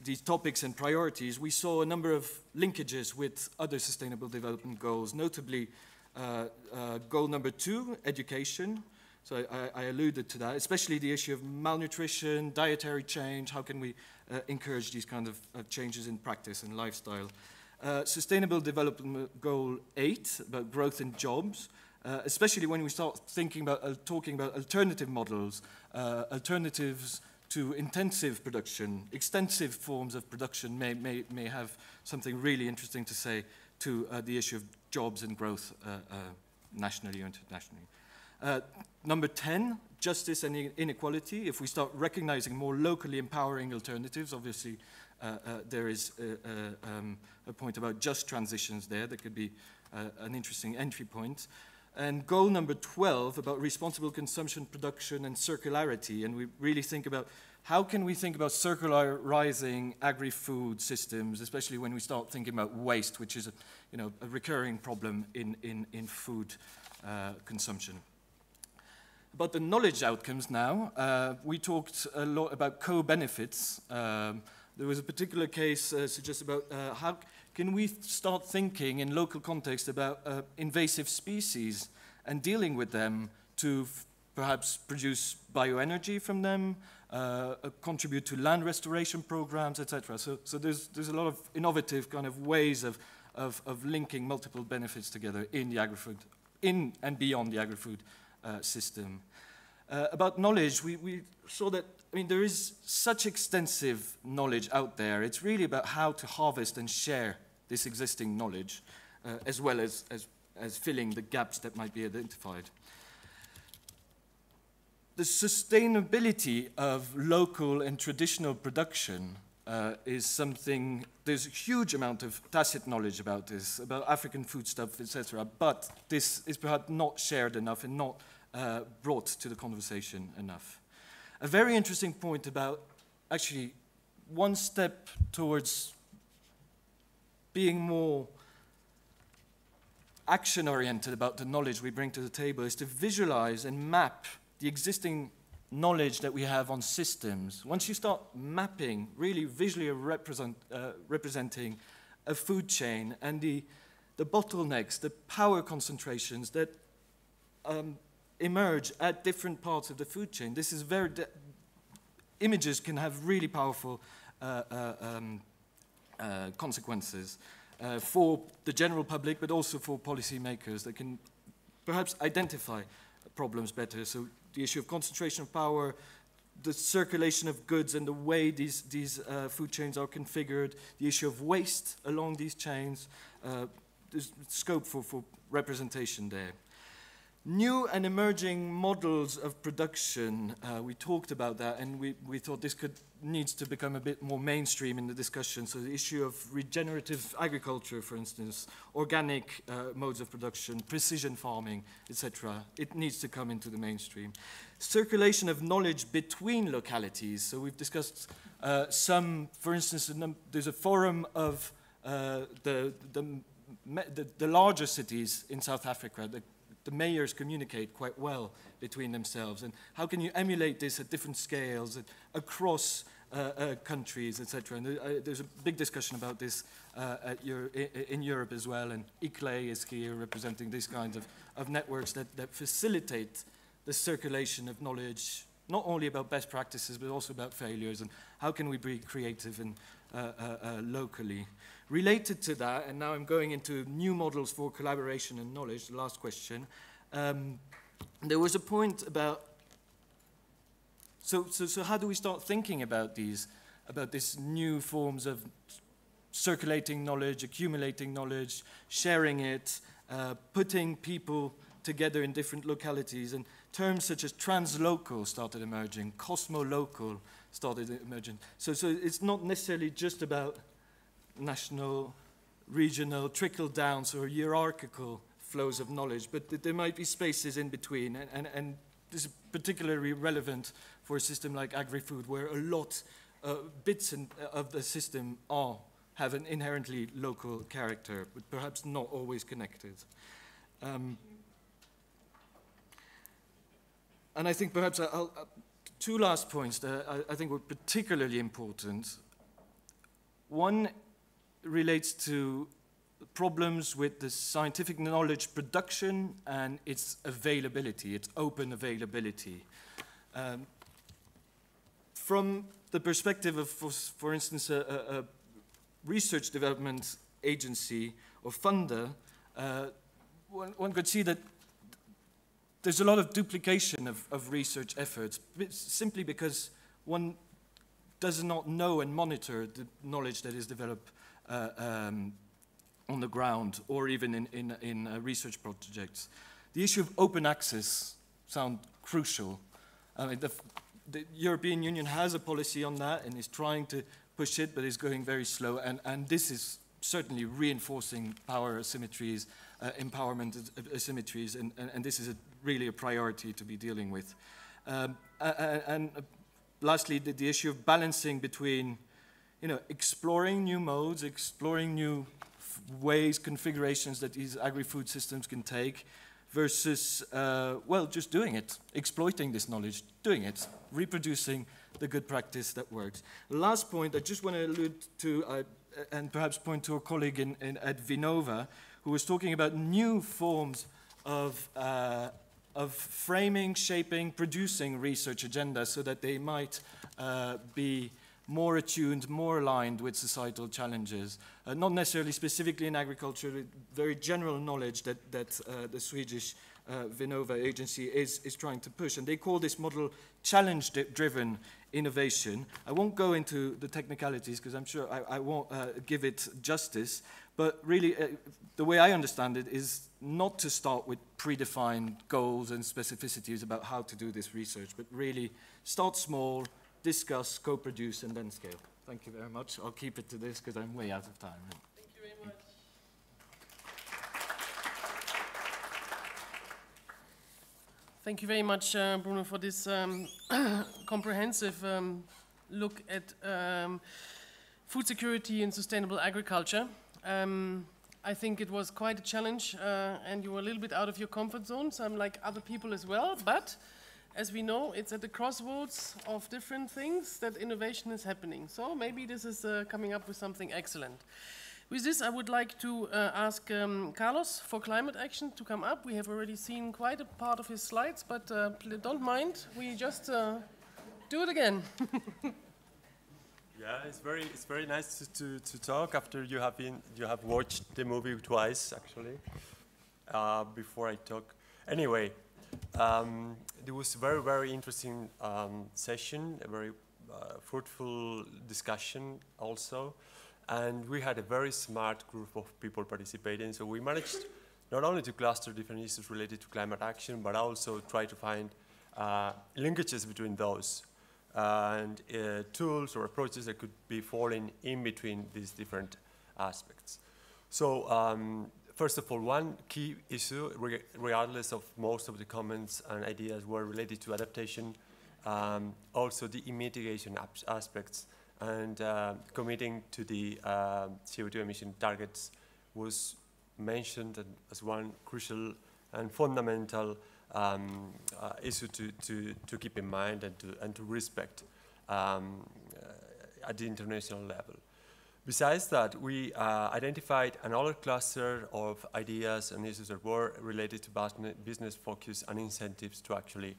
these topics and priorities, we saw a number of linkages with other sustainable development goals, notably goal number 2, education. So I alluded to that, especially the issue of malnutrition, dietary change. How can we encourage these kind of changes in practice and lifestyle? Sustainable Development Goal 8, about growth in jobs, especially when we start thinking about talking about alternative models, alternatives to intensive production. Extensive forms of production may have something really interesting to say to the issue of jobs and growth nationally or internationally. Number 10, justice and inequality. If we start recognizing more locally empowering alternatives, obviously there is a point about just transitions there that could be an interesting entry point. And goal number 12, about responsible consumption, production, and circularity. And we really think about how can we think about circularizing agri-food systems, especially when we start thinking about waste, which is a recurring problem in food consumption. About the knowledge outcomes now, we talked a lot about co-benefits. There was a particular case suggested about how can we start thinking in local context about invasive species and dealing with them to perhaps produce bioenergy from them, contribute to land restoration programs, etc. So there's a lot of innovative kind of ways of linking multiple benefits together in the agri-food, in and beyond the agri-food system. About knowledge, we saw that, there is such extensive knowledge out there. It's really about how to harvest and share this existing knowledge, as well as filling the gaps that might be identified. The sustainability of local and traditional production is something, there's a huge amount of tacit knowledge about this, about African foodstuff, etc., but this is perhaps not shared enough and not brought to the conversation enough. A very interesting point about actually one step towards being more action-oriented about the knowledge we bring to the table is to visualize and map the existing knowledge that we have on systems. Once you start mapping, really visually representing a food chain and the bottlenecks, the power concentrations that emerge at different parts of the food chain. This is images can have really powerful consequences for the general public, but also for policymakers that can perhaps identify problems better. So the issue of concentration of power, the circulation of goods and the way these food chains are configured, the issue of waste along these chains, there's scope for representation there. New and emerging models of production, we talked about that, and we thought this needs to become a bit more mainstream in the discussion. So the issue of regenerative agriculture, for instance, organic modes of production, precision farming, etc. It needs to come into the mainstream. Circulation of knowledge between localities. So we've discussed some, for instance, there's a forum of the larger cities in South Africa. The mayors communicate quite well between themselves, and how can you emulate this at different scales and across countries, etc. And there's a big discussion about this in Europe as well, and ICLE is here representing these kinds of networks that facilitate the circulation of knowledge, not only about best practices, but also about failures, and how can we be creative and locally. Related to that, and now I'm going into new models for collaboration and knowledge, the last question, there was a point about, so how do we start thinking about these new forms of circulating knowledge, accumulating knowledge, sharing it, putting people together in different localities, and terms such as translocal started emerging, cosmolocal started emerging. So it's not necessarily just about national, regional, trickle-down, or hierarchical flows of knowledge, but there might be spaces in between, and this is particularly relevant for a system like agri-food, where a lot bits of the system have an inherently local character, but perhaps not always connected. And I think perhaps two last points that I think were particularly important. One relates to problems with the scientific knowledge production and its availability, its open availability. From the perspective of, for instance, a research development agency or funder, one could see that there's a lot of duplication of research efforts, simply because one does not know and monitor the knowledge that is developed on the ground or even in research projects. The issue of open access sounds crucial. I mean, the European Union has a policy on that and is trying to push it, but is going very slow. And this is certainly reinforcing power asymmetries, empowerment asymmetries, and this is really a priority to be dealing with. And lastly, the issue of balancing between, exploring new modes, exploring new ways, configurations that these agri-food systems can take, versus, just doing it, exploiting this knowledge, doing it, reproducing the good practice that works. Last point, I just want to allude to, and perhaps point to a colleague at Vinnova, who was talking about new forms of framing, shaping, producing research agendas so that they might be more attuned, more aligned with societal challenges. Not necessarily specifically in agriculture, very general knowledge that the Swedish Vinnova agency is trying to push. And they call this model challenge-driven innovation. I won't go into the technicalities because I'm sure I won't give it justice, but really the way I understand it is not to start with predefined goals and specificities about how to do this research, but really start small, discuss, co-produce, and then scale. Thank you very much. I'll keep it to this because I'm way out of time. Thank you very much. Thank you very much, Bruno, for this comprehensive look at food security and sustainable agriculture. I think it was quite a challenge, and you were a little bit out of your comfort zone, so I'm like other people as well, but as we know, it's at the crossroads of different things that innovation is happening. So maybe this is coming up with something excellent. With this, I would like to ask Carlos for climate action to come up. We have already seen quite a part of his slides, but don't mind, we just do it again. Yeah, it's very nice to talk after you have watched the movie twice actually. Before I talk, anyway, it was a very interesting session, a very fruitful discussion also, and we had a very smart group of people participating. So we managed not only to cluster different issues related to climate action, but also try to find linkages between those. And tools or approaches that could be falling in between these different aspects. So first of all, one key issue, regardless of most of the comments and ideas, were related to adaptation, also the mitigation aspects, and committing to the CO2 emission targets was mentioned as one crucial and fundamental issue to keep in mind and to respect at the international level. Besides that, we identified another cluster of ideas and issues that were related to business focus and incentives to actually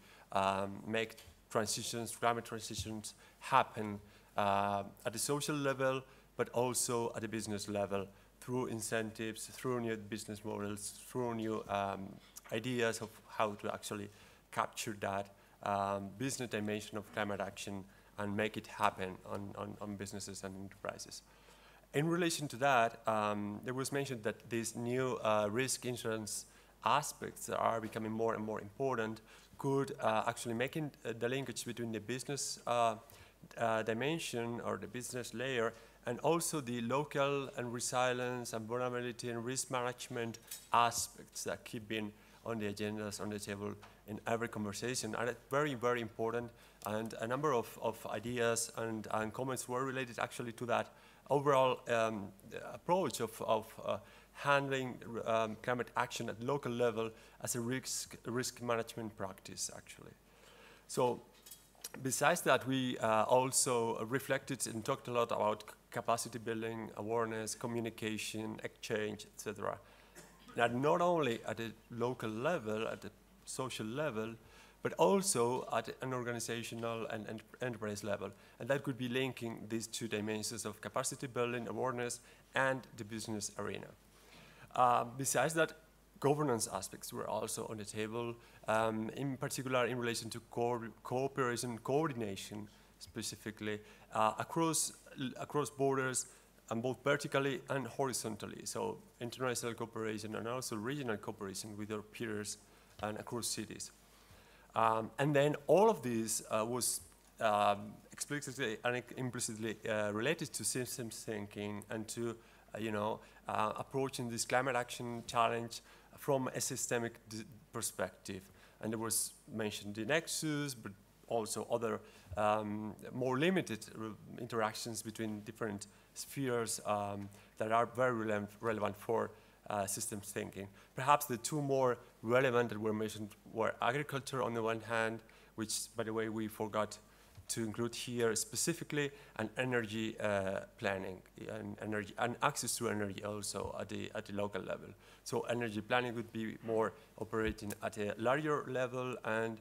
make transitions, climate transitions happen at the social level, but also at the business level through incentives, through new business models, through new ideas of how to actually capture that business dimension of climate action and make it happen on businesses and enterprises. In relation to that, there was mentioned that these new risk insurance aspects that are becoming more and more important could actually making the linkage between the business dimension or the business layer and also the local and resilience and vulnerability and risk management aspects that keep being on the agendas, on the table in every conversation are very, very important, and a number of ideas and comments were related actually to that overall approach of handling climate action at local level as a risk management practice actually. So Besides that, we also reflected and talked a lot about capacity building, awareness, communication, exchange, etc. That not only at a local level, at a social level, but also at an organizational and enterprise level. And that could be linking these two dimensions of capacity building, awareness, and the business arena. Besides that, governance aspects were also on the table, in particular in relation to cooperation, coordination, specifically across borders, and both vertically and horizontally. So international cooperation and also regional cooperation with our peers and across cities. And then all of this was explicitly and implicitly related to systems thinking and to, approaching this climate action challenge from a systemic perspective. And there was mentioned the nexus, but also other more limited interactions between different spheres that are very relevant for systems thinking. Perhaps the two more relevant that were mentioned were agriculture on the one hand, which, by the way, we forgot to include here specifically, and energy planning and access to energy also at the local level. So energy planning would be more operating at a larger level, and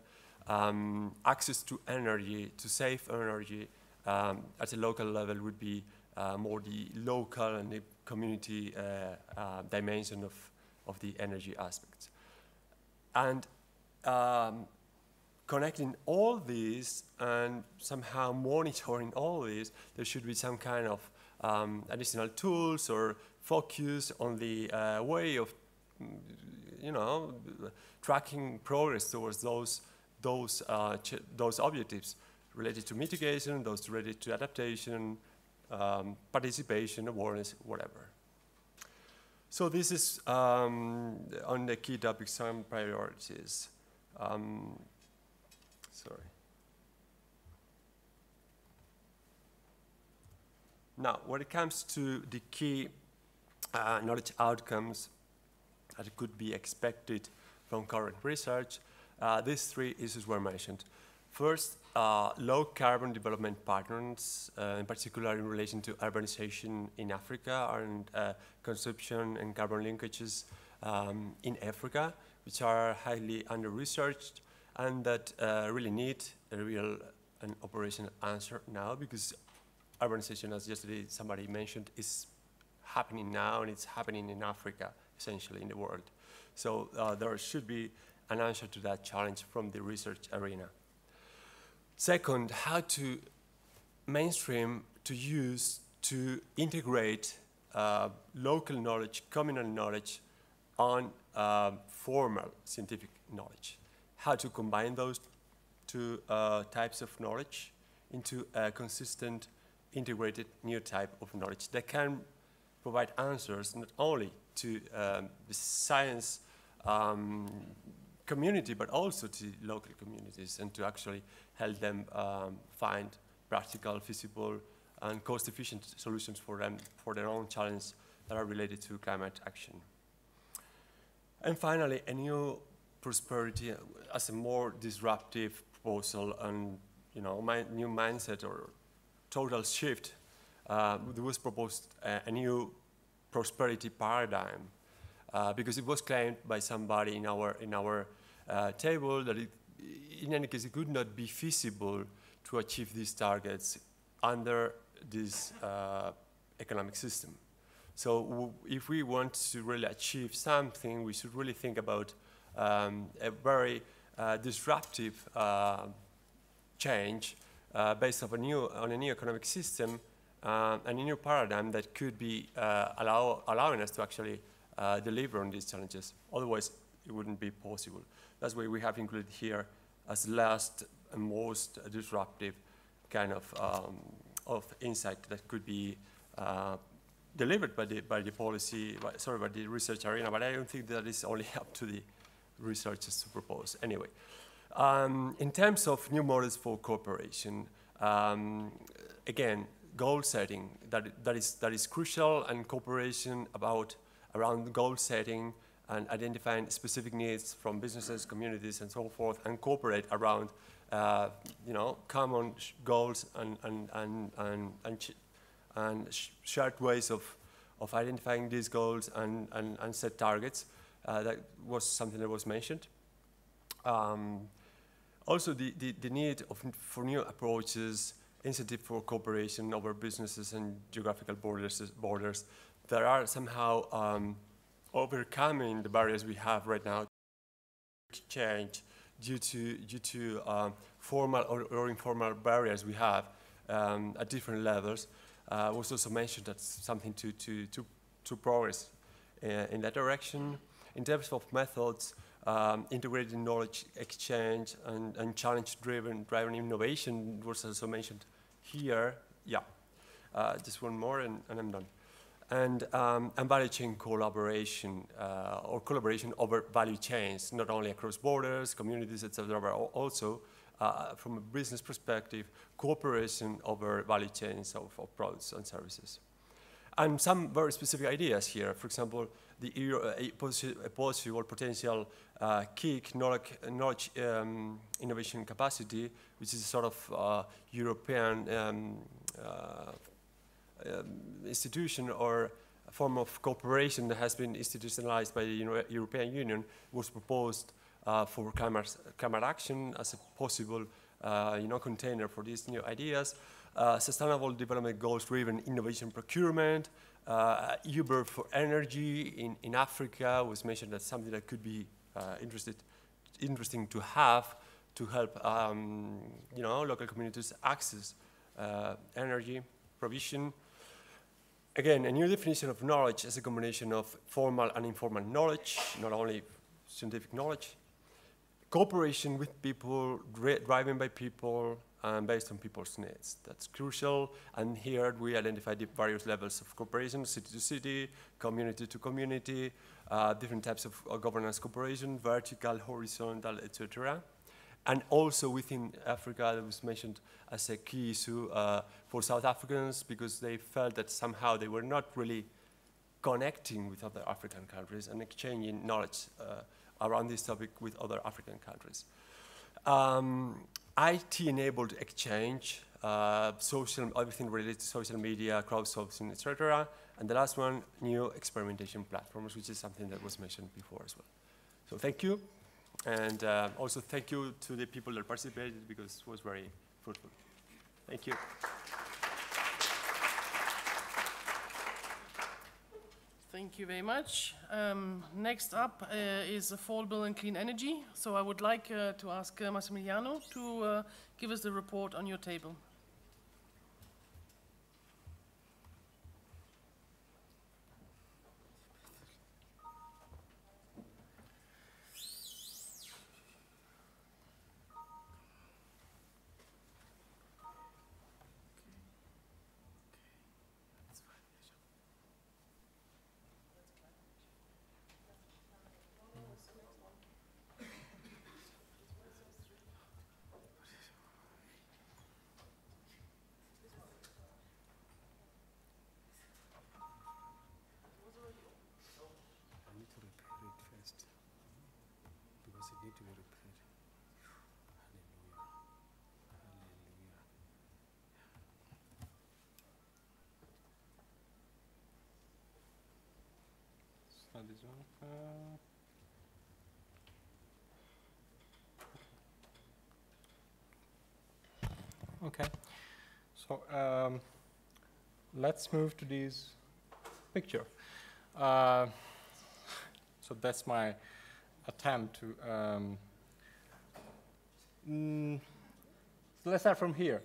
access to energy, to safe energy at a local level would be more the local and the community dimension of the energy aspects. And connecting all these and somehow monitoring all these, there should be some kind of additional tools or focus on the way of, tracking progress towards those objectives related to mitigation, those related to adaptation, participation, awareness, whatever. So this is on the key topics and priorities. Sorry. Now, when it comes to the key knowledge outcomes that could be expected from current research, these three issues were mentioned. First, low carbon development patterns, in particular in relation to urbanization in Africa and consumption and carbon linkages in Africa, which are highly under-researched and that really need a real and operational answer now, because urbanization, as yesterday somebody mentioned, is happening now, and it's happening in Africa, essentially in the world. So there should be an answer to that challenge from the research arena. Second, how to mainstream, to use, to integrate local knowledge, communal knowledge on formal scientific knowledge. How to combine those two types of knowledge into a consistent, integrated new type of knowledge that can provide answers not only to the science community, but also to local communities, and to actually help them find practical, feasible, and cost-efficient solutions for them, for their own challenges that are related to climate action. And finally, a new prosperity as a more disruptive proposal, and new mindset or total shift. There was proposed a new prosperity paradigm because it was claimed by somebody in our table that in any case it could not be feasible to achieve these targets under this economic system. So if we want to really achieve something, we should really think about a very disruptive change based on a new economic system and a new paradigm that could be allowing us to actually deliver on these challenges. Otherwise, it wouldn't be possible. That's why we have included here as last and most disruptive kind of insight that could be delivered by the research arena. But I don't think that is only up to the researchers to propose. Anyway, in terms of new models for cooperation, again, goal setting that is crucial, and cooperation around goal setting and identifying specific needs from businesses, communities, and so forth, and cooperate around you know, common goals and shared ways of identifying these goals and set targets. That was something that was mentioned. Also, the need for new approaches, incentive for cooperation over businesses and geographical borders that are somehow overcoming the barriers we have right now to exchange due to formal or informal barriers we have at different levels. Was also mentioned that's something to progress in that direction. In terms of methods, integrated knowledge exchange and challenge-driven innovation was also mentioned here. Yeah, just one more and I'm done. And value chain collaboration or collaboration over value chains, not only across borders, communities, etc., but also from a business perspective, cooperation over value chains of products and services. And some very specific ideas here. For example, a possible potential KIC, knowledge innovation capacity, which is a sort of European institution or a form of cooperation that has been institutionalized by the European Union, was proposed for climate action as a possible container for these new ideas. Sustainable development goals-driven innovation procurement, Uber for energy in Africa was mentioned as something that could be interesting to have to help local communities access energy provision. Again, a new definition of knowledge as a combination of formal and informal knowledge, not only scientific knowledge. Cooperation with people, driven by people, and based on people's needs. That's crucial. And here we identify the various levels of cooperation, city to city, community to community, different types of governance cooperation, vertical, horizontal, etc. And also within Africa, that was mentioned as a key issue for South Africans, because they felt that somehow they were not really connecting with other African countries and exchanging knowledge around this topic with other African countries. IT-enabled exchange, everything related to social media, crowdsourcing, etc. And the last one, new experimentation platforms, which is something that was mentioned before as well. So thank you. And also thank you to the people that participated, because it was very fruitful. Thank you. Thank you very much. Next up is affordable and clean energy. So I would like to ask Massimiliano to give us the report on your table. This one. Okay, so let's move to this picture. So that's my attempt to. So let's start from here.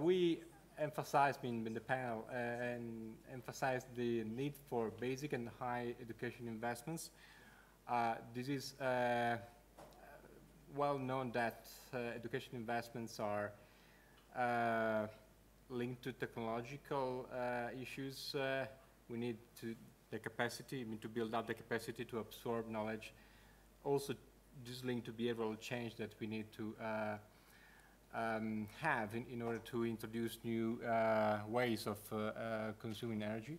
We emphasized in the panel and emphasized the need for basic and high education investments. This is well known that education investments are linked to technological issues. We need the capacity, to build up the capacity to absorb knowledge. Also, this is linked to behavioral change that we need to have in order to introduce new ways of consuming energy.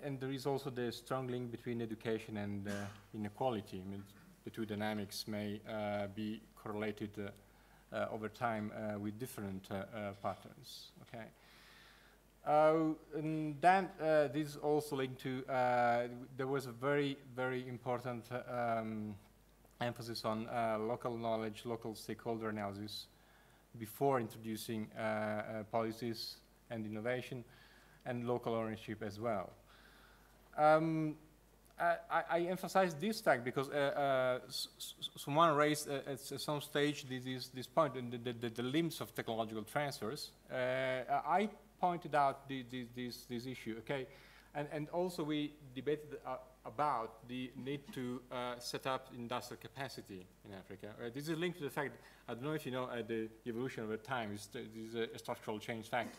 and there is also the strong link between education and inequality. I mean, the two dynamics may be correlated over time with different patterns. Okay. And then this also linked to, there was a very, very important emphasis on local knowledge, local stakeholder analysis before introducing policies and innovation, and local ownership as well. I emphasize this fact because someone raised at some stage this point, the limits of technological transfers. I pointed out this issue, okay? And also we debated about the need to set up industrial capacity in Africa. This is linked to the fact, I don't know if you know the evolution over time, this is a structural change fact.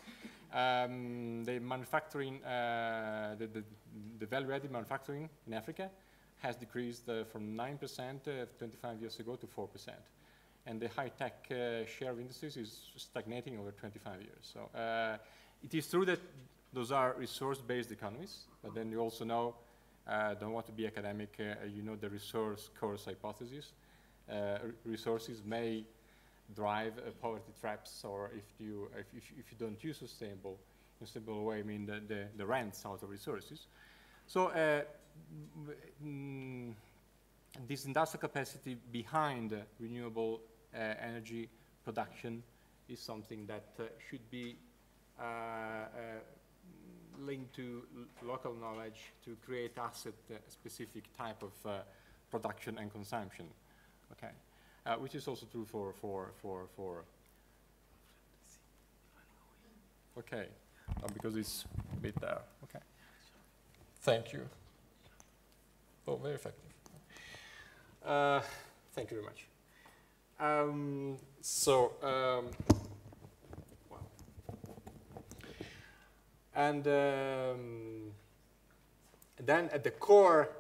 The manufacturing, the value-added manufacturing in Africa has decreased from 9% 25 years ago to 4%. And the high-tech share of industries is stagnating over 25 years. So it is true that those are resource-based economies, but then you also know, don't want to be academic, you know the resource course hypothesis. Resources may drive poverty traps, or if you don't use sustainable way, I mean the rents out of resources. So this industrial capacity behind renewable energy production is something that should be linked to local knowledge to create asset-specific type of production and consumption. Okay. Which is also true for okay, because it's a bit there. Okay, thank you. Oh, very effective. Thank you very much. Well. And then at the core,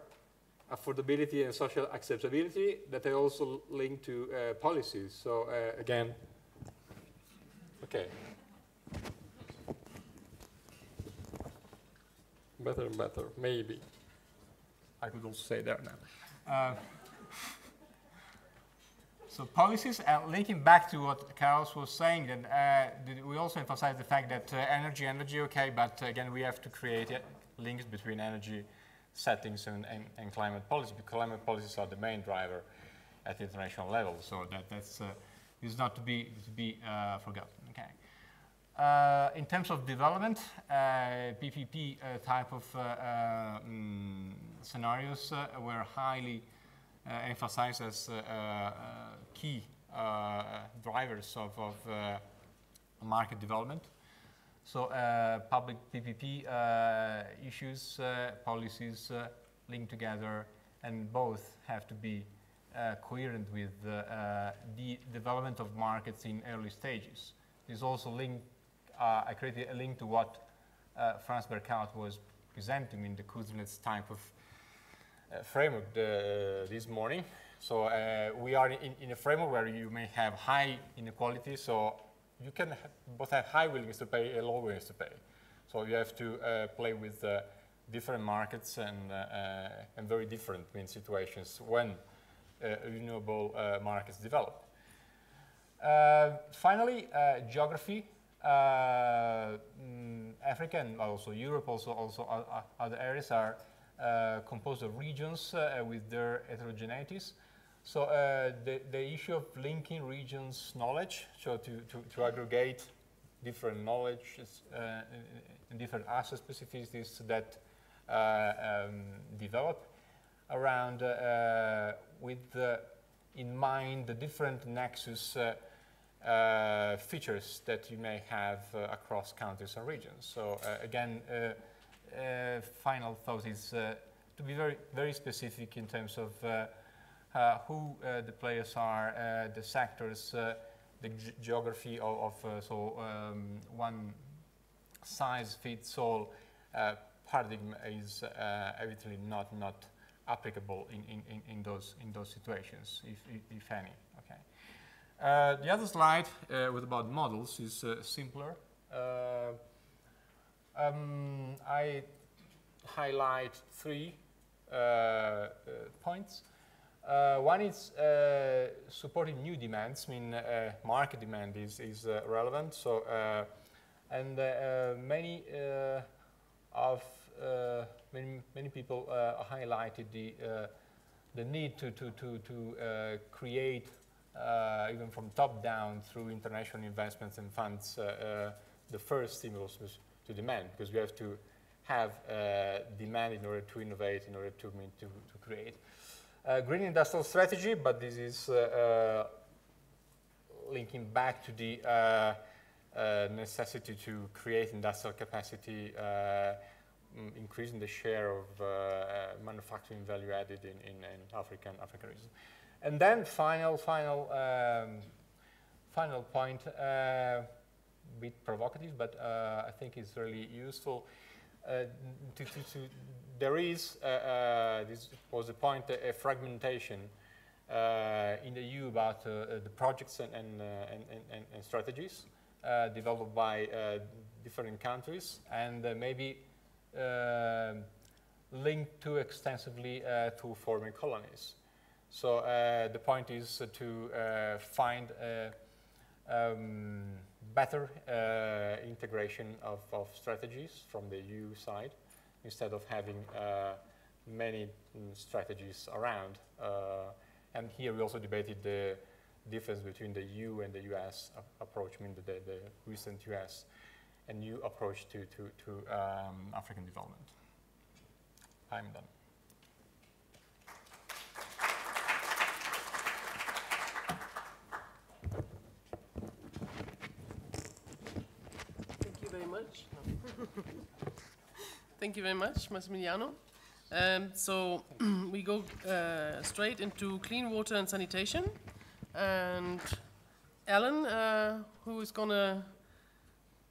affordability and social acceptability that I also link to policies. So again, okay. Better and better, maybe. I could also say there now. So policies, linking back to what Carlos was saying, that we also emphasize the fact that energy, okay, but again, we have to create links between energy settings and climate policy, because climate policies are the main driver at the international level. So that's is not to be forgotten. Okay. In terms of development, PPP type of scenarios were highly emphasized as key drivers of market development. So public PPP issues, policies linked together, and both have to be coherent with the development of markets in early stages. There's also link. I created a link to what Franz Berkhout was presenting in the Kuznets type of framework this morning. So we are in a framework where you may have high inequality, so you can both have high willingness to pay and low willingness to pay. So you have to play with different markets and very different situations when renewable markets develop. Finally, geography. Africa and also Europe, also other areas are composed of regions with their heterogeneities. So the issue of linking regions' knowledge, so to aggregate different knowledge and different asset specificities that develop around with in mind the different nexus features that you may have across countries and regions. So again, final thought is to be very, very specific in terms of who the players are, the sectors, the geography of one size fits all paradigm is evidently not applicable in those situations, if any. Okay. The other slide with about models is simpler. I highlight three points. One is supporting new demands. I mean, market demand is relevant. So, and many people highlighted the need to create, even from top down through international investments and funds, the first stimulus to demand, because we have to have demand in order to innovate, in order to create. Green industrial strategy, but this is linking back to the necessity to create industrial capacity, increasing the share of manufacturing value added in African regions. And then final point, a bit provocative, but I think it's really useful. There is, this was the point, a fragmentation in the EU about the projects and strategies developed by different countries, and maybe linked too extensively to former colonies. So the point is to find better integration of strategies from the EU side, instead of having many strategies around. And here we also debated the difference between the EU and the US approach, I mean the recent US and EU approach to African development. I'm done. Thank you very much. Thank you very much, Massimiliano. So we go straight into clean water and sanitation. And Alan, who is going to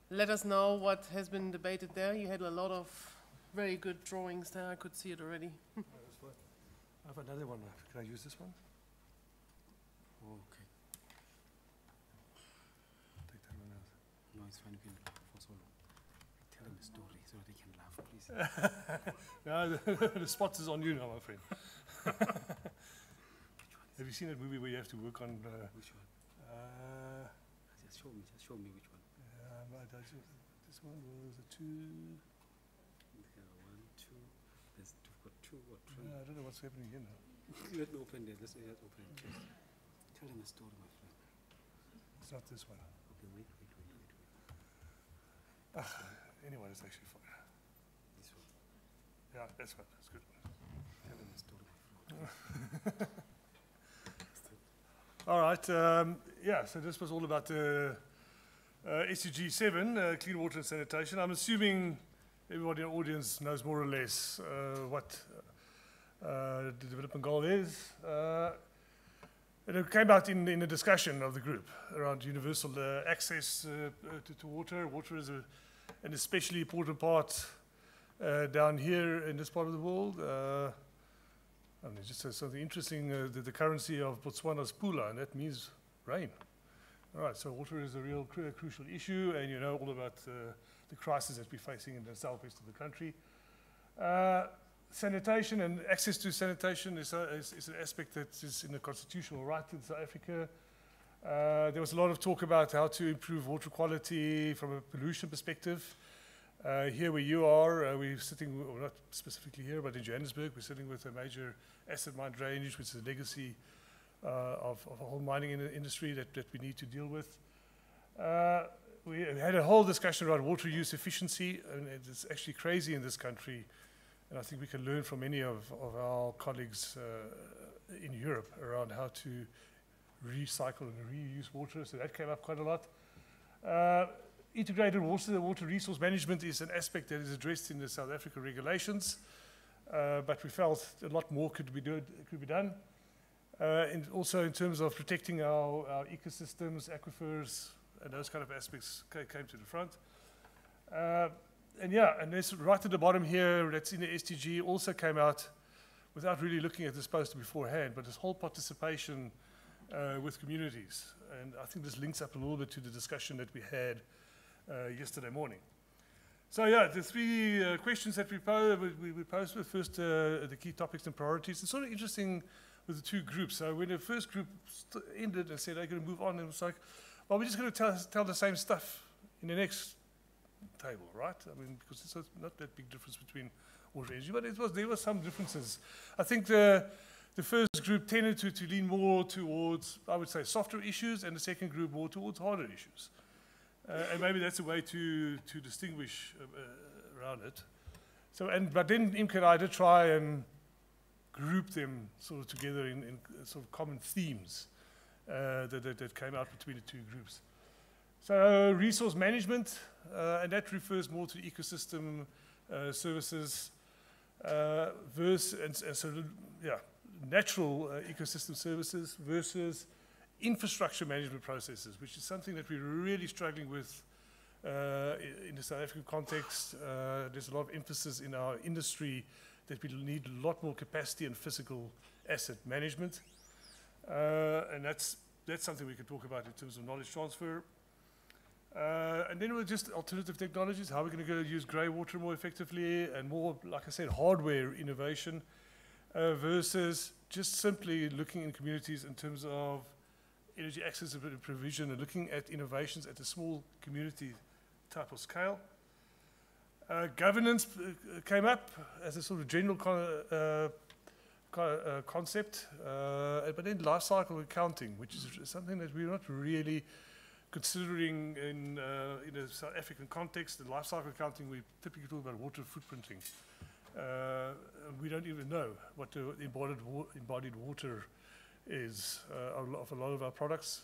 let us know what has been debated there. You had a lot of very good drawings there. I could see it already. I have another one. Can I use this one? Okay. Take that one out. No, it's fine. You can laugh for so long. Tell them a story so that they can laugh, please. No, the spot is on you now, my friend. Have you seen that movie where you have to work on? Which one? Just show me which one. This one was a 2. Yeah, 1, 2. We've got 2 or 3. I don't know what's happening here now. Let me open it. Let's open it. Just tell them a story, my friend. It's not this one. Okay, wait. Anyone is actually fine. This one. Yeah, that's one. That's good. Tell them a story, my friend. All right. Yeah, so this was all about SDG 7, clean water and sanitation. I'm assuming everybody in the audience knows more or less what the development goal is. It came out in a discussion of the group around universal access to water. Water is an especially important part down here in this part of the world. I mean, just something interesting, the currency of Botswana is pula, and that means rain. All right, so water is a real crucial issue, and you know all about the crisis that we're facing in the southwest of the country. Sanitation and access to sanitation is an aspect that is in the constitutional right in South Africa. There was a lot of talk about how to improve water quality from a pollution perspective. Here where you are, we're sitting, well, not specifically here, but in Johannesburg, we're sitting with a major acid mine drainage, which is a legacy of a whole mining industry that we need to deal with. We had a whole discussion around water use efficiency, and it's actually crazy in this country. And I think we can learn from many of our colleagues in Europe around how to recycle and reuse water. So that came up quite a lot. Integrated water resource management is an aspect that is addressed in the South Africa regulations, but we felt a lot more could be done. And also in terms of protecting our ecosystems, aquifers, and those kind of aspects came to the front. And yeah, and this right at the bottom here, that's in the SDG, also came out without really looking at this poster beforehand, but this whole participation with communities. And I think this links up a little bit to the discussion that we had yesterday morning. So yeah, the three questions that we posed were first the key topics and priorities. It's sort of interesting with the two groups. So when the first group ended and said they're going to move on, it was like, well, we're just going to tell the same stuff in the next table, right? I mean, because it's not that big difference between water energy, but there were some differences. I think the first group tended to lean more towards, I would say, softer issues, and the second group more towards harder issues. And maybe that's a way to distinguish around it. So, but then Imke and I did try and group them sort of together in sort of common themes that came out between the two groups. So resource management, and that refers more to ecosystem services natural ecosystem services versus infrastructure management processes, which is something that we're really struggling with in the South African context. There's a lot of emphasis in our industry that we need a lot more capacity and physical asset management. And that's something we can talk about in terms of knowledge transfer. And then we're just alternative technologies, how we're going to use grey water more effectively and more, like I said, hardware innovation versus just simply looking in communities in terms of energy access and provision and looking at innovations at a small community type of scale. Governance came up as a sort of general concept, but then life cycle accounting, which is something that we're not really considering in a South African context. In life cycle accounting, we typically talk about water footprinting. We don't even know what the embodied water is of a lot of our products.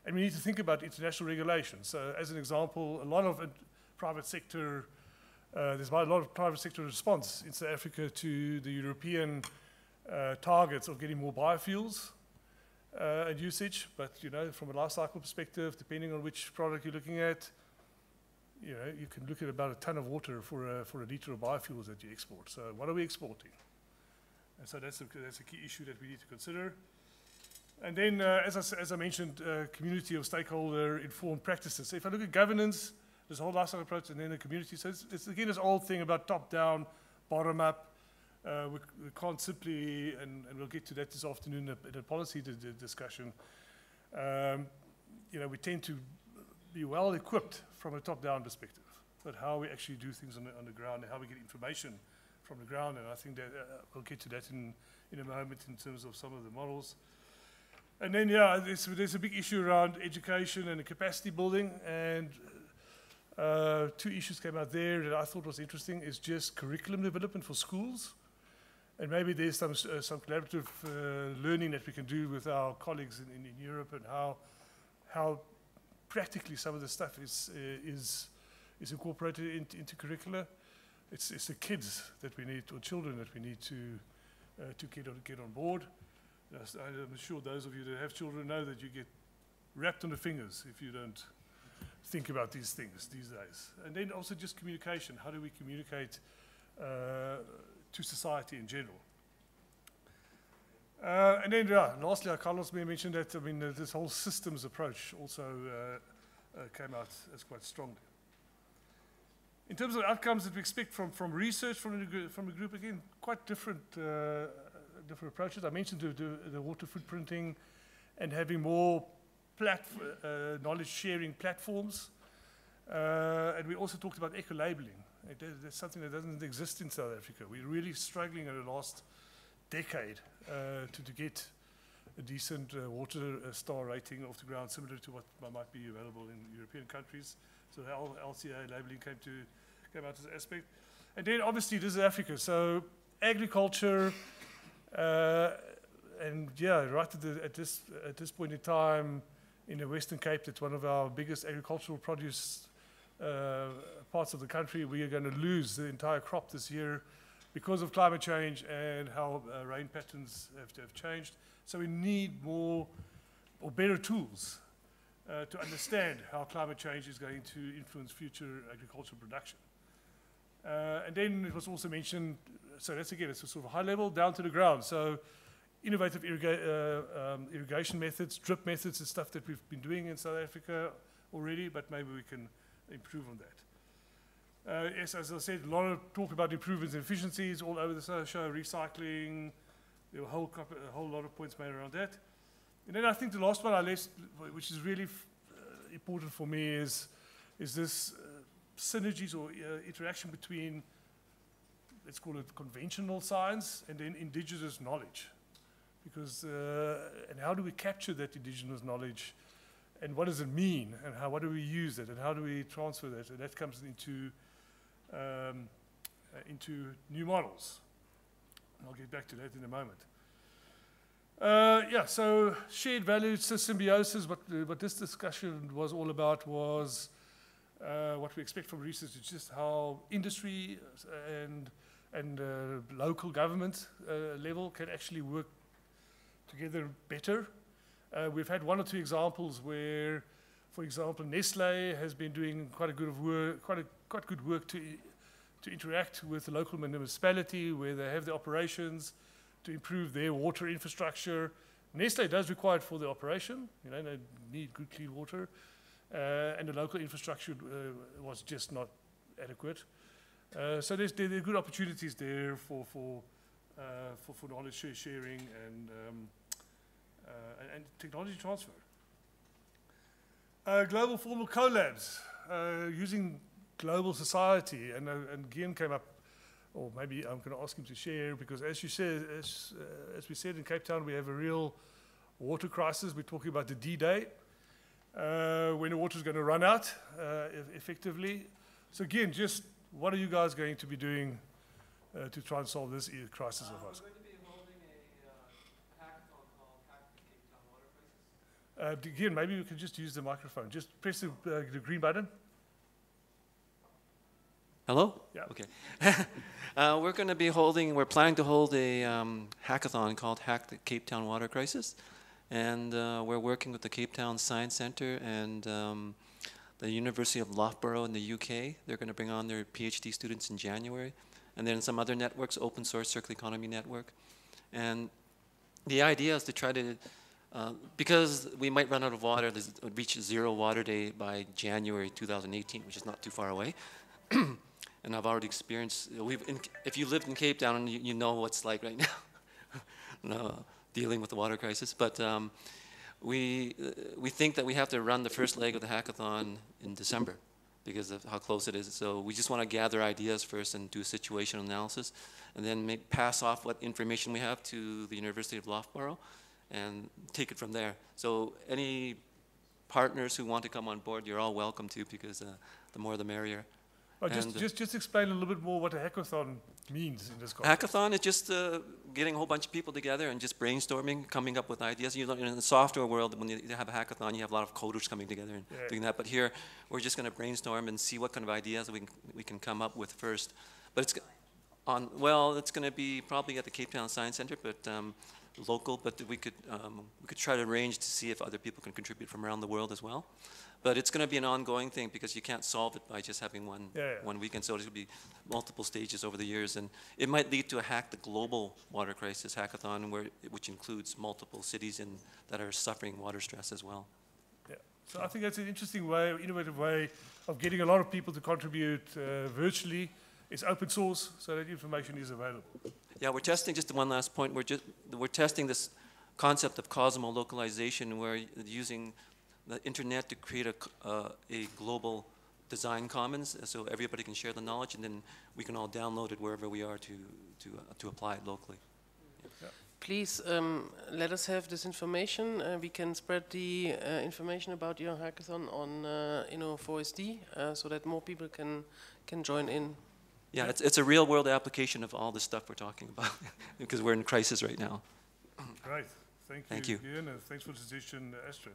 And we need to think about international regulations. So as an example, a lot of private sector, there's a lot of private sector response in South Africa to the European targets of getting more biofuels and usage. But, you know, from a life cycle perspective, depending on which product you're looking at, you know, you can look at about a ton of water for a liter of biofuels that you export. So what are we exporting? And so that's a key issue that we need to consider. And then, as I mentioned, community of stakeholder informed practices. So if I look at governance, this whole life cycle approach, and then the community. So it's again this old thing about top down, bottom up. We can't simply, and we'll get to that this afternoon in a policy discussion. You know, we tend to be well equipped from a top down perspective, but how we actually do things on the ground and how we get information from the ground. And I think that we'll get to that in a moment in terms of some of the models. And then, yeah, there's a big issue around education and the capacity building. And two issues came out there that I thought was interesting is just curriculum development for schools. And maybe there's some collaborative learning that we can do with our colleagues in Europe and how practically some of the stuff is incorporated into curricula. It's the kids that we need, or children that we need to get on board. I'm sure those of you that have children know that you get wrapped on the fingers if you don't think about these things these days. And then also just communication. How do we communicate to society in general? And then lastly, Carlos may mention that, I mean, this whole systems approach also came out as quite strongly. In terms of outcomes that we expect from research from the group, again, quite different approaches. I mentioned the water footprinting and having more knowledge sharing platforms. And we also talked about eco-labeling. That's something that doesn't exist in South Africa. We're really struggling in the last decade to get a decent water star rating off the ground, similar to what might be available in European countries. So the LCA labeling came out as an aspect. And then obviously this is Africa. So agriculture, and yeah, right at this point in time in the Western Cape, that's one of our biggest agricultural produce parts of the country. We are going to lose the entire crop this year because of climate change and how rain patterns have changed. So we need more or better tools to understand how climate change is going to influence future agricultural production. And then it was also mentioned, so that's again, it's a sort of high level down to the ground. So innovative irrigation methods, drip methods is stuff that we've been doing in South Africa already, but maybe we can improve on that. Yes, as I said, a lot of talk about improvements in efficiencies all over the show, recycling. There were a whole lot of points made around that. And then I think the last one I left, which is really important for me, is this synergies or interaction between, let's call it conventional science and then indigenous knowledge. Because, and how do we capture that indigenous knowledge, and what does it mean, and what do we use it, and how do we transfer that? And that comes into new models. And I'll get back to that in a moment. Yeah, so shared value symbiosis, what this discussion was all about was what we expect from research is just how industry and local government level can actually work together better. We've had one or two examples where, for example, Nestlé has been doing quite good work to interact with the local municipality where they have the operations to improve their water infrastructure. Nestlé does require it for the operation, they need good clean water, and the local infrastructure was just not adequate. So there are good opportunities there for knowledge sharing and technology transfer. Global formal collabs, using global society, and Gian came up, or maybe I'm going to ask him to share, because as you said, as we said in Cape Town, we have a real water crisis. We're talking about the D-Day, when the water is going to run out effectively. So again, just what are you guys going to be doing to try and solve this crisis of ours? We're going to be holding a hackathon called Hack the Cape Town Water Crisis. Again, maybe we can just use the microphone. Just press the green button. Hello? Yeah. Okay. We're planning to hold a hackathon called Hack the Cape Town Water Crisis. And we're working with the Cape Town Science Centre and the University of Loughborough in the UK. They're going to bring on their PhD students in January. And then some other networks, Open Source Circular Economy Network. And the idea is to try to, because we might run out of water, reach zero water day by January 2018, which is not too far away. And I've already experienced, if you lived in Cape Town, you know what it's like right now, dealing with the water crisis. But we think that we have to run the first leg of the hackathon in December because of how close it is. So we just want to gather ideas first and do a situational analysis, and then pass off what information we have to the University of Loughborough and take it from there. So any partners who want to come on board, you're all welcome to, because the more the merrier. Just explain a little bit more what a hackathon means in this context. Hackathon is just getting a whole bunch of people together and just brainstorming, coming up with ideas. You know, in the software world, when you have a hackathon, you have a lot of coders coming together and doing that. But here, we're just going to brainstorm and see what kind of ideas we can come up with first. But it's going to be probably at the Cape Town Science Centre, but local. But we could try to arrange to see if other people can contribute from around the world as well. But it's going to be an ongoing thing because you can't solve it by just having one weekend. So there's going to be multiple stages over the years. And it might lead to a Hack the Global Water Crisis hackathon, which includes multiple cities that are suffering water stress as well. Yeah. So I think that's an interesting way, innovative way of getting a lot of people to contribute virtually. It's open source, so that information is available. Yeah, we're testing, just one last point, we're testing this concept of cosmo-localization, where using the internet to create a global design commons, so everybody can share the knowledge, and then we can all download it wherever we are to apply it locally. Yeah. Please let us have this information. We can spread the information about your hackathon on 4SD, so that more people can join in. Yeah, it's a real world application of all the stuff we're talking about because we're in crisis right now. Great, thank you. Ian, and thanks for the suggestion, Astrid.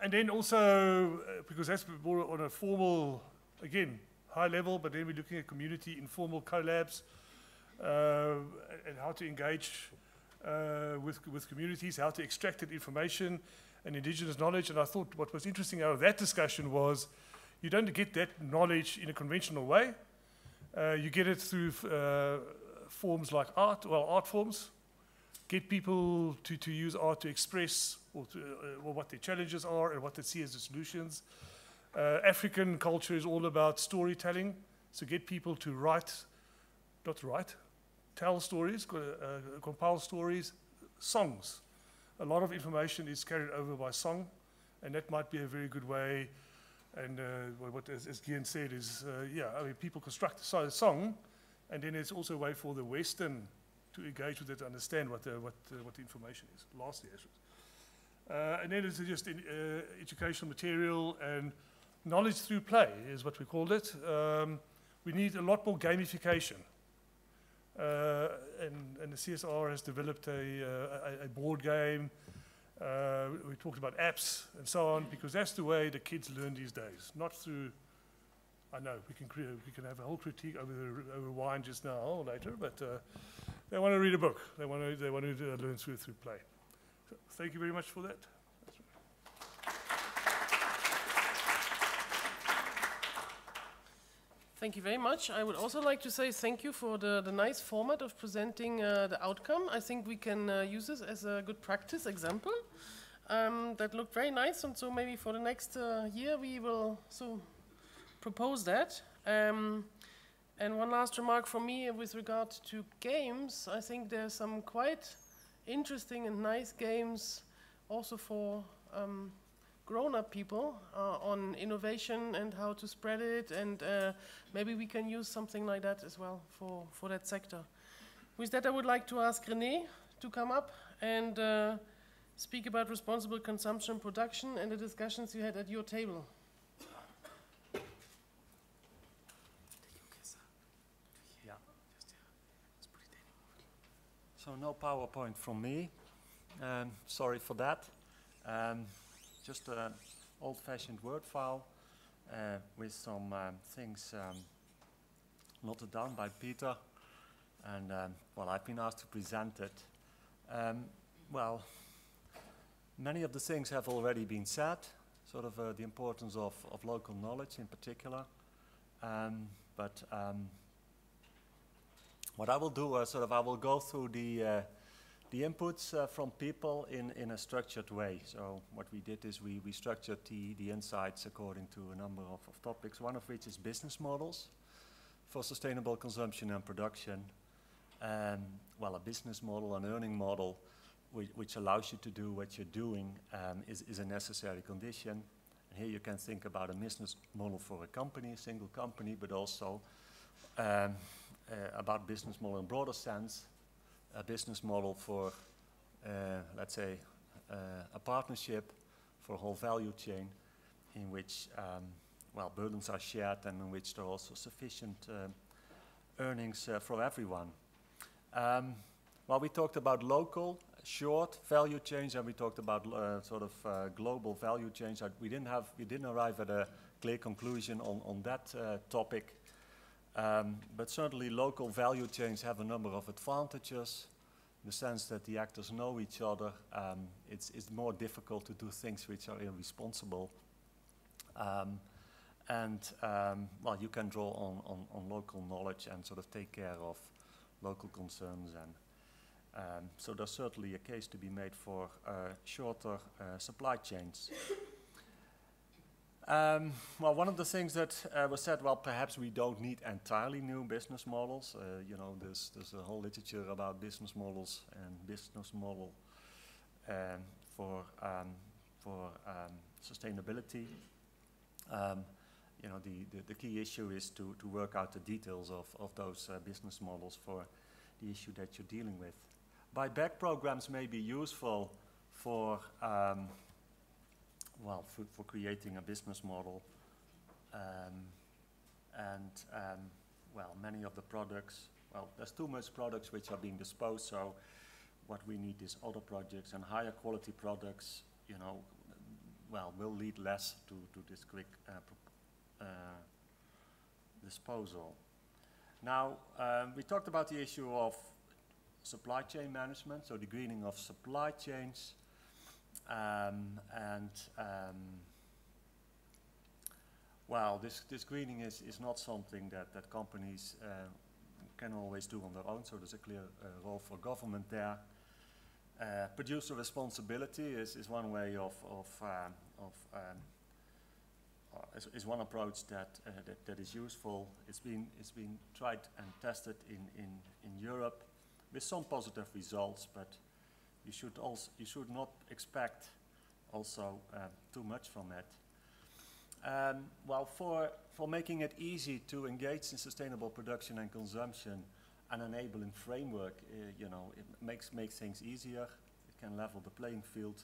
And then also, because that's more on a formal, again, high level, but then we're looking at community informal collabs and how to engage with communities, how to extract that information and indigenous knowledge. And I thought what was interesting out of that discussion was you don't get that knowledge in a conventional way. You get it through forms like art forms. Get people to use art to express or what their challenges are and what they see as the solutions. African culture is all about storytelling, so get people to tell stories, compile stories, songs. A lot of information is carried over by song, and that might be a very good way. And what, as Gian said, is, I mean, people construct a song, and then it's also a way for the Western to engage with it, to understand what the information is. Lastly, and then it's just educational material and knowledge through play is what we called it. We need a lot more gamification. And the CSIR has developed a board game. We talked about apps and so on, because that's the way the kids learn these days. Not through, I know, we can have a whole critique over wine just now or later, but they want to read a book. They want to learn through play. So thank you very much for that. Thank you very much. I would also like to say thank you for the nice format of presenting the outcome. I think we can use this as a good practice example. That looked very nice, and so maybe for the next year we will propose that. And one last remark from me with regard to games. I think there's some quite interesting and nice games also for grown-up people on innovation and how to spread it, and maybe we can use something like that as well for that sector. With that, I would like to ask René to come up and speak about responsible consumption production and the discussions you had at your table. Yeah. So no PowerPoint from me. Sorry for that. Just an old-fashioned Word file with some things noted down by Peter. And, well, I've been asked to present it. Well, many of the things have already been said, sort of the importance of local knowledge in particular. But what I will do is I will go through the inputs from people in a structured way. So what we did is we structured the insights according to a number of topics, one of which is business models for sustainable consumption and production. Well, a business model, an earning model, which allows you to do what you're doing is a necessary condition. And here you can think about a business model for a company, a single company, but also about business model in broader sense, a business model for, let's say, a partnership for a whole value chain in which, well, burdens are shared and in which there are also sufficient earnings for everyone. Well, we talked about local, short value chains, and we talked about global value chains. We didn't arrive at a clear conclusion on that topic. But certainly local value chains have a number of advantages in the sense that the actors know each other. It's more difficult to do things which are irresponsible. Well, you can draw on local knowledge and sort of take care of local concerns. And so there's certainly a case to be made for shorter supply chains. Well, one of the things that was said, well, perhaps we don't need entirely new business models. You know, there's a whole literature about business models and business model for sustainability. You know, the key issue is to work out the details of those business models for the issue that you're dealing with. Buyback programs may be useful for well, for creating a business model, well, many of the products, well, there's too much products which are being disposed, so what we need is other projects, and higher quality products, you know, well, will lead less to this quick disposal. Now, we talked about the issue of supply chain management, so the greening of supply chains. Well, this greening is not something that companies can always do on their own, so there's a clear role for government there. Producer responsibility is one way of is one approach that is useful. It's been tried and tested in Europe with some positive results, but you should not expect also too much from it. Well, for making it easy to engage in sustainable production and consumption, an enabling framework, you know, it makes things easier. It can level the playing field,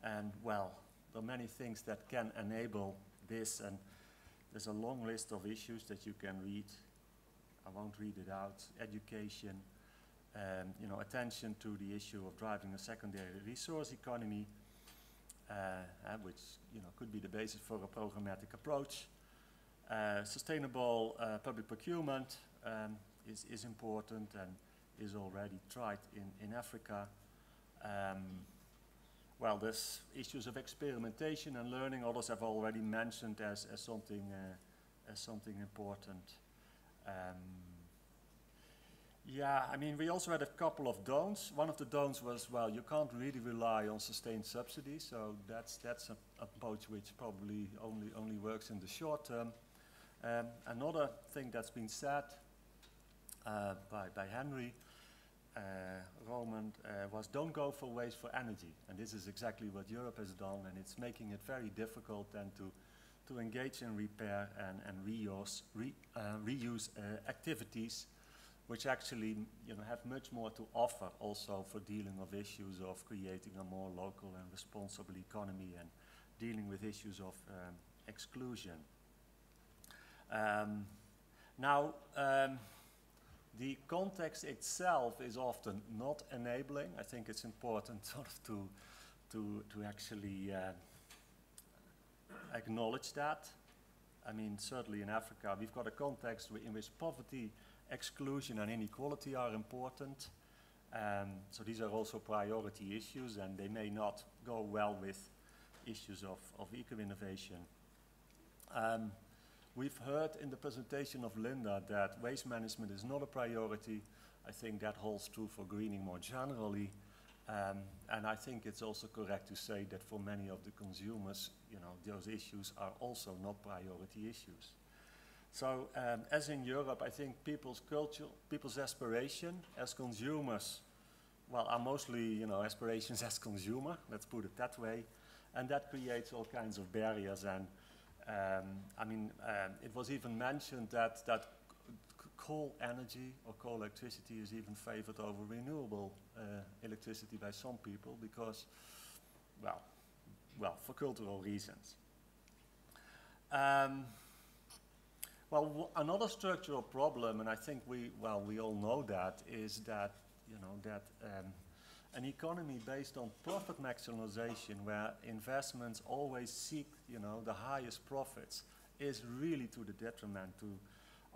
and well, there are many things that can enable this, and there's a long list of issues that you can read. I won't read it out. Education, you know, attention to the issue of driving a secondary resource economy, which, you know, could be the basis for a programmatic approach. Sustainable public procurement is important and is already tried in Africa. Well, there's issues of experimentation and learning. Others have already mentioned as something important. Yeah, I mean, we also had a couple of don'ts. One of the don'ts was, well, you can't really rely on sustained subsidies, so that's an approach which probably only works in the short term. Another thing that's been said by Henry Roman was, don't go for waste for energy, and this is exactly what Europe has done, and it's making it very difficult then to engage in repair and reuse activities, which actually, you know, have much more to offer also for dealing with issues of creating a more local and responsible economy and dealing with issues of exclusion. The context itself is often not enabling. I think it's important sort of to actually acknowledge that. I mean, certainly in Africa, we've got a context in which poverty, exclusion and inequality are important. So these are also priority issues, and they may not go well with issues of eco-innovation. We've heard in the presentation of Linda that waste management is not a priority. I think that holds true for greening more generally. And I think it's also correct to say that for many of the consumers, you know, those issues are also not priority issues. So as in Europe, I think people's aspiration as consumers, well, are mostly, you know, aspirations as consumer, let's put it that way. And that creates all kinds of barriers. And I mean, it was even mentioned that coal energy or coal electricity is even favored over renewable electricity by some people because, well, for cultural reasons. Well, another structural problem, and I think we all know that, is that, you know, that an economy based on profit maximization, where investments always seek, you know, the highest profits, is really to the detriment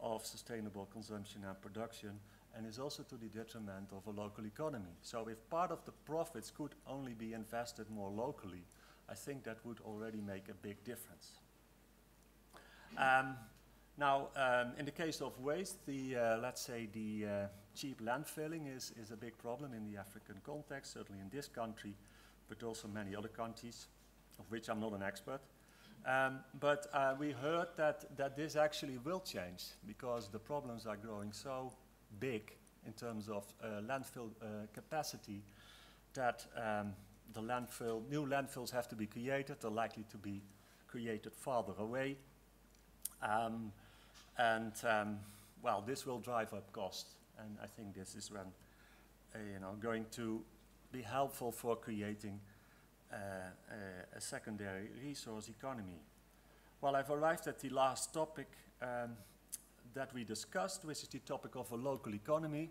of sustainable consumption and production, and is also to the detriment of a local economy. So if part of the profits could only be invested more locally, I think that would already make a big difference. Now, in the case of waste, let's say the cheap landfilling is a big problem in the African context, certainly in this country, but also many other countries, of which I'm not an expert. But we heard that this actually will change because the problems are growing so big in terms of landfill capacity that new landfills have to be created. They're likely to be created farther away. Well, this will drive up costs, and I think this is when, you know, going to be helpful for creating a secondary resource economy. Well, I've arrived at the last topic that we discussed, which is the topic of a local economy.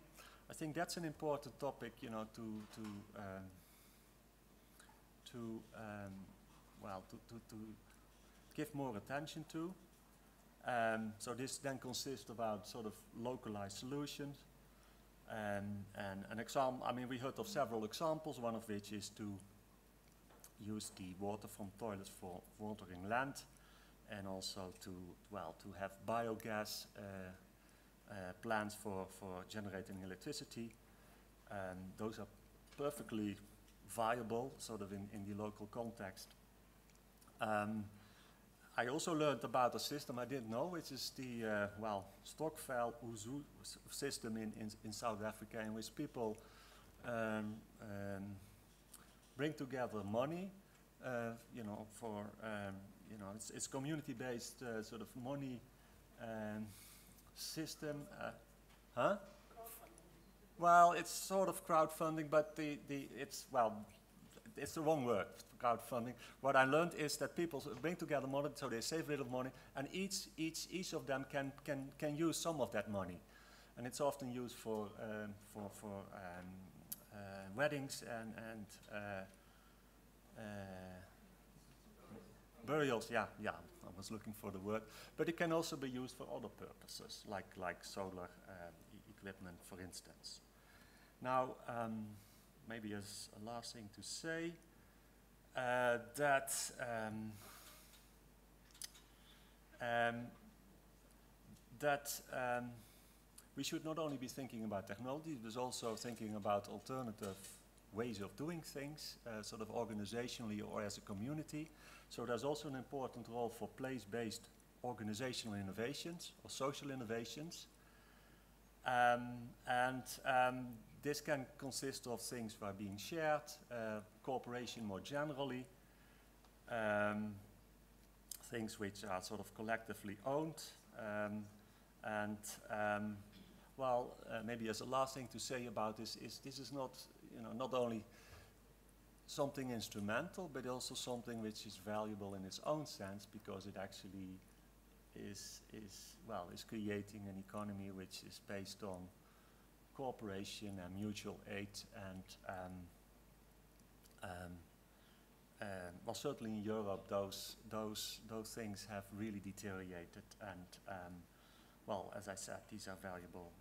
I think that's an important topic, you know, to give more attention to. So this then consists about sort of localized solutions. And an example, I mean, we heard of several examples, one of which is to use the water from toilets for watering land, and also to have biogas plants for generating electricity. Those are perfectly viable, sort of in the local context. I also learned about a system I didn't know, which is the, Stokvel Oezoe system in South Africa, in which people bring together money, it's community-based sort of money system. Well, it's sort of crowdfunding, but it's the wrong word, crowdfunding. What I learned is that people bring together money, so they save a little money, and each of them can use some of that money, and it's often used for weddings and burials. Yeah, I was looking for the word, but it can also be used for other purposes, like solar equipment, for instance. Now, maybe as a last thing to say, that we should not only be thinking about technology, but also thinking about alternative ways of doing things, sort of organizationally or as a community. So there's also an important role for place-based organizational innovations or social innovations. This can consist of things that are being shared, cooperation more generally, things which are sort of collectively owned, maybe as a last thing to say about this is not, not only something instrumental, but also something which is valuable in its own sense, because it actually is creating an economy which is based on cooperation and mutual aid, and certainly in Europe those things have really deteriorated, and as I said, these are valuable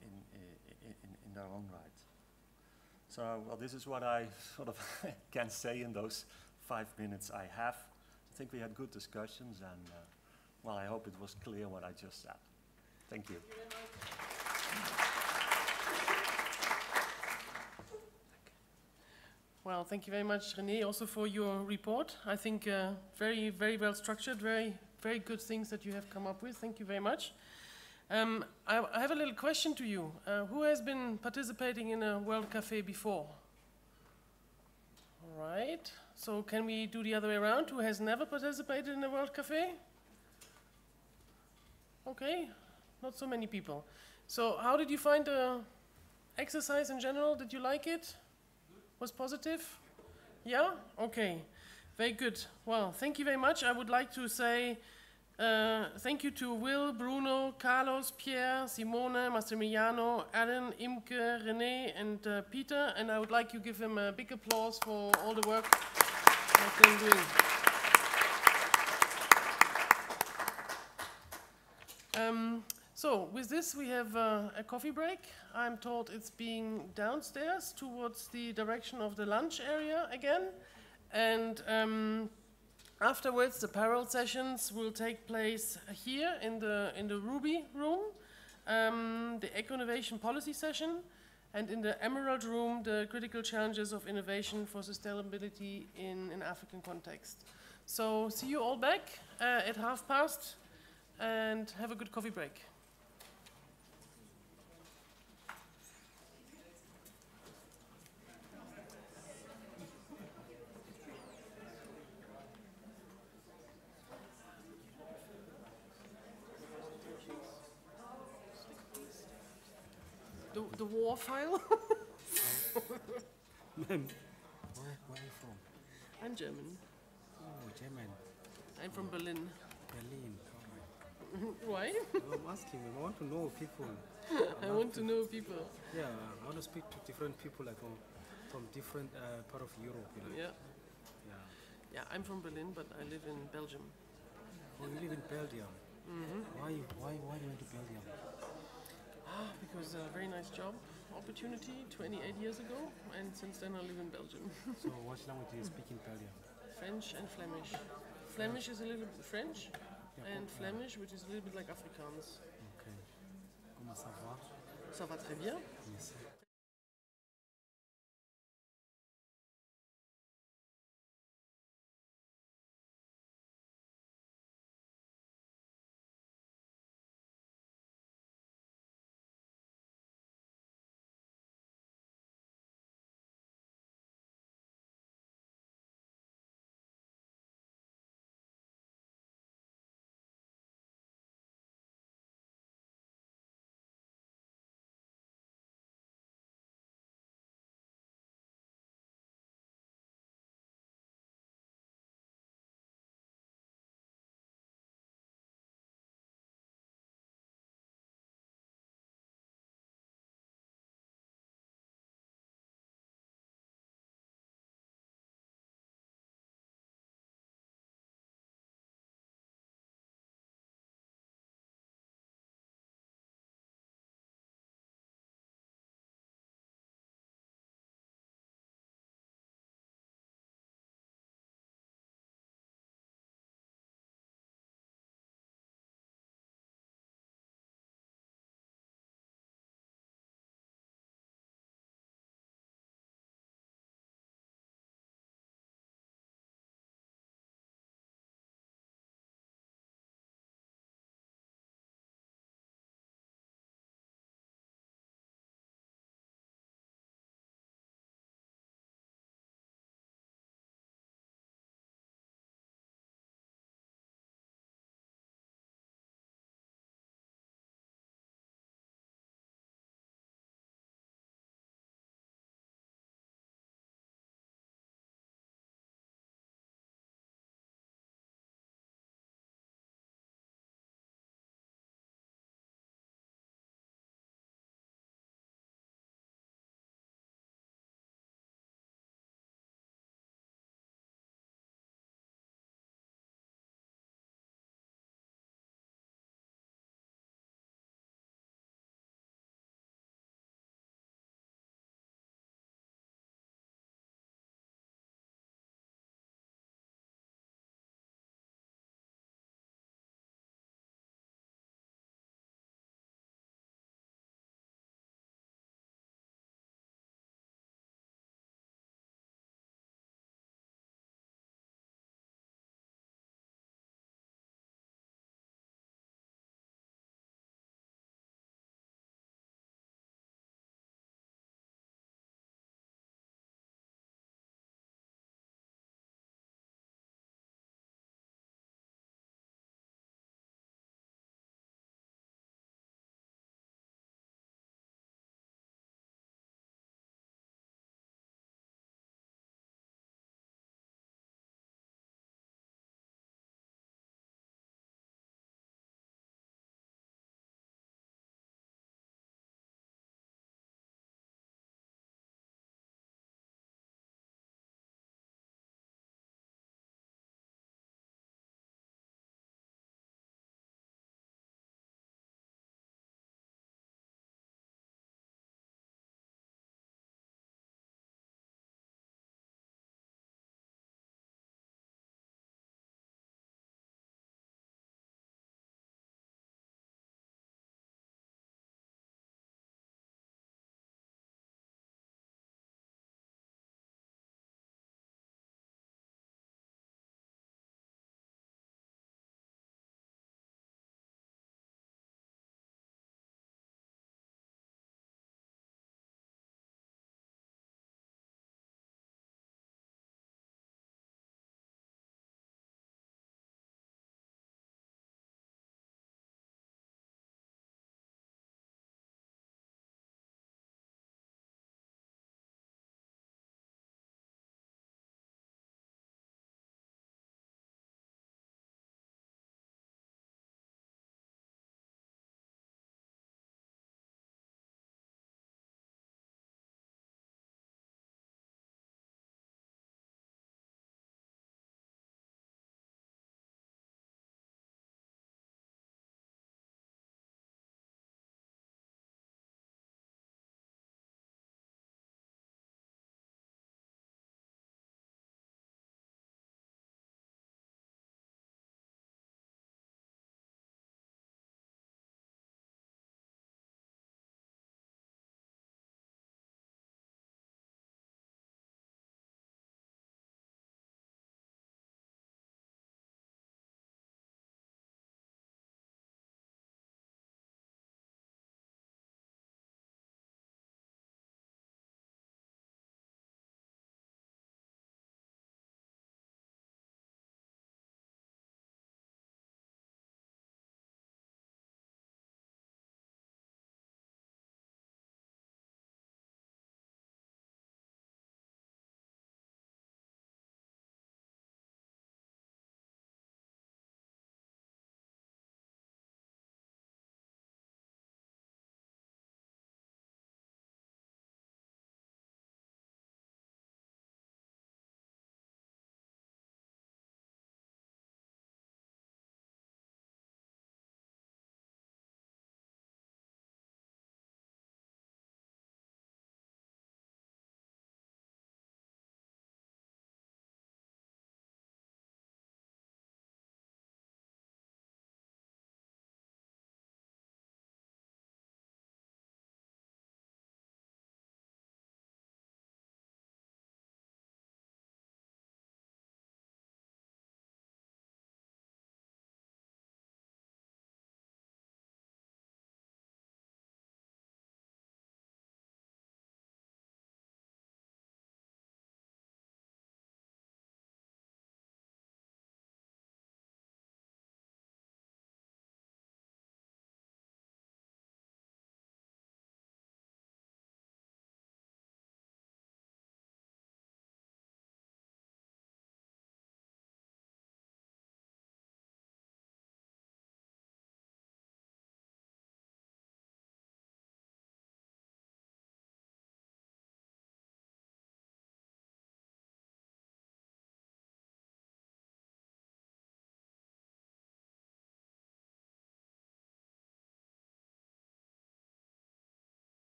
in their own right. So, this is what I sort of can say in those 5 minutes I have. I think we had good discussions, and I hope it was clear what I just said. Thank you. Well, thank you very much, René, also for your report. I think very, very well structured, very, very good things that you have come up with. Thank you very much. I have a little question to you. Who has been participating in a World Café before? All right. So can we do the other way around? Who has never participated in a World Café? Okay, not so many people. So how did you find the exercise in general? Did you like it? Was positive? Yeah? Okay. Very good. Well, thank you very much. I would like to say thank you to Will, Bruno, Carlos, Pierre, Simone, Massimiliano, Alan, Imke, René, and Peter. And I would like you to give them a big applause for all the work they've been doing. So with this, we have a coffee break. I'm told it's being downstairs towards the direction of the lunch area again. And afterwards, the parallel sessions will take place here in the Ruby room, the Eco-Innovation Policy session, and in the Emerald room, the critical challenges of innovation for sustainability in an African context. So see you all back at past, and have a good coffee break. The war file? Ma'am, where are you from? I'm German. Oh, German. I'm from Berlin. Berlin. All Why? right. I'm asking. I want to know people. I want to know people. Yeah, I want to speak to different people, like from different part of Europe. You know? Yeah. Yeah. Yeah, I'm from Berlin, but I live in Belgium. Oh, you live in Belgium. Mm-hmm. Why you went to Belgium? Because a very nice job opportunity 28 years ago, and since then I live in Belgium. So what language do you speak in Belgium? French and Flemish. Flemish is a little bit French, Yeah, and Flemish, which is a little bit like Afrikaans. Okay. Comment ça va? Ça va très bien. Merci.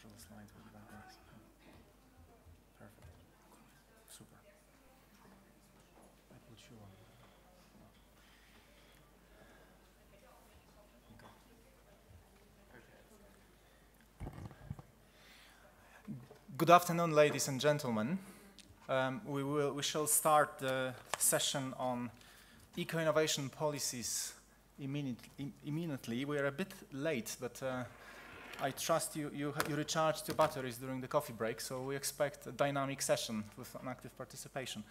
control slide would be better. Perfect. Super. That will show on. Good afternoon, ladies and gentlemen. We shall start the session on eco-innovation policies immediately. We are a bit late, but I trust you recharged your batteries during the coffee break, so we expect a dynamic session with an active participation.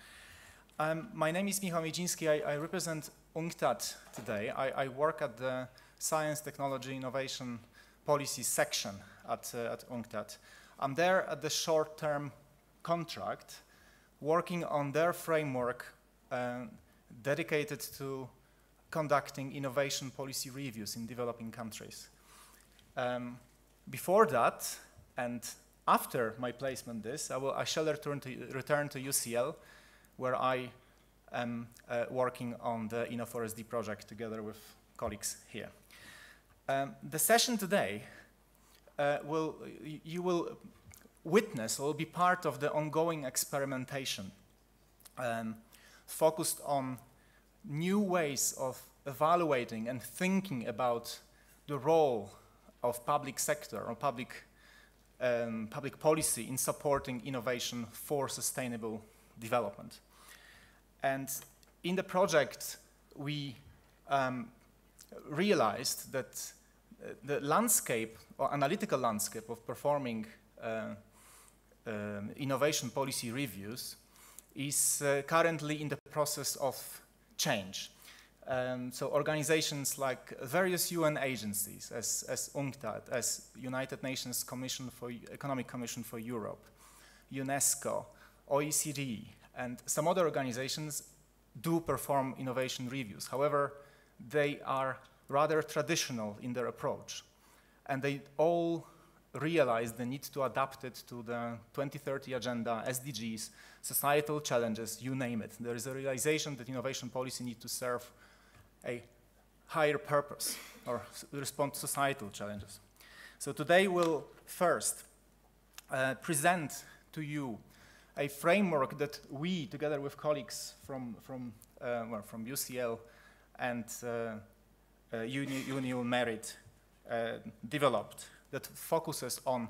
My name is Michał Miedziński. I represent UNCTAD today. I work at the Science, Technology, Innovation Policy section at UNCTAD. I'm there at the short-term contract, working on their framework dedicated to conducting innovation policy reviews in developing countries. Before that, and after my placement I shall return to UCL, where I am working on the InnoForestD project together with colleagues here. The session today you will witness or will be part of the ongoing experimentation focused on new ways of evaluating and thinking about the role of public sector or public policy in supporting innovation for sustainable development. And in the project, we realized that the landscape, or analytical landscape of performing innovation policy reviews is currently in the process of change. So organizations like various UN agencies, as UNCTAD, as United Nations Economic Commission for Europe, UNESCO, OECD, and some other organizations do perform innovation reviews. However, they are rather traditional in their approach, and they all realize the need to adapt it to the 2030 agenda, SDGs, societal challenges, you name it. There is a realization that innovation policy needs to serve a higher purpose or respond to societal challenges. So today we'll first present to you a framework that we, together with colleagues from UCL and Union Merit, developed, that focuses on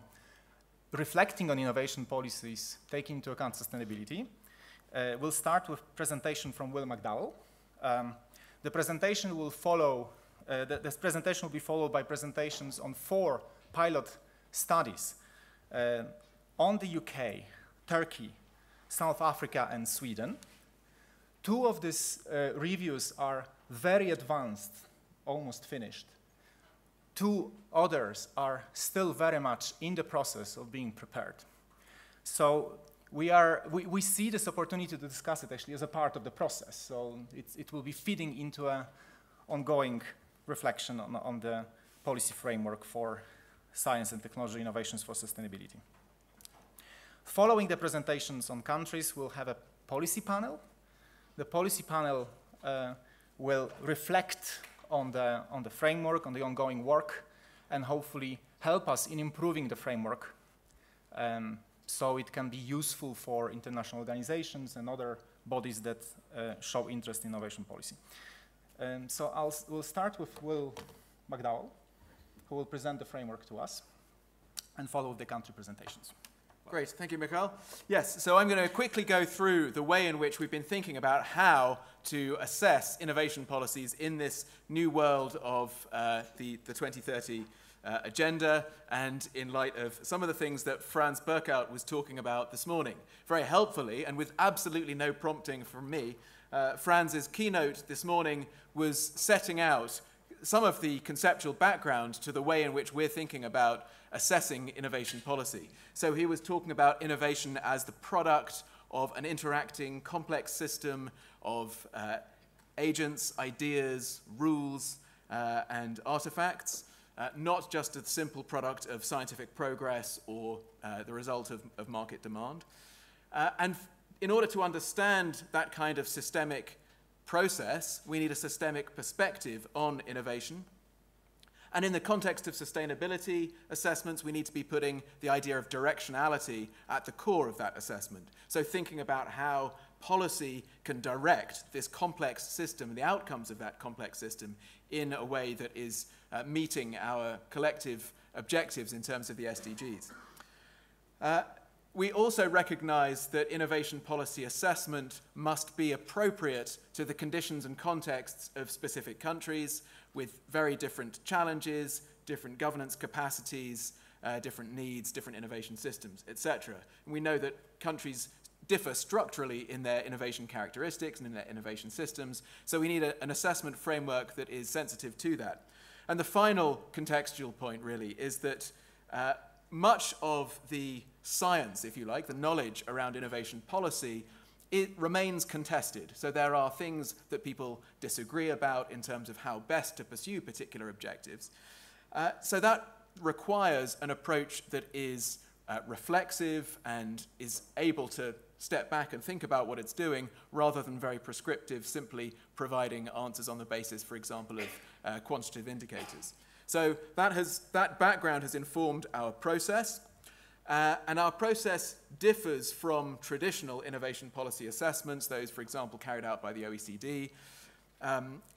reflecting on innovation policies, taking into account sustainability. We'll start with presentation from Will McDowell. The presentation will follow, this presentation will be followed by presentations on 4 pilot studies on the UK, Turkey, South Africa, and Sweden. 2 of these reviews are very advanced, almost finished. 2 others are still very much in the process of being prepared. So we see this opportunity to discuss it actually as a part of the process. So it will be feeding into an ongoing reflection on the policy framework for science and technology innovations for sustainability. Following the presentations on countries, we'll have a policy panel. The policy panel will reflect on the framework, on the ongoing work, and hopefully help us in improving the framework so it can be useful for international organizations and other bodies that show interest in innovation policy. So we'll start with Will McDowell, who will present the framework to us, and follow the country presentations. Great, thank you, Michał. Yes, so I'm going to quickly go through the way in which we've been thinking about how to assess innovation policies in this new world of the 2030 agenda, and in light of some of the things that Franz Burkhardt was talking about this morning. Very helpfully, and with absolutely no prompting from me, Franz's keynote this morning was setting out some of the conceptual background to the way in which we're thinking about assessing innovation policy. So he was talking about innovation as the product of an interacting, complex system of agents, ideas, rules, and artifacts, not just a simple product of scientific progress or the result of market demand. And in order to understand that kind of systemic process, we need a systemic perspective on innovation. And in the context of sustainability assessments, we need to be putting the idea of directionality at the core of that assessment. So thinking about how policy can direct this complex system and the outcomes of that complex system in a way that is meeting our collective objectives in terms of the SDGs. We also recognize that innovation policy assessment must be appropriate to the conditions and contexts of specific countries with very different challenges, different governance capacities, different needs, different innovation systems, etc. And we know that countries differ structurally in their innovation characteristics and in their innovation systems, so we need an assessment framework that is sensitive to that. And the final contextual point really is that much of the science, if you like, the knowledge around innovation policy, it remains contested. So there are things that people disagree about in terms of how best to pursue particular objectives. So that requires an approach that is reflexive and is able to step back and think about what it's doing rather than very prescriptive, simply providing answers on the basis, for example, of quantitative indicators. So that background has informed our process. And our process differs from traditional innovation policy assessments, those, for example, carried out by the OECD,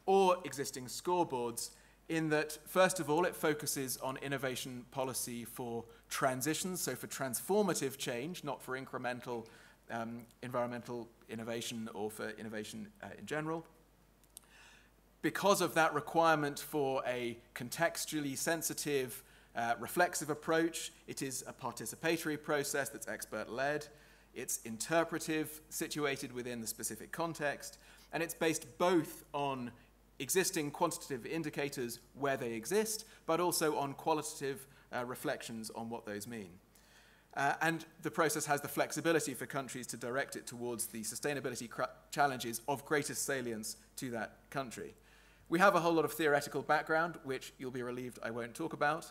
or existing scoreboards, in that, first of all, it focuses on innovation policy for transitions, so for transformative change, not for incremental environmental innovation or for innovation in general. Because of that requirement for a contextually sensitive, reflexive approach, it is a participatory process that's expert-led, it's interpretive, situated within the specific context, and it's based both on existing quantitative indicators where they exist, but also on qualitative reflections on what those mean. And the process has the flexibility for countries to direct it towards the sustainability challenges of greatest salience to that country. We have a whole lot of theoretical background, which you'll be relieved I won't talk about.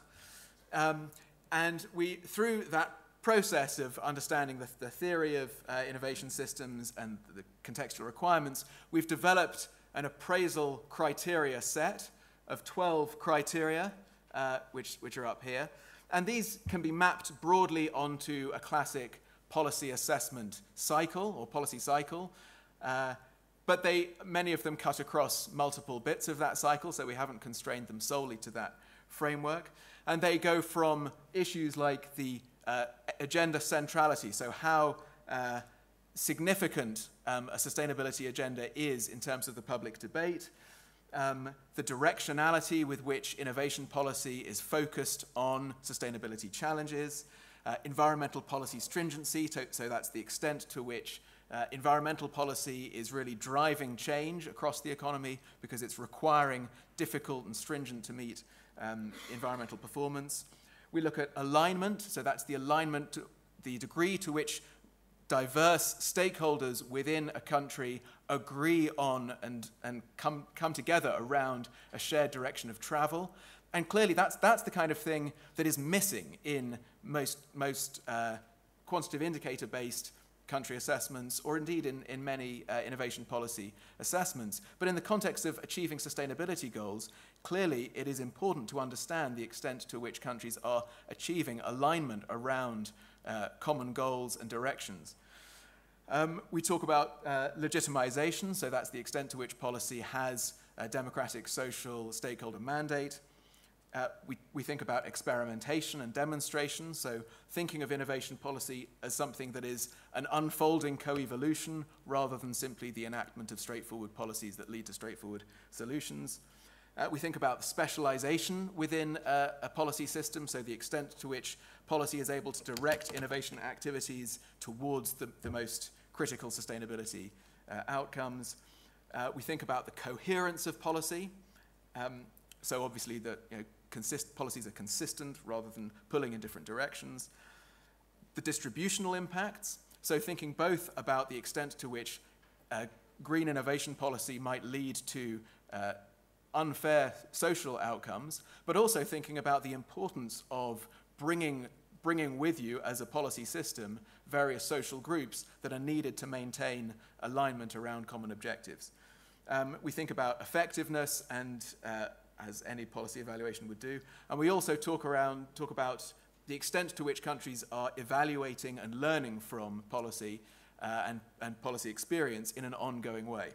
And through that process of understanding the theory of innovation systems and the contextual requirements, we've developed an appraisal criteria set of 12 criteria, which are up here. And these can be mapped broadly onto a classic policy assessment cycle or policy cycle. But many of them cut across multiple bits of that cycle, so we haven't constrained them solely to that framework. And they go from issues like the agenda centrality, so how significant a sustainability agenda is in terms of the public debate, the directionality with which innovation policy is focused on sustainability challenges, environmental policy stringency, so that's the extent to which environmental policy is really driving change across the economy because it's requiring difficult and stringent to meet environmental performance. We look at alignment, so that's the alignment, the degree to which diverse stakeholders within a country agree on and come together around a shared direction of travel. And clearly that's the kind of thing that is missing in most quantitative indicator-based country assessments, or indeed in many innovation policy assessments. But in the context of achieving sustainability goals, clearly it is important to understand the extent to which countries are achieving alignment around common goals and directions. We talk about legitimization, so that's the extent to which policy has a democratic social stakeholder mandate. We think about experimentation and demonstration, so thinking of innovation policy as something that is an unfolding co-evolution rather than simply the enactment of straightforward policies that lead to straightforward solutions. We think about specialization within a policy system, so the extent to which policy is able to direct innovation activities towards the most critical sustainability outcomes. We think about the coherence of policy, so obviously that policies are consistent rather than pulling in different directions. The distributional impacts, so thinking both about the extent to which green innovation policy might lead to unfair social outcomes, but also thinking about the importance of bringing with you as a policy system various social groups that are needed to maintain alignment around common objectives. We think about effectiveness and as any policy evaluation would do. And we also talk about the extent to which countries are evaluating and learning from policy and policy experience in an ongoing way.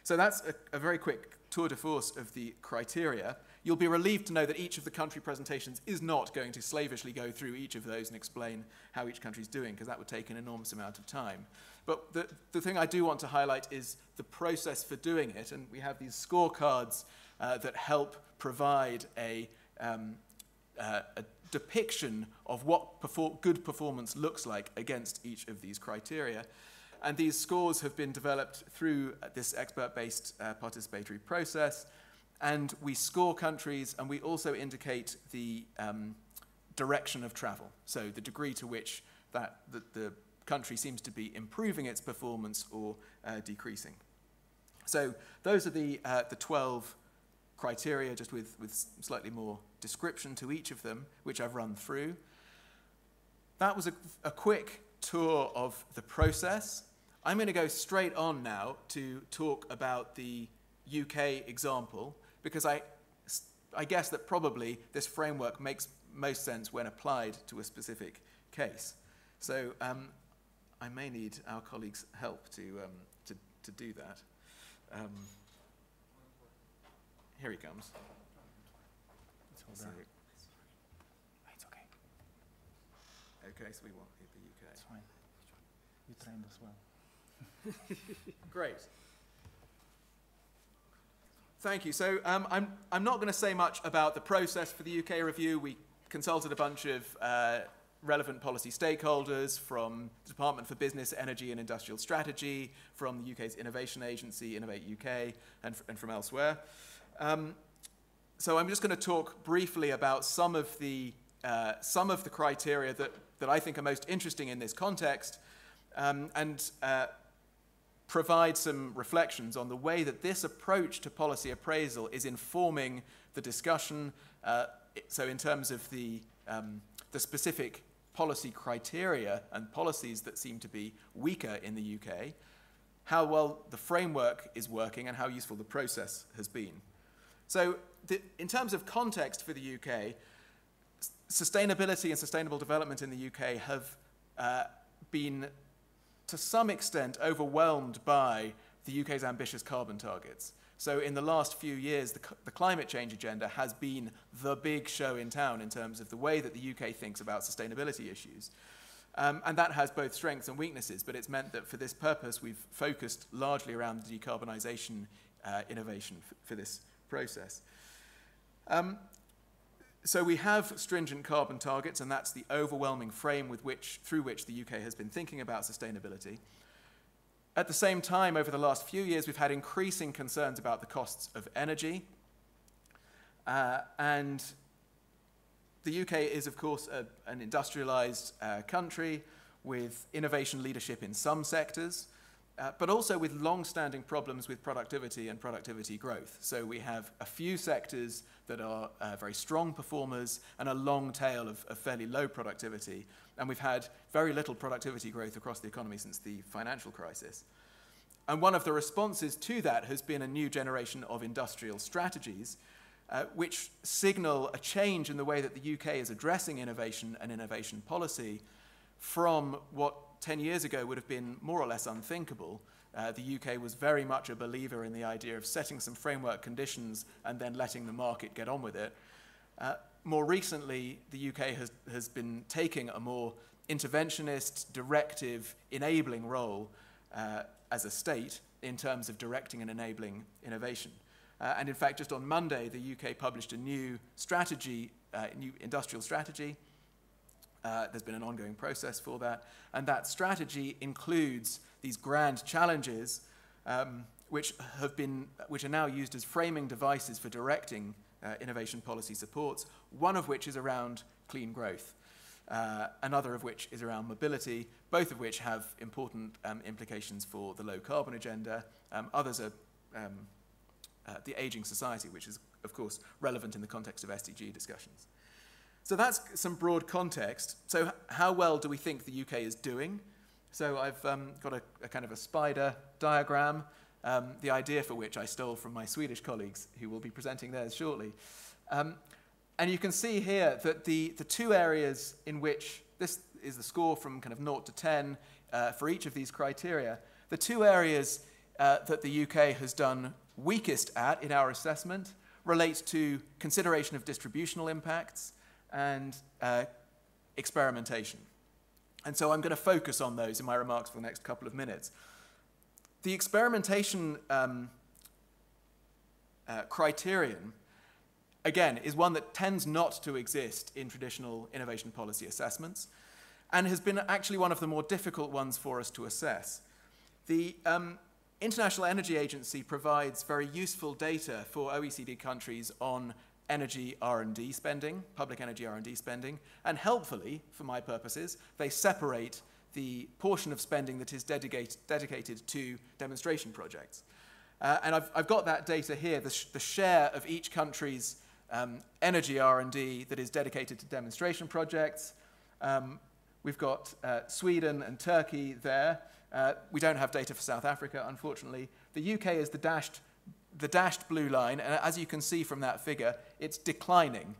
So that's a very quick tour de force of the criteria. You'll be relieved to know that each of the country presentations is not going to slavishly go through each of those and explain how each country is doing, because that would take an enormous amount of time. But the thing I do want to highlight is the process for doing it, and we have these scorecards that help provide a depiction of what good performance looks like against each of these criteria. And these scores have been developed through this expert-based participatory process. And we score countries, and we also indicate the direction of travel, so the degree to which the country seems to be improving its performance or decreasing. So those are the 12 criteria, just with slightly more description to each of them, which I've run through. That was a quick tour of the process. I'm going to go straight on now to talk about the UK example, because I guess that probably this framework makes most sense when applied to a specific case. So I may need our colleagues' help to do that. Here he comes. So, It's okay. okay, so we want the UK. It's fine. You trained as well. Great. Thank you. So I'm not going to say much about the process for the UK review. We consulted a bunch of relevant policy stakeholders from the Department for Business, Energy and Industrial Strategy, from the UK's Innovation Agency, Innovate UK, and from elsewhere. So I'm just going to talk briefly about some of the criteria that I think are most interesting in this context, and provide some reflections on the way that this approach to policy appraisal is informing the discussion. So in terms of the specific policy criteria and policies that seem to be weaker in the UK, how well the framework is working and how useful the process has been. So in terms of context for the UK, sustainability and sustainable development in the UK have been to some extent overwhelmed by the UK's ambitious carbon targets. So in the last few years, the climate change agenda has been the big show in town in terms of the way that the UK thinks about sustainability issues. And that has both strengths and weaknesses, but it's meant that for this purpose, we've focused largely around decarbonisation innovation for this process. So we have stringent carbon targets, and that's the overwhelming frame through which the UK has been thinking about sustainability. At the same time, over the last few years, we've had increasing concerns about the costs of energy. And the UK is, of course, an industrialized country with innovation leadership in some sectors, but also with long-standing problems with productivity and productivity growth. So we have a few sectors that are very strong performers and a long tail of fairly low productivity. And we've had very little productivity growth across the economy since the financial crisis. And one of the responses to that has been a new generation of industrial strategies, which signal a change in the way that the UK is addressing innovation and innovation policy from what 10 years ago would have been more or less unthinkable. The UK was very much a believer in the idea of setting some framework conditions and then letting the market get on with it. More recently, the UK has been taking a more interventionist, directive, enabling role as a state in terms of directing and enabling innovation. And in fact, just on Monday, the UK published a new strategy, new industrial strategy. There's been an ongoing process for that. And that strategy includes these grand challenges, which are now used as framing devices for directing innovation policy supports, one of which is around clean growth, another of which is around mobility, both of which have important implications for the low carbon agenda. Others are the aging society, which is, of course, relevant in the context of SDG discussions. So that's some broad context. So how well do we think the UK is doing? So I've got a kind of a spider diagram the idea for which I stole from my Swedish colleagues, who will be presenting theirs shortly. And you can see here that the two areas in which, this is the score from kind of 0 to 10 for each of these criteria, the two areas that the UK has done weakest at in our assessment relate to consideration of distributional impacts and experimentation. And so I'm going to focus on those in my remarks for the next couple of minutes. The experimentation criterion, again, is one that tends not to exist in traditional innovation policy assessments and has been actually one of the more difficult ones for us to assess. The International Energy Agency provides very useful data for OECD countries on energy R&D spending, public energy R&D spending, and helpfully, for my purposes, they separate the portion of spending that is dedicated to demonstration projects. And I've got that data here, the share of each country's energy R&D that is dedicated to demonstration projects. We've got Sweden and Turkey there. We don't have data for South Africa, unfortunately. The UK is the dashed blue line, and as you can see from that figure, it's declining,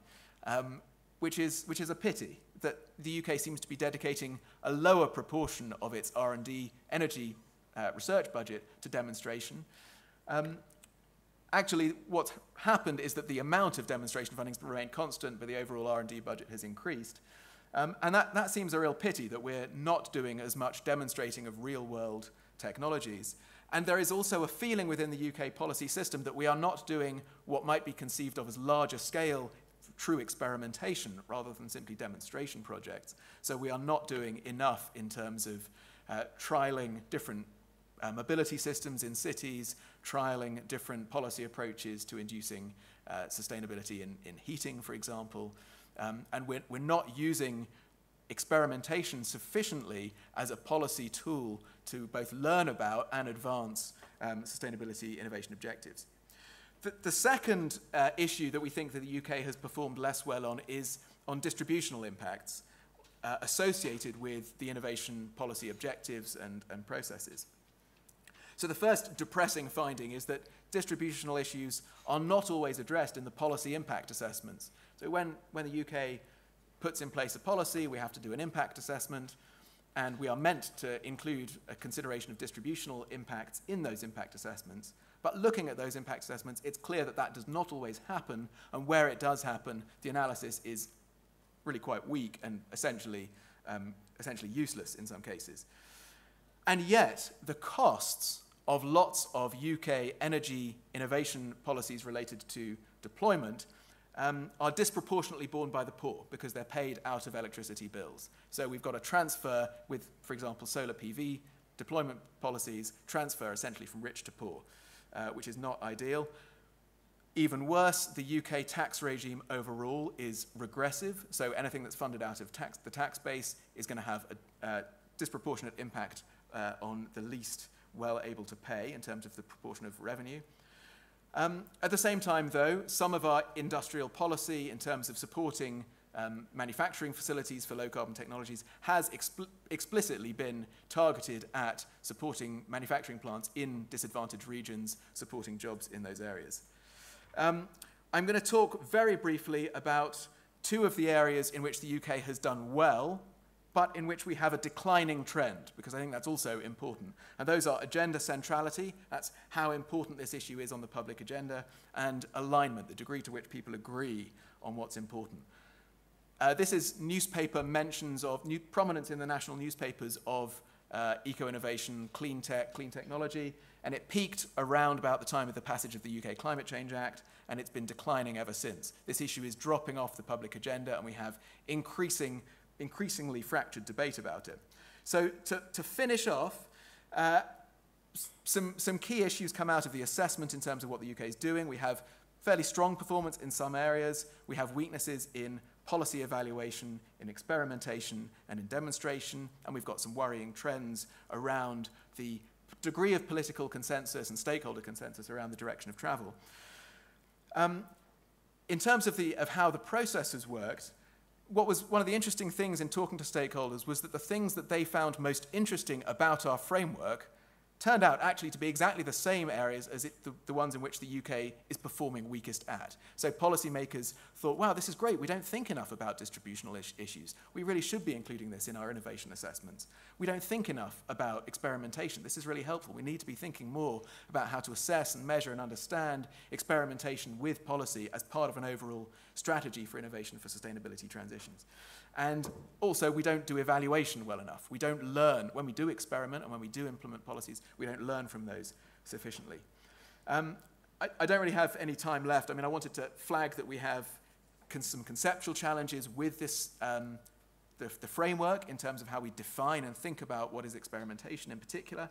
which is a pity, that the UK seems to be dedicating a lower proportion of its R&D energy research budget to demonstration. Actually, what's happened is that the amount of demonstration funding has remained constant, but the overall R&D budget has increased. And that seems a real pity, that we're not doing as much demonstrating of real-world technologies. And there is also a feeling within the UK policy system that we are not doing what might be conceived of as larger scale, true experimentation, rather than simply demonstration projects. So we are not doing enough in terms of trialing different mobility systems in cities, trialing different policy approaches to inducing sustainability in heating, for example. And we're not using experimentation sufficiently as a policy tool to both learn about and advance sustainability innovation objectives. The second issue that we think that the UK has performed less well on is on distributional impacts associated with the innovation policy objectives and processes. So the first depressing finding is that distributional issues are not always addressed in the policy impact assessments. So when the UK puts in place a policy, we have to do an impact assessment, and we are meant to include a consideration of distributional impacts in those impact assessments. But looking at those impact assessments, it's clear that that does not always happen, and where it does happen, the analysis is really quite weak and essentially useless in some cases. And yet, the costs of lots of UK energy innovation policies related to deployment are disproportionately borne by the poor because they're paid out of electricity bills. So we've got a transfer with, for example, solar PV deployment policies, transfer essentially from rich to poor, which is not ideal. Even worse, the UK tax regime overall is regressive, so anything that's funded out of the tax base is going to have a disproportionate impact on the least well able to pay in terms of the proportion of revenue. At the same time, though, some of our industrial policy in terms of supporting manufacturing facilities for low-carbon technologies has explicitly been targeted at supporting manufacturing plants in disadvantaged regions, supporting jobs in those areas. I'm going to talk very briefly about two of the areas in which the UK has done well, but in which we have a declining trend, because I think that's also important. And those are agenda centrality, that's how important this issue is on the public agenda, and alignment, the degree to which people agree on what's important. This is newspaper mentions of, prominence in the national newspapers of eco-innovation, clean tech, clean technology, and it peaked around about the time of the passage of the UK Climate Change Act, and it's been declining ever since. This issue is dropping off the public agenda, and we have increasingly fractured debate about it. So to finish off, some key issues come out of the assessment in terms of what the UK is doing. We have fairly strong performance in some areas. We have weaknesses in policy evaluation, in experimentation, and in demonstration, and we've got some worrying trends around the degree of political consensus and stakeholder consensus around the direction of travel. In terms of how the process has worked, what was one of the interesting things in talking to stakeholders was that the things that they found most interesting about our framework turned out actually to be exactly the same areas as the ones in which the UK is performing weakest at. So policymakers thought, wow, this is great. We don't think enough about distributional issues. We really should be including this in our innovation assessments. We don't think enough about experimentation. This is really helpful. We need to be thinking more about how to assess and measure and understand experimentation with policy as part of an overall strategy for innovation for sustainability transitions. And also, we don't do evaluation well enough. We don't learn. When we do experiment and when we do implement policies, we don't learn from those sufficiently. I don't really have any time left. I mean, I wanted to flag that we have some conceptual challenges with this, the framework in terms of how we define and think about what is experimentation in particular,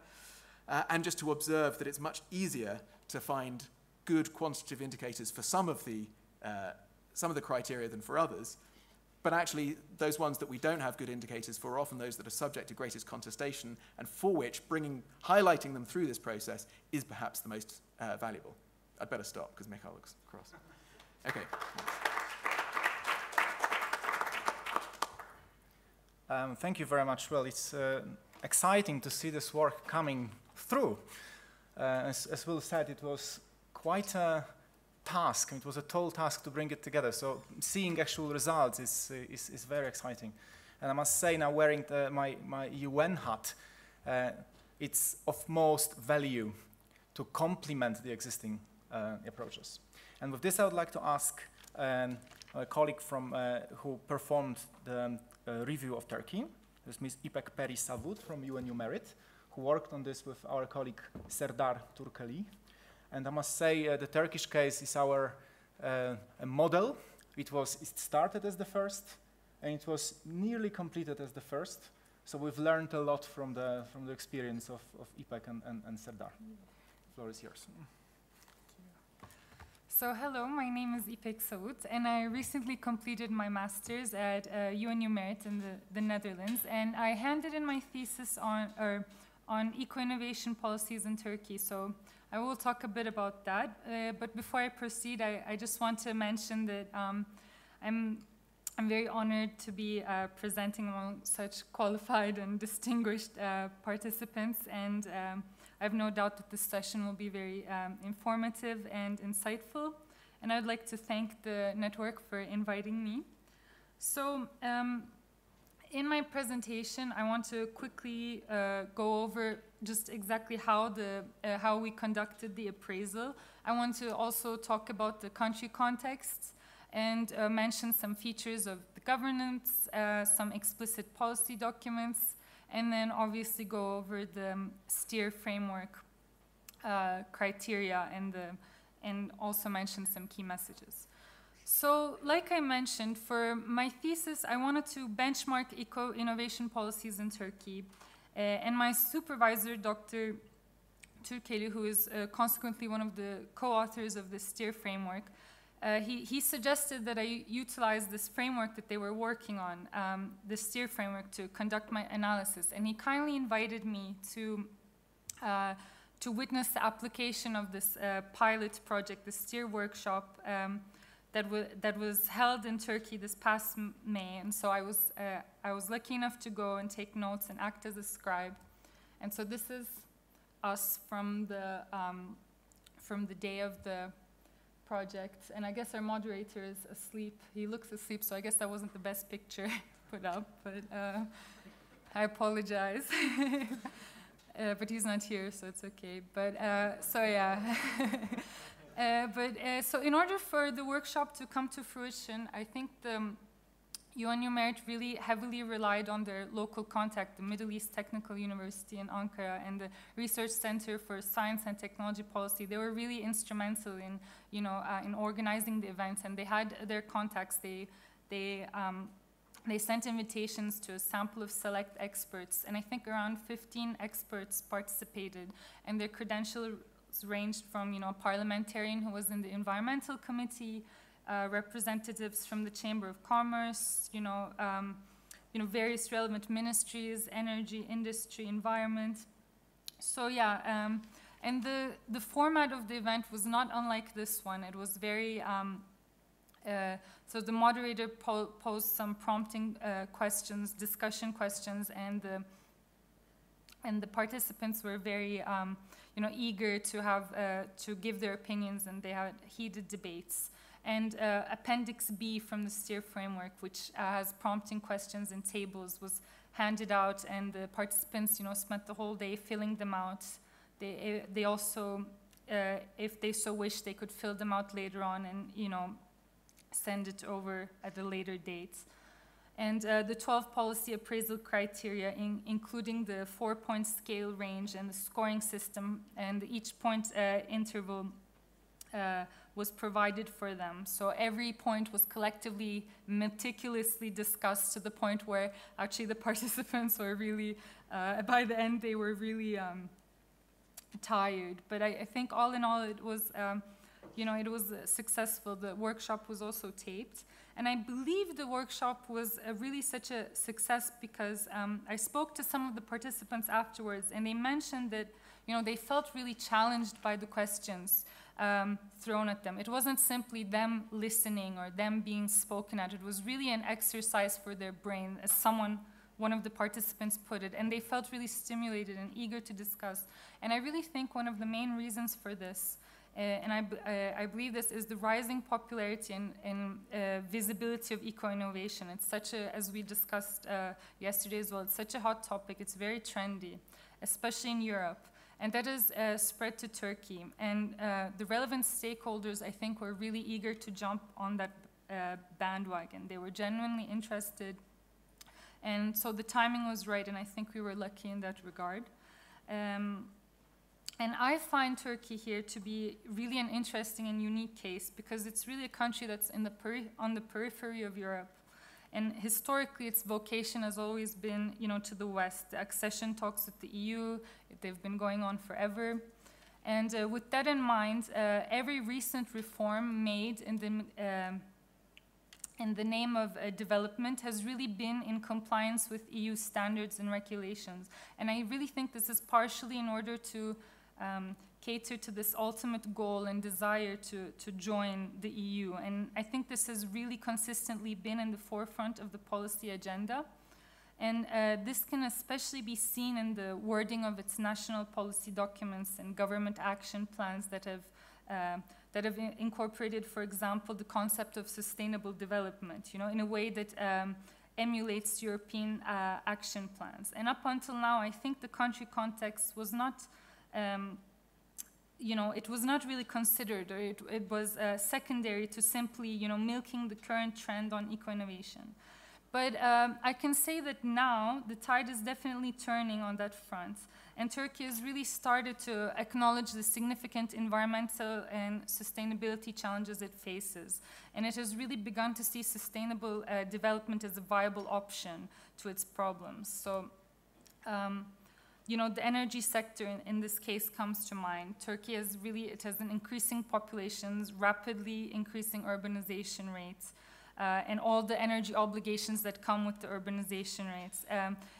and just to observe that it's much easier to find good quantitative indicators for some of the criteria than for others. But actually, those ones that we don't have good indicators for are often those that are subject to greatest contestation, and for which highlighting them through this process is perhaps the most valuable. I'd better stop, because Michael looks cross. Okay. Thank you very much. Well, it's exciting to see this work coming through. As Will said, it was quite a task. It was a tall task to bring it together. So seeing actual results is very exciting. And I must say, now wearing my UN hat, it's of most value to complement the existing approaches. And with this, I would like to ask a colleague from who performed the review of Turkey. This is Ms. İpek Peri Savut from UN Merit, who worked on this with our colleague Serdar Turkeli. And I must say, the Turkish case is our a model. It started as the first, and it was nearly completed as the first. So we've learned a lot from the experience of İpek and Serdar. The floor is yours. So hello, my name is İpek Savut, and I recently completed my master's at UN Merit in the Netherlands, and I handed in my thesis on eco-innovation policies in Turkey. So I will talk a bit about that, but before I proceed, I just want to mention that I'm very honored to be presenting among such qualified and distinguished participants, and I have no doubt that this session will be very informative and insightful, and I'd like to thank the network for inviting me. So in my presentation, I want to quickly go over just exactly how we conducted the appraisal. I want to also talk about the country context and mention some features of the governance, some explicit policy documents, and then obviously go over the STIR framework criteria and also mention some key messages. So, like I mentioned, for my thesis, I wanted to benchmark eco-innovation policies in Turkey. And my supervisor, Dr. Turkeli, who is consequently one of the co-authors of the STIR framework, he suggested that I utilize this framework that they were working on, the STIR framework, to conduct my analysis. And he kindly invited me to witness the application of this pilot project, the STIR workshop, that was held in Turkey this past May. And so I was lucky enough to go and take notes and act as a scribe. And so this is us from the day of the project. And I guess our moderator is asleep. He looks asleep, so I guess that wasn't the best picture put up, but I apologize. But he's not here, so it's okay. But so yeah. So in order for the workshop to come to fruition, I think the UN Merit really heavily relied on their local contact, the Middle East Technical University in Ankara and the Research Center for Science and Technology Policy. They were really instrumental in, in organizing the events, and they had their contacts. They sent invitations to a sample of select experts, and I think around 15 experts participated, and their credentials ranged from, a parliamentarian who was in the environmental committee, representatives from the Chamber of Commerce, various relevant ministries, energy, industry, environment. So yeah, and the format of the event was not unlike this one. It was very, so the moderator posed some prompting questions, discussion questions, and and the participants were very eager to have to give their opinions, and they had heated debates. And Appendix B from the STEER framework, which has prompting questions and tables, was handed out, and the participants, spent the whole day filling them out. They also, if they so wish, they could fill them out later on and, send it over at a later date. And the 12 policy appraisal criteria, including the 4-point scale range and the scoring system, and each point interval was provided for them. So every point was collectively, meticulously discussed to the point where actually the participants were really, by the end, they were really tired. But I think all in all, it was, it was successful. The workshop was also taped. And I believe the workshop was really such a success because I spoke to some of the participants afterwards, and they mentioned that, they felt really challenged by the questions thrown at them. It wasn't simply them listening or them being spoken at. It was really an exercise for their brain, as one of the participants put it, and they felt really stimulated and eager to discuss. And I really think one of the main reasons for this, and I believe this, is the rising popularity and visibility of eco-innovation. It's such a, as we discussed yesterday as well, it's such a hot topic. It's very trendy, especially in Europe. And that has spread to Turkey. And the relevant stakeholders, I think, were really eager to jump on that bandwagon. They were genuinely interested. And so the timing was right, and I think we were lucky in that regard. And I find Turkey here to be really an interesting and unique case because it's really a country that's on the periphery of Europe. And historically, its vocation has always been, to the West. The accession talks with the EU, they've been going on forever. And with that in mind, every recent reform made in the name of development has really been in compliance with EU standards and regulations. And I really think this is partially in order to cater to this ultimate goal and desire to join the EU. And I think this has really consistently been in the forefront of the policy agenda. And this can especially be seen in the wording of its national policy documents and government action plans that have incorporated, for example, the concept of sustainable development, in a way that emulates European action plans. And up until now, I think the country context was not it was not really considered, or it was secondary to simply, milking the current trend on eco-innovation. But I can say that now the tide is definitely turning on that front, and Turkey has really started to acknowledge the significant environmental and sustainability challenges it faces, and it has really begun to see sustainable development as a viable option to its problems. So. The energy sector in this case comes to mind. Turkey has an increasing populations, rapidly increasing urbanization rates, and all the energy obligations that come with the urbanization rates.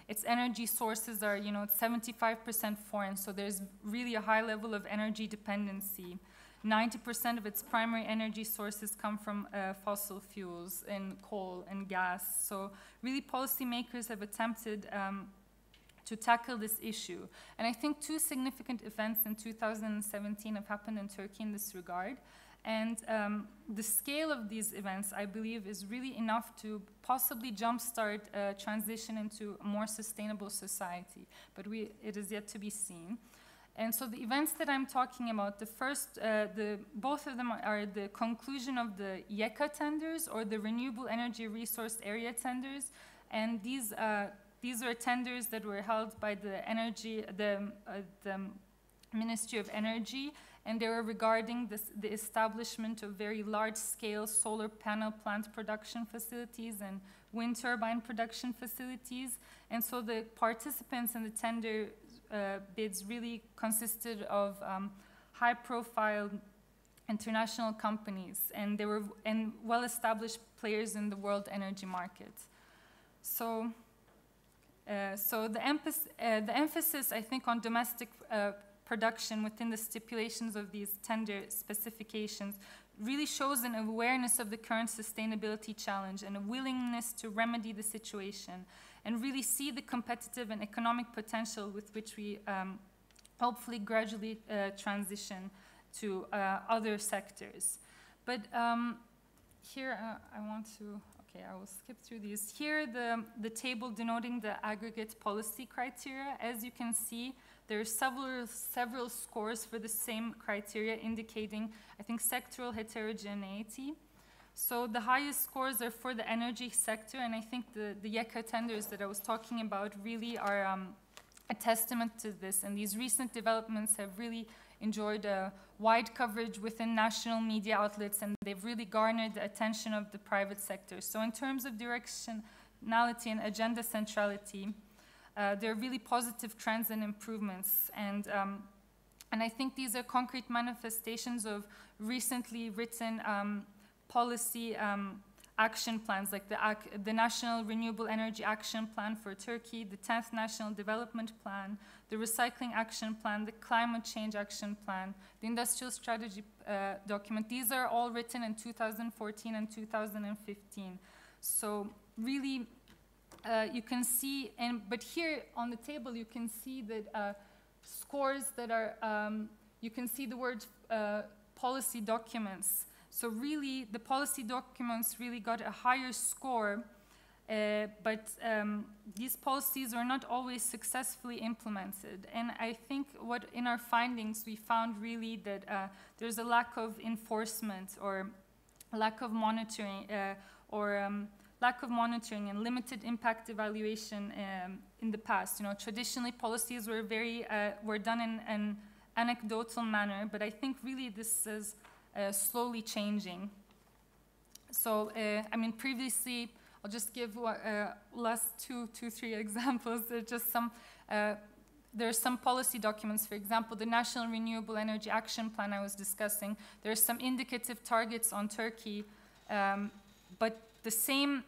Its energy sources are, 75% foreign, so there's really a high level of energy dependency. 90% of its primary energy sources come from fossil fuels and coal and gas. So really policymakers have attempted to tackle this issue. And I think two significant events in 2017 have happened in Turkey in this regard. And the scale of these events, I believe, is really enough to possibly jumpstart a transition into a more sustainable society. But it is yet to be seen. And so the events that I'm talking about, both of them are the conclusion of the YEKA tenders, or the Renewable Energy Resource Area tenders. And these were tenders that were held by the Ministry of Energy, and they were regarding the establishment of very large-scale solar panel plant production facilities and wind turbine production facilities. And so the participants in the tender bids really consisted of high-profile international companies, and they were well-established players in the world energy market. So the emphasis, I think, on domestic production within the stipulations of these tender specifications really shows an awareness of the current sustainability challenge and a willingness to remedy the situation. and really see the competitive and economic potential with which we hopefully gradually transition to other sectors. But here I want to, okay, I will skip through these. Here the table denoting the aggregate policy criteria. As you can see, there are several scores for the same criteria indicating, I think, sectoral heterogeneity. So the highest scores are for the energy sector, and I think the YECA tenders that I was talking about really are a testament to this. And these recent developments have really enjoyed a wide coverage within national media outlets, and they've really garnered the attention of the private sector. So in terms of directionality and agenda centrality, there are really positive trends and improvements. And I think these are concrete manifestations of recently written policy action plans, like the National Renewable Energy Action Plan for Turkey, the 10th National Development Plan, the Recycling Action Plan, the Climate Change Action Plan, the Industrial Strategy document. These are all written in 2014 and 2015. So really, you can see, but here on the table, you can see that scores that are, you can see the word policy documents. So really, the policy documents really got a higher score, but these policies are not always successfully implemented. And I think what in our findings, we found really that there's a lack of enforcement or lack of monitoring and limited impact evaluation in the past. You know, traditionally policies were were done in an anecdotal manner, but I think really this is slowly changing. So, I mean, previously, I'll just give last three examples. There's just some, there are some policy documents. For example, the National Renewable Energy Action Plan I was discussing. There are some indicative targets on Turkey, but the same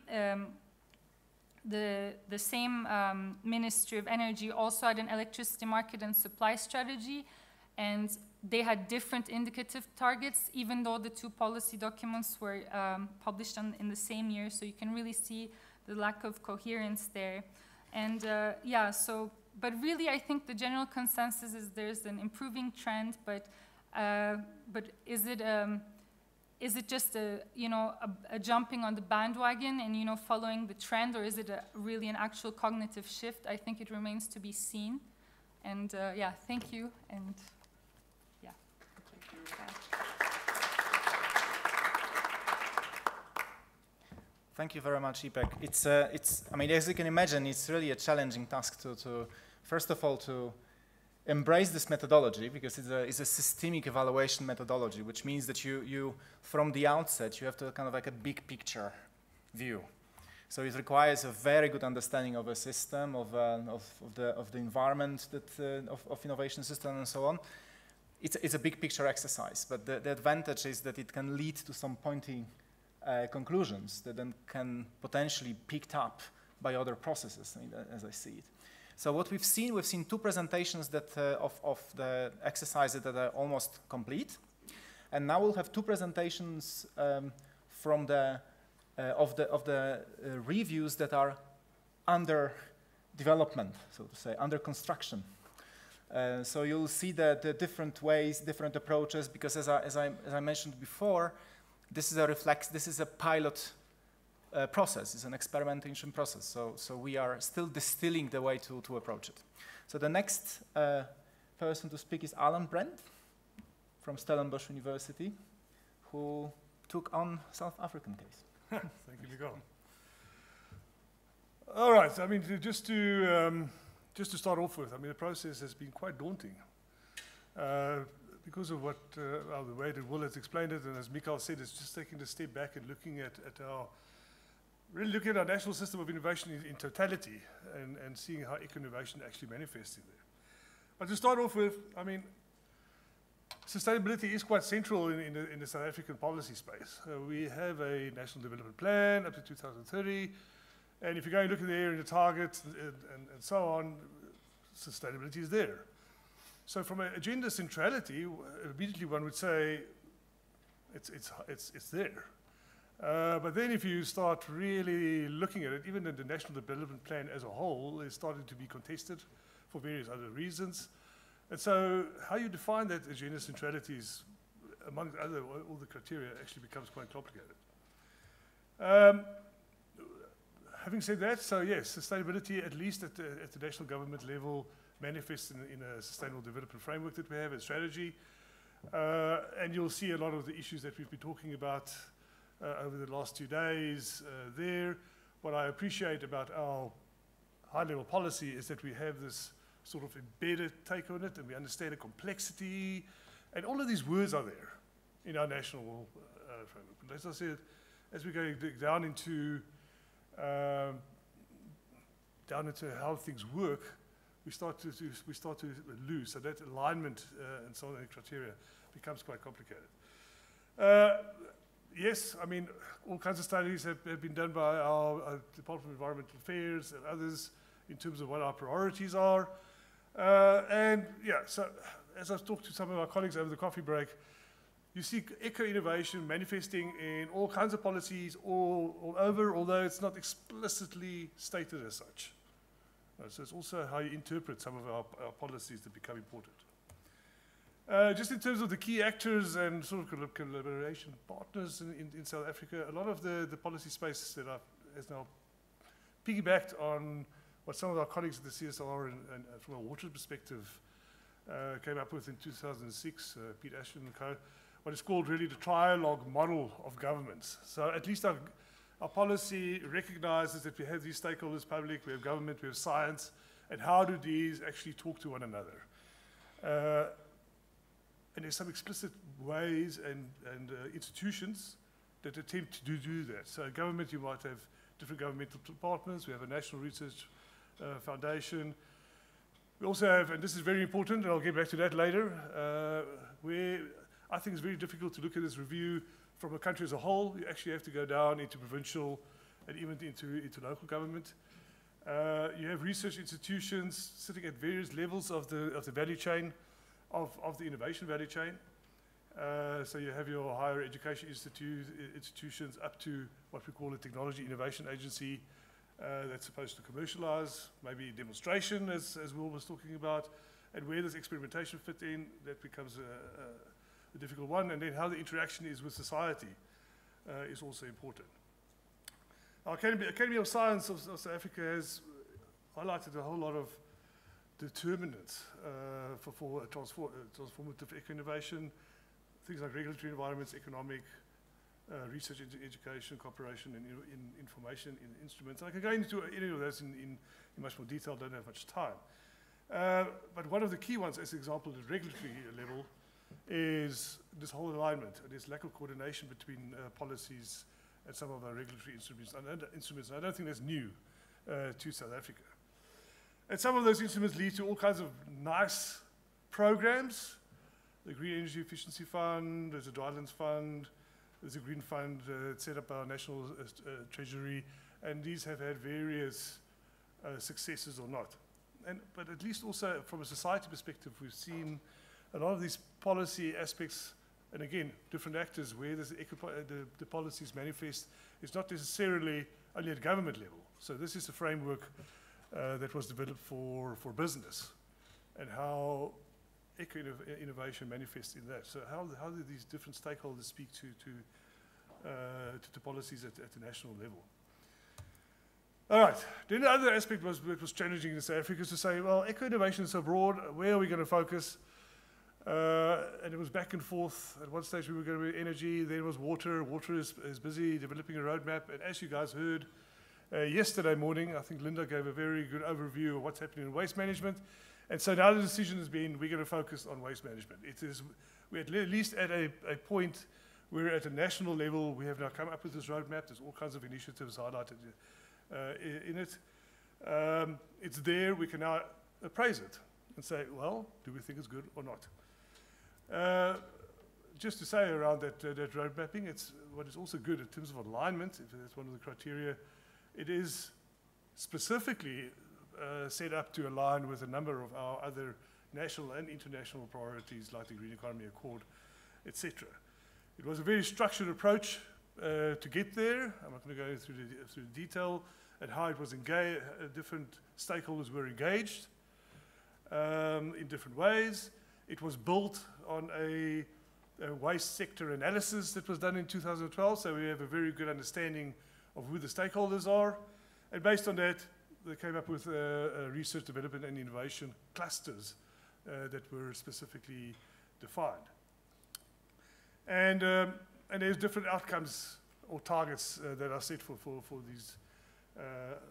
Ministry of Energy also had an electricity market and supply strategy, and they had different indicative targets, even though the two policy documents were published in the same year. So you can really see the lack of coherence there. And yeah, so, but really I think the general consensus is there's an improving trend, but is it just a jumping on the bandwagon and following the trend, or is it really an actual cognitive shift? I think it remains to be seen. And yeah, thank you. And yeah. Thank you very much, Ipek. I mean, as you can imagine, it's really a challenging task to first of all, to embrace this methodology, because it's a systemic evaluation methodology, which means that you from the outset, you have to kind of like a big picture view. So it requires a very good understanding of a system, of the environment, of innovation system and so on. It's a big picture exercise, but the advantage is that it can lead to some pointy conclusions that then can potentially be picked up by other processes, as I see it. So what we've seen two presentations that of the exercises that are almost complete, and now we'll have two presentations from of the reviews that are under development, so to say, under construction. So you'll see the different ways, different approaches, because as I mentioned before, this is a pilot process. It's an experimentation process. So we are still distilling the way to approach it. So the next person to speak is Alan Brent from Stellenbosch University, who took on South African case. Thank you, Miguel. All right. I mean, just to start off with, I mean, the process has been quite daunting because of the way that Will has explained it, and as Mikael said, it's just taking a step back and looking at our national system of innovation in totality and seeing how eco-innovation actually manifests in there. But to start off with, I mean, sustainability is quite central in the South African policy space. We have a national development plan up to 2030, and if you go and look at the area, the targets, and so on, sustainability is there. So from an agenda centrality, immediately one would say it's there. But then if you start really looking at it, even the National Development Plan as a whole is starting to be contested for various other reasons. And so how you define that agenda centrality is, among other, all the criteria actually becomes quite complicated. Having said that, so yes, sustainability, at least at the national government level, manifests in a sustainable development framework that we have, a strategy. And you'll see a lot of the issues that we've been talking about over the last 2 days there. What I appreciate about our high-level policy is that we have this sort of embedded take on it, and we understand the complexity, and all of these words are there in our national framework. But as I said, as we go down into how things work, we start to lose. So that alignment and so on, the criteria becomes quite complicated. Yes, I mean, all kinds of studies have been done by our Department of Environmental Affairs and others in terms of what our priorities are. And yeah, so as I've talked to some of our colleagues over the coffee break, you see eco-innovation manifesting in all kinds of policies all over, although it's not explicitly stated as such. So it's also how you interpret some of our policies that become important. Just in terms of the key actors and sort of collaboration partners in South Africa, a lot of the policy space that has now piggybacked on what some of our colleagues at the CSIR and from a water perspective came up with in 2006, Pete Ashton and co., what is called really the trialogue model of governments. So at least our policy recognizes that we have these stakeholders, public, we have government, we have science, and how do these actually talk to one another? And there's some explicit ways and institutions that attempt to do that. So government, you might have different governmental departments. We have a National Research Foundation. We also have, and this is very important, and I'll get back to that later, where I think it's very difficult to look at this review from a country as a whole. You actually have to go down into provincial and even into local government. You have research institutions sitting at various levels of the value chain, of the innovation value chain. So you have your higher education institutions up to what we call a technology innovation agency that's supposed to commercialize, maybe demonstration, as Will was talking about, and where does experimentation fit in, that becomes a difficult one, and then how the interaction is with society is also important. Our Academy of Science of South Africa has highlighted a whole lot of determinants for transformative eco-innovation, things like regulatory environments, economic, research, education, cooperation, and information in instruments. And I can go into any of those in much more detail, don't have much time. But one of the key ones, as an example, at the regulatory level, is this whole alignment, and this lack of coordination between policies and some of our regulatory instruments. And I don't think that's new to South Africa. And some of those instruments lead to all kinds of nice programs. The Green Energy Efficiency Fund, there's a Drylands Fund, there's a Green Fund set up by our National Treasury, and these have had various successes or not. But at least also from a society perspective, we've seen a lot of these policy aspects, and again, different actors, where the policies manifest, it's not necessarily only at government level. So this is a framework that was developed for business, and how eco-innovation manifests in that. So how do these different stakeholders speak to policies at the national level? All right, then the other aspect was challenging in South Africa is to say, well, eco-innovation is so broad, where are we going to focus? And it was back and forth. At one stage we were going to be energy, then it was water. Water is busy developing a roadmap, and as you guys heard yesterday morning, I think Linda gave a very good overview of what's happening in waste management. And so now the decision has been, we're going to focus on waste management. We're at least at a point where at a national level, we have now come up with this roadmap. There's all kinds of initiatives highlighted in it. It's there, we can now appraise it and say, well, do we think it's good or not? Just to say around that road mapping, what is also good in terms of alignment, if that's one of the criteria, it is specifically set up to align with a number of our other national and international priorities like the Green Economy Accord, etc. It was a very structured approach, to get there. I'm not going to go through the detail and how it was engaged. Different stakeholders were engaged in different ways. It was built on a waste sector analysis that was done in 2012, so we have a very good understanding of who the stakeholders are. And based on that, they came up with research, development, and innovation clusters that were specifically defined. And there's different outcomes or targets that are set for these.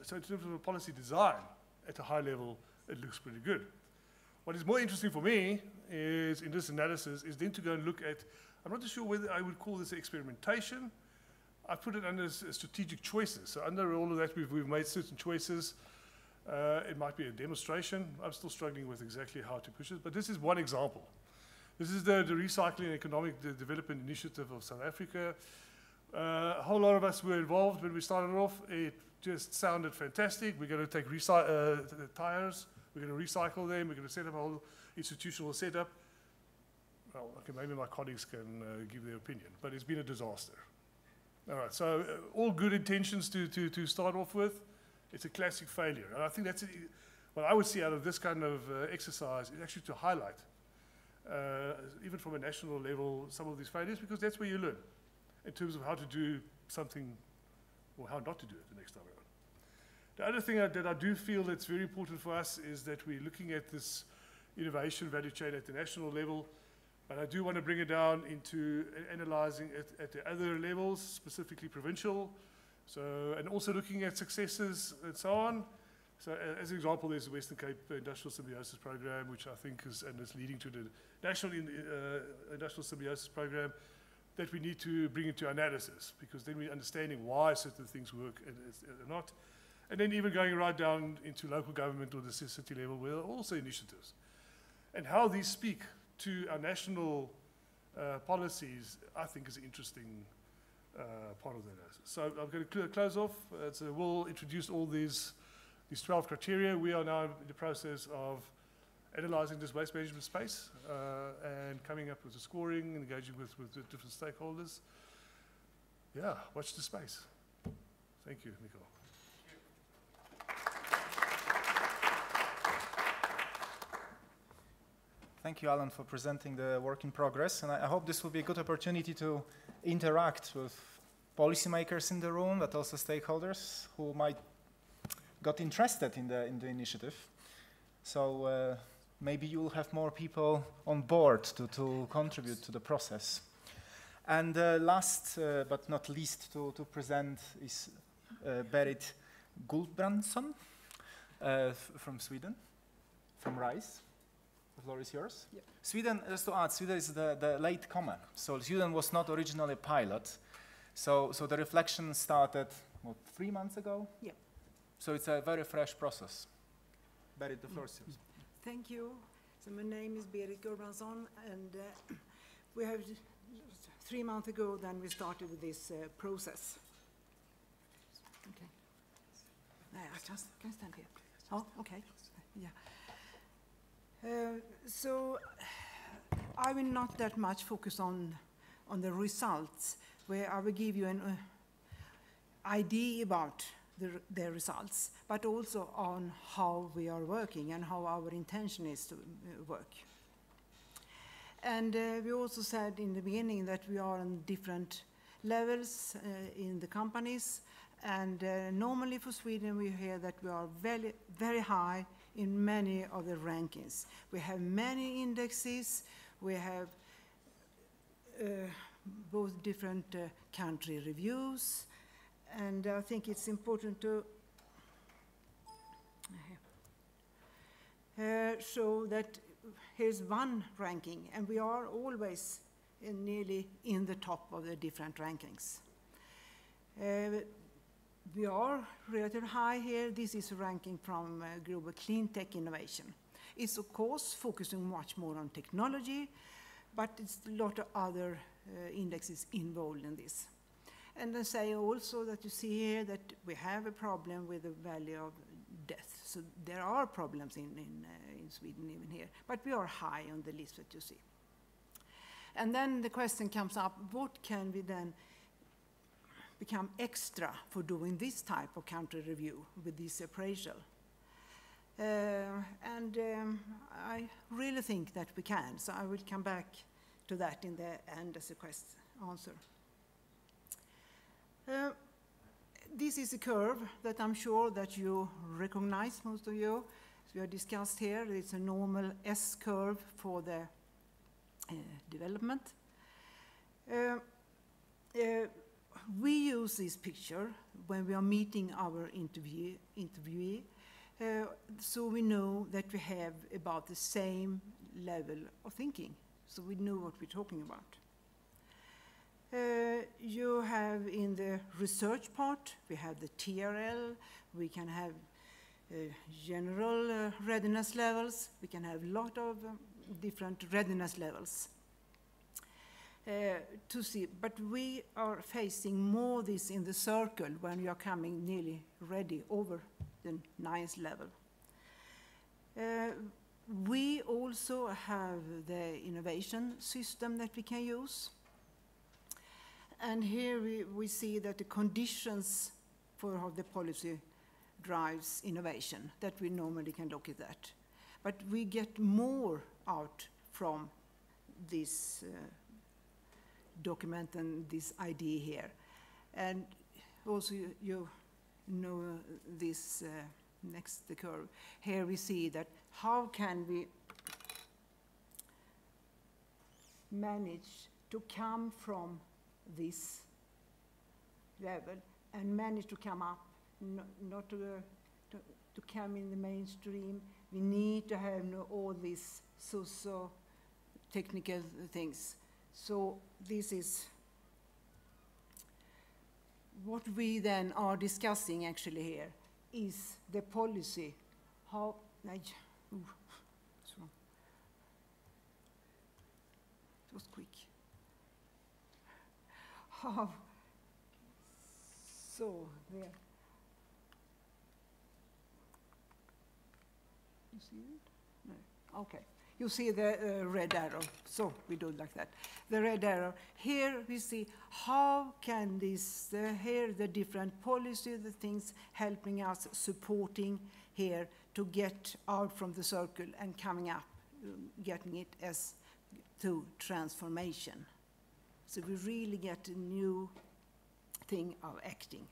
So in terms of policy design, at a high level, it looks pretty good. What is more interesting for me is, in this analysis, is then to go and look at, I'm not sure whether I would call this experimentation. I put it under strategic choices. So under all of that, we've made certain choices. It might be a demonstration. I'm still struggling with exactly how to push it, but this is one example. This is the Recycling and Economic Development Initiative of South Africa. A whole lot of us were involved when we started off. It just sounded fantastic. We're going to take the tires, we're going to recycle them, we're going to set up a whole institutional setup. Well, okay, maybe my colleagues can give their opinion, but it's been a disaster. All right, so all good intentions to start off with. It's a classic failure. And I think that's what I would see out of this kind of exercise is actually to highlight, even from a national level, some of these failures, because that's where you learn in terms of how to do something or how not to do it the next time around. The other thing that I do feel that's very important for us is that we're looking at this innovation value chain at the national level, but I do want to bring it down into analyzing it at the other levels, specifically provincial, and also looking at successes and so on. So as an example, there's the Western Cape Industrial Symbiosis Program, which I think is leading to the National Industrial Symbiosis Program that we need to bring into analysis, because then we're understanding why certain things work and not. And then even going right down into local government or the city level, where there are also initiatives. And how these speak to our national policies, I think is an interesting part of that. So I'm going to close off. So we'll introduce all these 12 criteria. We are now in the process of analyzing this waste management space and coming up with a scoring, engaging with the different stakeholders. Yeah, watch the space. Thank you, Nicole. Thank you, Alan, for presenting the work in progress. And I hope this will be a good opportunity to interact with policymakers in the room, but also stakeholders who might got interested in the initiative. So maybe you'll have more people on board to contribute to the process. And last but not least to present is Berit Gulbrandsson from Sweden, from RISE. The floor is yours. Yep. Sweden, just to add, Sweden is the late comer. So Sweden was not originally a pilot. So the reflection started, what, 3 months ago? Yeah. So it's a very fresh process. Berit, the floor is yours. Thank you. So my name is Berit Gulbrandsson, and we have 3 months ago then we started with this process. Okay. I just can stand here. Oh, okay. Yeah. So I will not that much focus on the results, where I will give you an idea about the results, but also on how we are working and how our intention is to work. And we also said in the beginning that we are on different levels in the companies, and normally for Sweden we hear that we are very, very high in many of the rankings. We have many indexes, we have both different country reviews, and I think it's important to show that here's one ranking, and we are always nearly in the top of the different rankings. We are relatively high here. This is a ranking from Global Clean Tech Innovation. It's of course focusing much more on technology, but it's a lot of other indexes involved in this. And I say also that you see here that we have a problem with the value of death. So there are problems in Sweden even here, but we are high on the list that you see. And then the question comes up, what can we then become extra for doing this type of country review with this appraisal. I really think that we can, so I will come back to that in the end as a answer. This is a curve that I'm sure that you recognize, most of you. As we have discussed here, it's a normal S-curve for the development. We use this picture when we are meeting our interviewee, so we know that we have about the same level of thinking, so we know what we're talking about. You have in the research part, we have the TRL, we can have general readiness levels, we can have a lot of different readiness levels to see, but we are facing more this in the circle when we are coming nearly ready over the 9th level. We also have the innovation system that we can use. And here we see that the conditions for how the policy drives innovation, that we normally can look at that. But we get more out from this document and this idea here. And also you know this next the curve. Here we see that how can we manage to come from this level and manage to come up, not to come in the mainstream. We need to have all these socio-technical things. So this is what we then are discussing actually here, is the policy. How, it was quick. So there. You see it? No. Okay. You see the red arrow. So we do it like that. The red arrow. Here we see how can this, here the different policies, the things helping us, supporting here to get out from the circle and coming up, getting it as to transformation. So we really get a new thing of acting.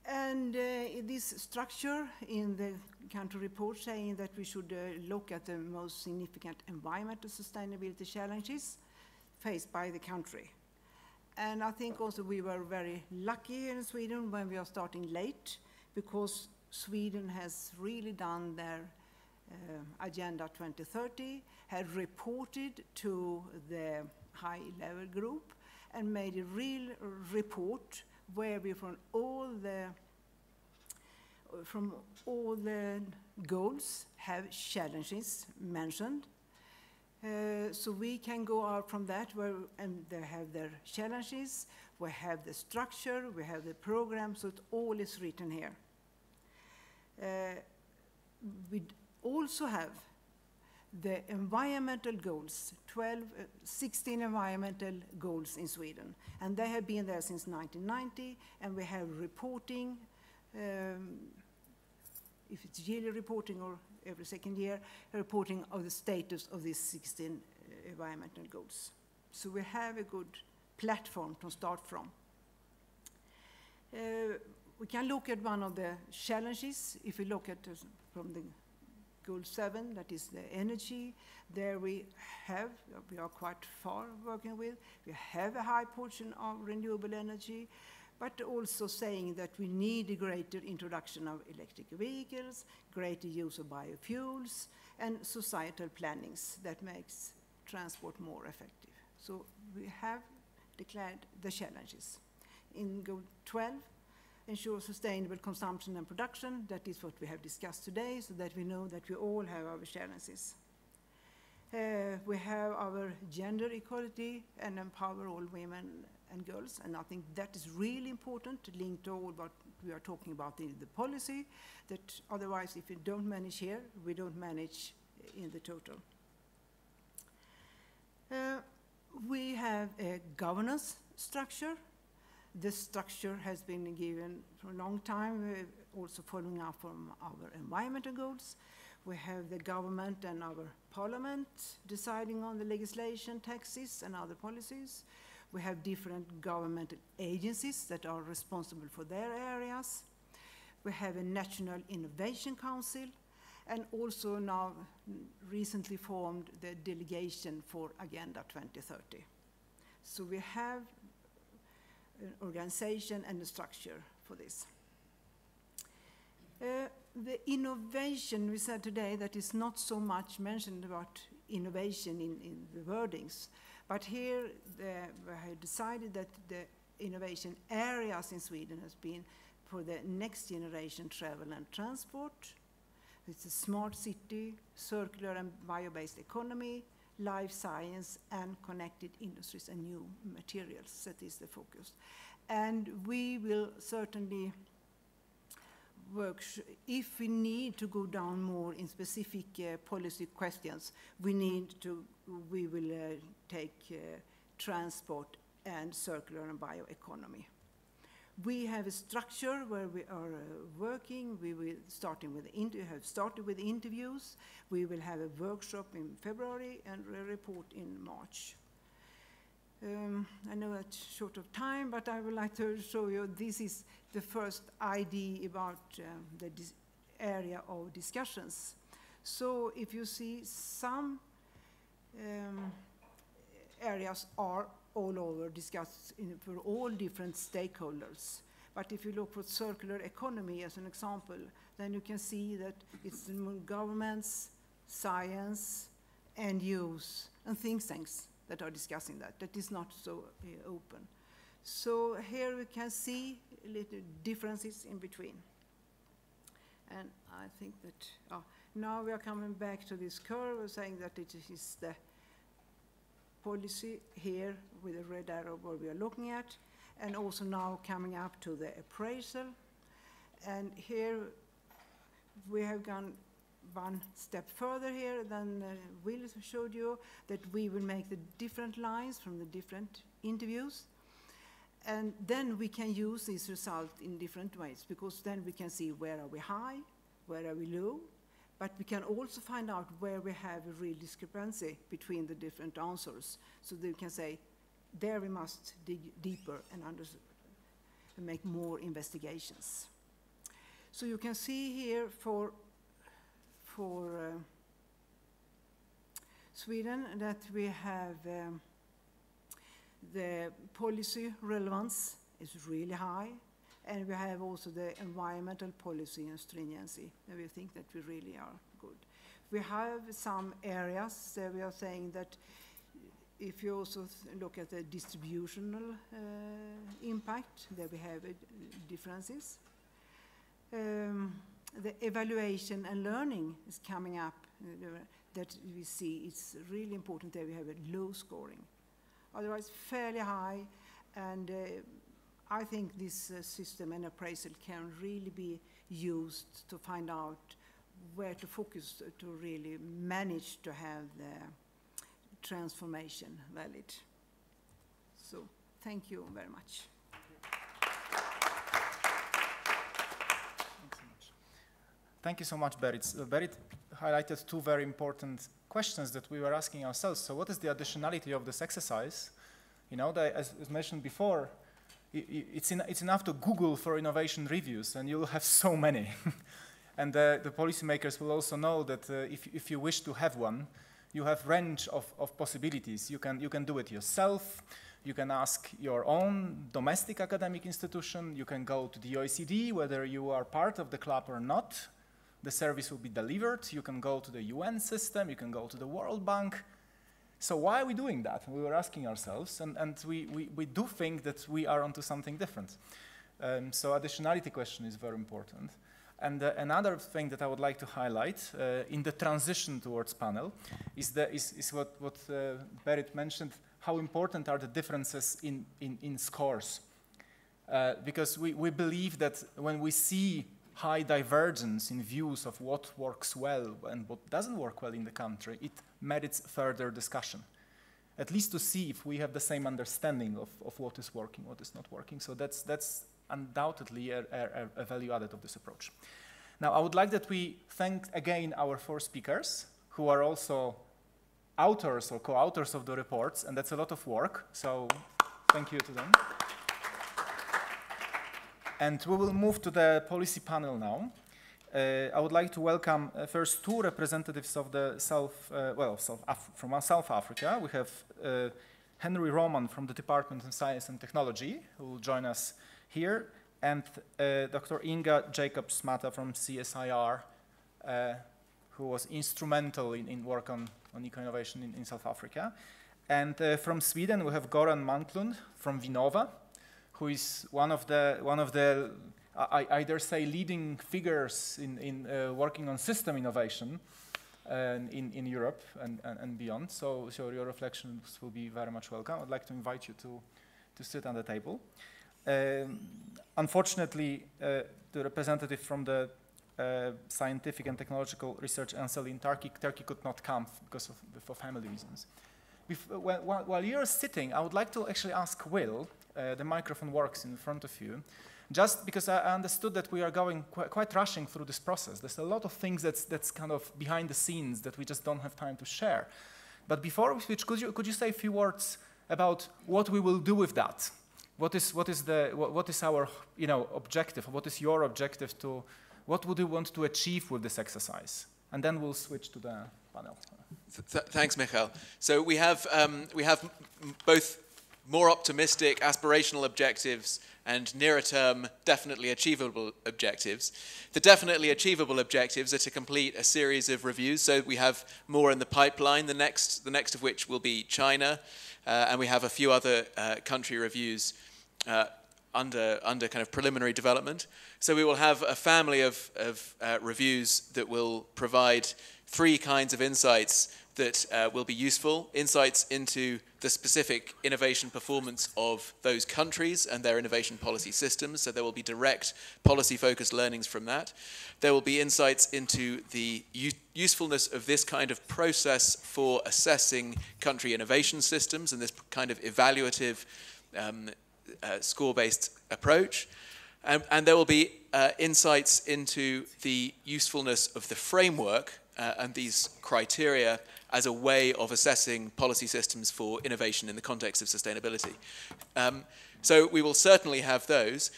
And this structure in the country report saying that we should look at the most significant environmental sustainability challenges faced by the country. And I think also we were very lucky here in Sweden when we are starting late, because Sweden has really done their Agenda 2030, had reported to the high-level group and made a real report where we from all the goals have challenges mentioned. So we can go out from that and they have their challenges, we have the structure, we have the program, so it all is written here. We also have the environmental goals, 16 environmental goals in Sweden, and they have been there since 1990, and we have reporting, if it's yearly reporting or every second year, reporting of the status of these 16 environmental goals. So we have a good platform to start from. We can look at one of the challenges, if we look at from the Goal 7, that is the energy. There we are quite far working with. We have a high portion of renewable energy, but also saying that we need a greater introduction of electric vehicles, greater use of biofuels, and societal plannings that makes transport more effective. So we have declared the challenges. In Goal 12, ensure sustainable consumption and production. That is what we have discussed today, so that we know that we all have our challenges. We have our gender equality and empower all women and girls, and I think that is really important to link to all what we are talking about in the policy, that otherwise if we don't manage here, we don't manage in the total. We have have a governance structure. This structure has been given for a long time, also following up from our environmental goals. We have the government and our parliament deciding on the legislation, taxes, and other policies. We have different governmental agencies that are responsible for their areas. We have a National Innovation Council, and also now recently formed the Delegation for Agenda 2030. So we have an organization and a structure for this. The innovation, we said today that is not so much mentioned about innovation in the wordings, but here we have decided that the innovation areas in Sweden has been for the next generation travel and transport. It's a smart city, circular and bio-based economy, life science, and connected industries and new materials. That is the focus. And we will certainly work, if we need to go down more in specific policy questions, we will take transport and circular and bioeconomy. We have a structure where we are working. We will have started with interviews. We will have a workshop in February and a report in March. I know that's short of time, but I would like to show you this is the first idea about the area of discussions. So if you see some areas are all over discussed for all different stakeholders. But if you look for circular economy as an example, then you can see that it's governments, science, end use, and think tanks that are discussing that. That is not so open. So here we can see little differences in between. And I think that now we are coming back to this curve, saying that it is the policy here with the red arrow where we are looking at, and also now coming up to the appraisal. And here we have gone one step further here than Will showed you, that we will make the different lines from the different interviews. And then we can use this result in different ways, because then we can see where are we high, where are we low, but we can also find out where we have a real discrepancy between the different answers. So that we can say, there we must dig deeper and make more investigations. So you can see here for Sweden that we have the policy relevance is really high, and we have also the environmental policy and stringency, and we think that we really are good. We have some areas that we are saying that if you also look at the distributional impact, there we have differences. The evaluation and learning is coming up, that we see it's really important that we have a low scoring. Otherwise, fairly high, and I think this system and appraisal can really be used to find out where to focus to really manage to have the transformation valid. So, thank you very much. Thank you so much, Berit. Berit highlighted two very important questions that we were asking ourselves. So what is the additionality of this exercise? You know, as mentioned before, it's enough to Google for innovation reviews, and you'll have so many. And the policymakers will also know that if you wish to have one, you have range of possibilities. You can do it yourself. You can ask your own domestic academic institution. You can go to the OECD, whether you are part of the club or not. The service will be delivered. You can go to the UN system. You can go to the World Bank. So why are we doing that? We were asking ourselves, and we do think that we are onto something different. So additionality question is very important. And another thing that I would like to highlight in the transition towards panel is what Berit mentioned, how important are the differences in scores. Because we believe that when we see high divergence in views of what works well and what doesn't work well in the country, it merits further discussion. at least to see if we have the same understanding of what is working, what is not working. So that's undoubtedly a value added of this approach. Now, I would like that we thank again our 4 speakers, who are also authors or co-authors of the reports, and that's a lot of work, so thank you to them. And we will move to the policy panel now. I would like to welcome first 2 representatives of the from South Africa. We have Henry Roman from the Department of Science and Technology, who will join us here, and Dr. Inga Jacobs-Mata from CSIR, who was instrumental in work on eco-innovation in South Africa. And from Sweden, we have Goran Manklund from Vinnova, who is one of the I dare say, leading figures in working on system innovation in Europe and beyond. So your reflections will be very much welcome. I'd like to invite you to sit on the table. Unfortunately, the representative from the Scientific and Technological Research Council in Turkey could not come because for family reasons. While you're sitting, I would like to actually ask Will, the microphone works in front of you, just because I understood that we are going quite rushing through this process. There's a lot of things that's kind of behind the scenes that we just don't have time to share. But before we switch, could you say a few words about what we will do with that? What is our objective? What is your objective to? What would you want to achieve with this exercise? And then we'll switch to the panel. Thanks, Michal. So we have both more optimistic, aspirational objectives and nearer-term, definitely achievable objectives. The definitely achievable objectives are to complete a series of reviews. So we have more in the pipeline. The next of which will be China, and we have a few other country reviews under kind of preliminary development. So we will have a family of reviews that will provide 3 kinds of insights that will be useful: insights into the specific innovation performance of those countries and their innovation policy systems. So there will be direct policy-focused learnings from that. There will be insights into the usefulness of this kind of process for assessing country innovation systems and this kind of evaluative score-based approach. And there will be insights into the usefulness of the framework and these criteria as a way of assessing policy systems for innovation in the context of sustainability. So we will certainly have those.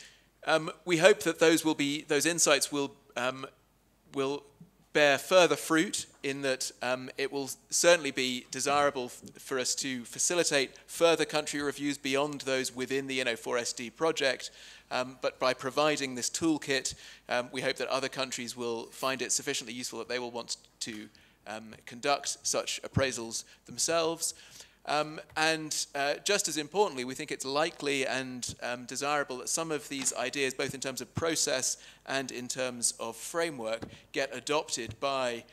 We hope that those insights will bear further fruit in that it will certainly be desirable for us to facilitate further country reviews beyond those within the Inno4SD project. But by providing this toolkit, we hope that other countries will find it sufficiently useful that they will want to conduct such appraisals themselves. And just as importantly, we think it's likely and desirable that some of these ideas, both in terms of process and in terms of framework, get adopted by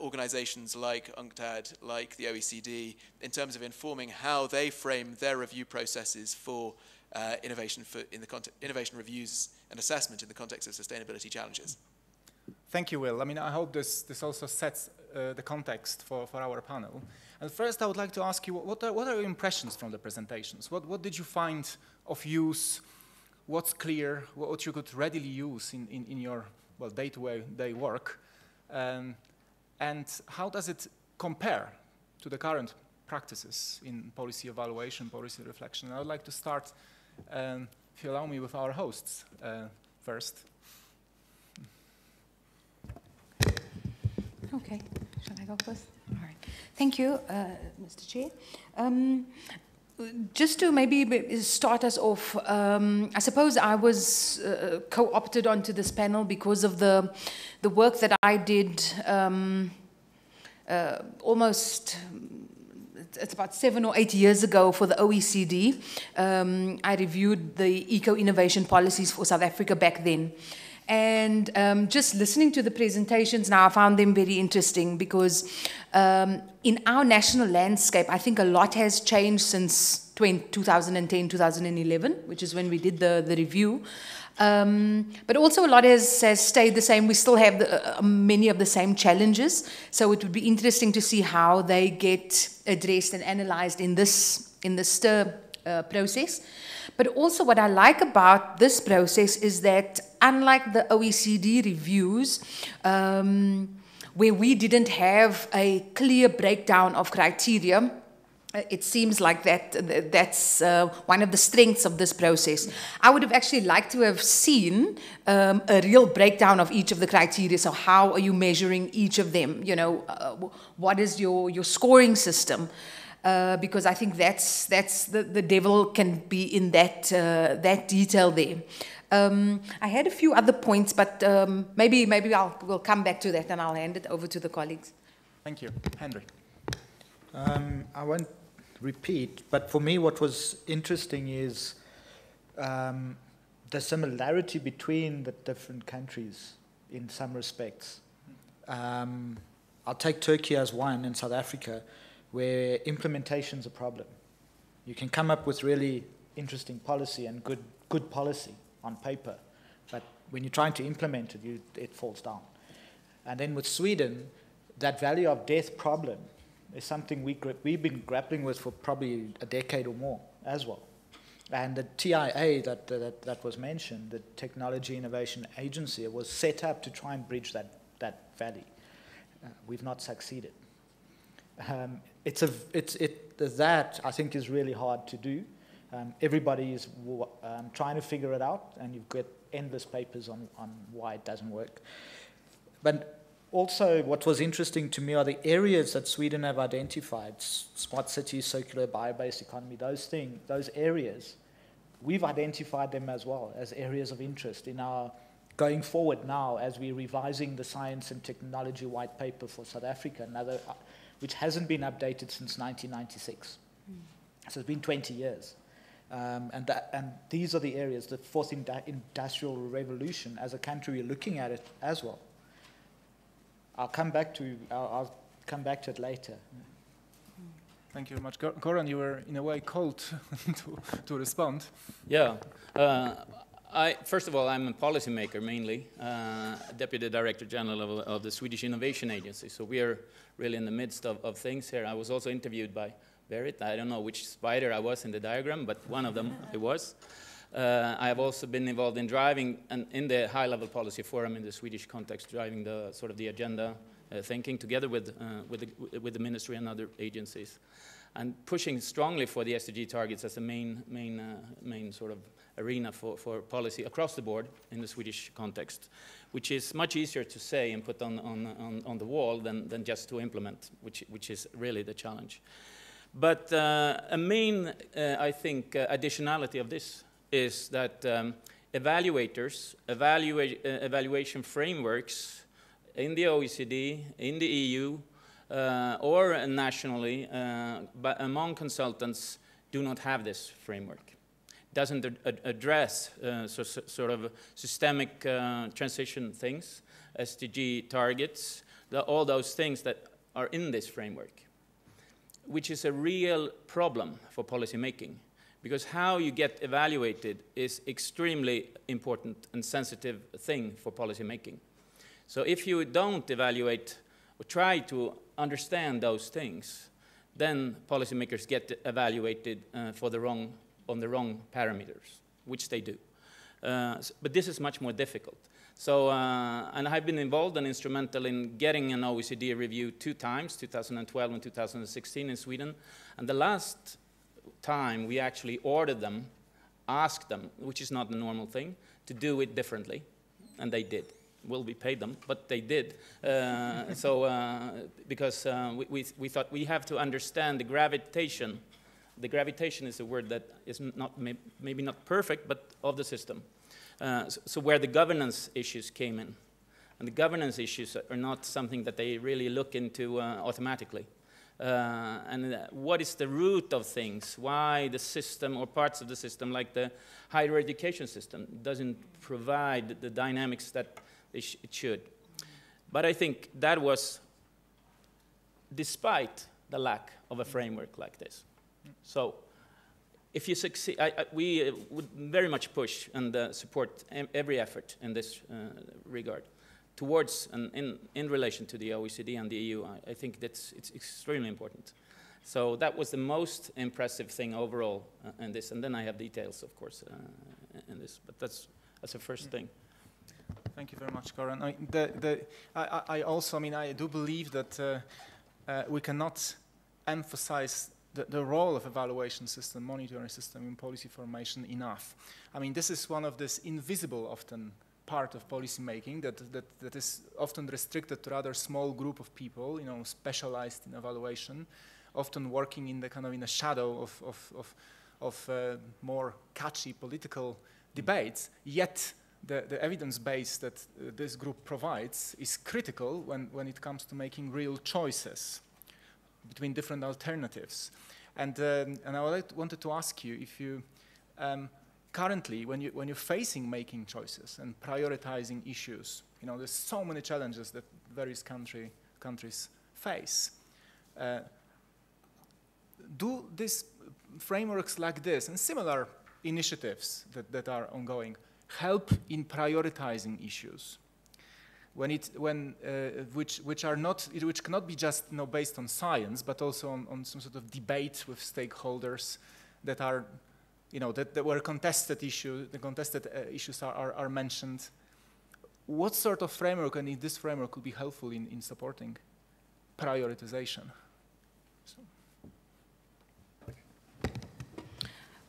organizations like UNCTAD, like the OECD, in terms of informing how they frame their review processes for innovation reviews and assessment in the context of sustainability challenges. Thank you, Will. I mean, I hope this also sets the context for our panel. And first, I would like to ask you, what are your impressions from the presentations? What did you find of use? What's clear? What you could readily use in your day-to-day work? And how does it compare to the current practices in policy evaluation, policy reflection? And I would like to start, if you allow me, with our hosts first. Okay, shall I go first? All right. Thank you, Mr. Chair. Just to maybe start us off, I suppose I was co-opted onto this panel because of the work that I did almost, it's about 7 or 8 years ago for the OECD. I reviewed the eco-innovation policies for South Africa back then. And just listening to the presentations now, I found them very interesting because in our national landscape, I think a lot has changed since 2010, 2011, which is when we did the review. But also a lot has stayed the same. We still have many of the same challenges. So it would be interesting to see how they get addressed and analyzed in this STIR process. But also what I like about this process is that unlike the OECD reviews, where we didn't have a clear breakdown of criteria, it seems like that's one of the strengths of this process. I would have actually liked to have seen a real breakdown of each of the criteria. So how are you measuring each of them? You know, what is your scoring system? Because I think that's the devil can be in that detail there. I had a few other points, but maybe we'll come back to that and I'll hand it over to the colleagues. Thank you. Henry. I won't repeat, but for me what was interesting is the similarity between the different countries in some respects. I'll take Turkey as one and South Africa, where implementation is a problem. You can come up with really interesting policy and good policy on paper, but when you're trying to implement it, it falls down. And then with Sweden, that value of death problem is something we've been grappling with for probably a decade or more as well. And the TIA that was mentioned, the Technology Innovation Agency, was set up to try and bridge that valley. We've not succeeded. That I think is really hard to do. Everybody is trying to figure it out, and you've got endless papers on why it doesn't work. But also, what was interesting to me are the areas that Sweden have identified: smart cities, circular, bio-based economy. Those areas, we've identified them as well as areas of interest in our going forward now as we're revising the science and technology white paper for South Africa, which hasn't been updated since 1996. So it's been 20 years. And these are the areas, the fourth industrial revolution, as a country, we're looking at it as well. I'll come back to it later. Thank you very much. Goran, you were in a way called to respond. Yeah. First of all, I'm a policymaker mainly, Deputy Director General of the Swedish Innovation Agency. So we are really in the midst of things here. I was also interviewed by Berit. I don't know which spider I was in the diagram, but one of them I was. I have also been involved in driving in the high-level policy forum in the Swedish context, driving the sort of the agenda thinking together with the ministry and other agencies, and pushing strongly for the SDG targets as the main sort of arena for policy across the board in the Swedish context, which is much easier to say and put on the wall than just to implement, which is really the challenge. But a main, I think, additionality of this is that evaluation frameworks in the OECD, in the EU, or nationally, but among consultants, do not have this framework. Doesn't address sort of systemic transition things, SDG targets, all those things that are in this framework, which is a real problem for policy making, because how you get evaluated is extremely important and sensitive thing for policy making. So if you don't evaluate or try to understand those things, then policymakers get evaluated on the wrong parameters, which they do. But this is much more difficult. So, and I've been involved and instrumental in getting an OECD review 2 times, 2012 and 2016 in Sweden. And the last time we actually ordered them, asked them, which is not the normal thing, to do it differently. And they did. Well, we paid them, but they did. Because we thought we have to understand the gravitation. The gravitation is a word that is not maybe not perfect, but of the system. So where the governance issues came in. And the governance issues are not something that they really look into automatically. and what is the root of things, why the system or parts of the system, like the higher education system, doesn't provide the dynamics that it should. But I think that was despite the lack of a framework like this. So if you succeed, we would very much push and support every effort in this regard towards and in relation to the OECD and the EU. I think it's extremely important. So that was the most impressive thing overall in this. And then I have details, of course, in this. But that's a first thing. Thank you very much, Goran. I do believe that we cannot emphasize the role of evaluation system, monitoring system in policy formation enough. I mean, this is one of this invisible, often, part of policy making that is often restricted to a rather small group of people, you know, specialized in evaluation, often working in the kind of in the shadow of more catchy political debates. Yet the evidence base that this group provides is critical when it comes to making real choices between different alternatives. And I wanted to ask you if you currently, when you're facing making choices and prioritizing issues, you know, there's so many challenges that various countries face. Do these frameworks like this and similar initiatives that are ongoing help in prioritizing issues which cannot be just, you know, based on science, but also on some sort of debate with stakeholders that are, you know, that were contested issues. The contested issues are mentioned. What sort of framework, and if this framework could be helpful in supporting prioritization?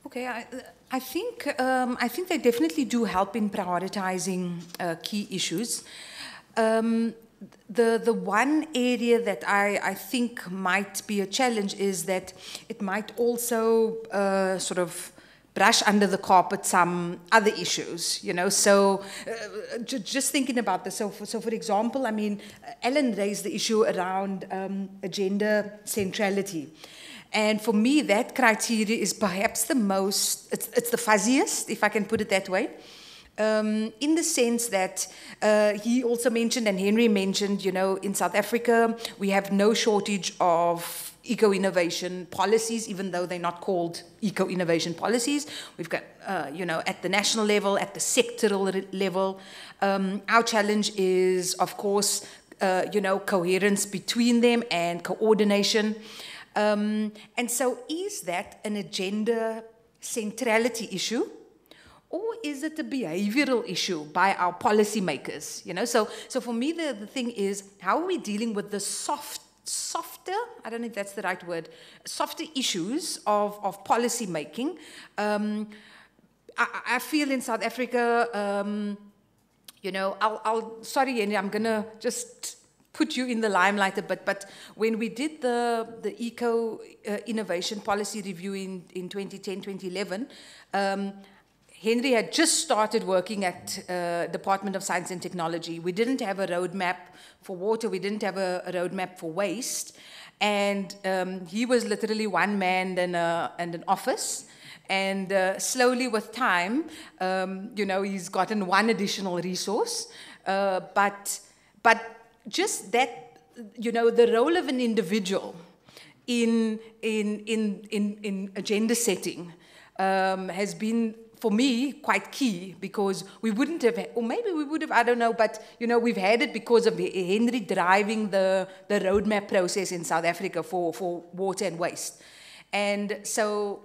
Okay, I think they definitely do help in prioritizing key issues. The one area that I think might be a challenge is that it might also sort of brush under the carpet some other issues, you know. So just thinking about this, so for example, I mean, Ellen raised the issue around agenda centrality. And for me, that criteria is perhaps the most, it's the fuzziest, if I can put it that way. In the sense that he also mentioned, and Henry mentioned, you know, in South Africa, we have no shortage of eco-innovation policies, even though they're not called eco-innovation policies. We've got, you know, at the national level, at the sectoral level. Our challenge is, of course, you know, coherence between them and coordination. And so is that an agenda centrality issue? Or is it a behavioral issue by our policymakers? You know, so for me, the thing is, how are we dealing with the softer, I don't know if that's the right word, softer issues of policy making? I feel in South Africa, you know, sorry, Henry, I'm gonna just put you in the limelight a bit, but when we did the eco-innovation policy review in 2010, 2011, Henry had just started working at Department of Science and Technology. We didn't have a roadmap for water. We didn't have a roadmap for waste. And he was literally one man and an office. And slowly with time, you know, he's gotten one additional resource. But just that, you know, the role of an individual in agenda setting has been, for me, quite key, because we wouldn't have, or maybe we would have, I don't know, but, you know, we've had it because of Henry driving the roadmap process in South Africa for water and waste. And so,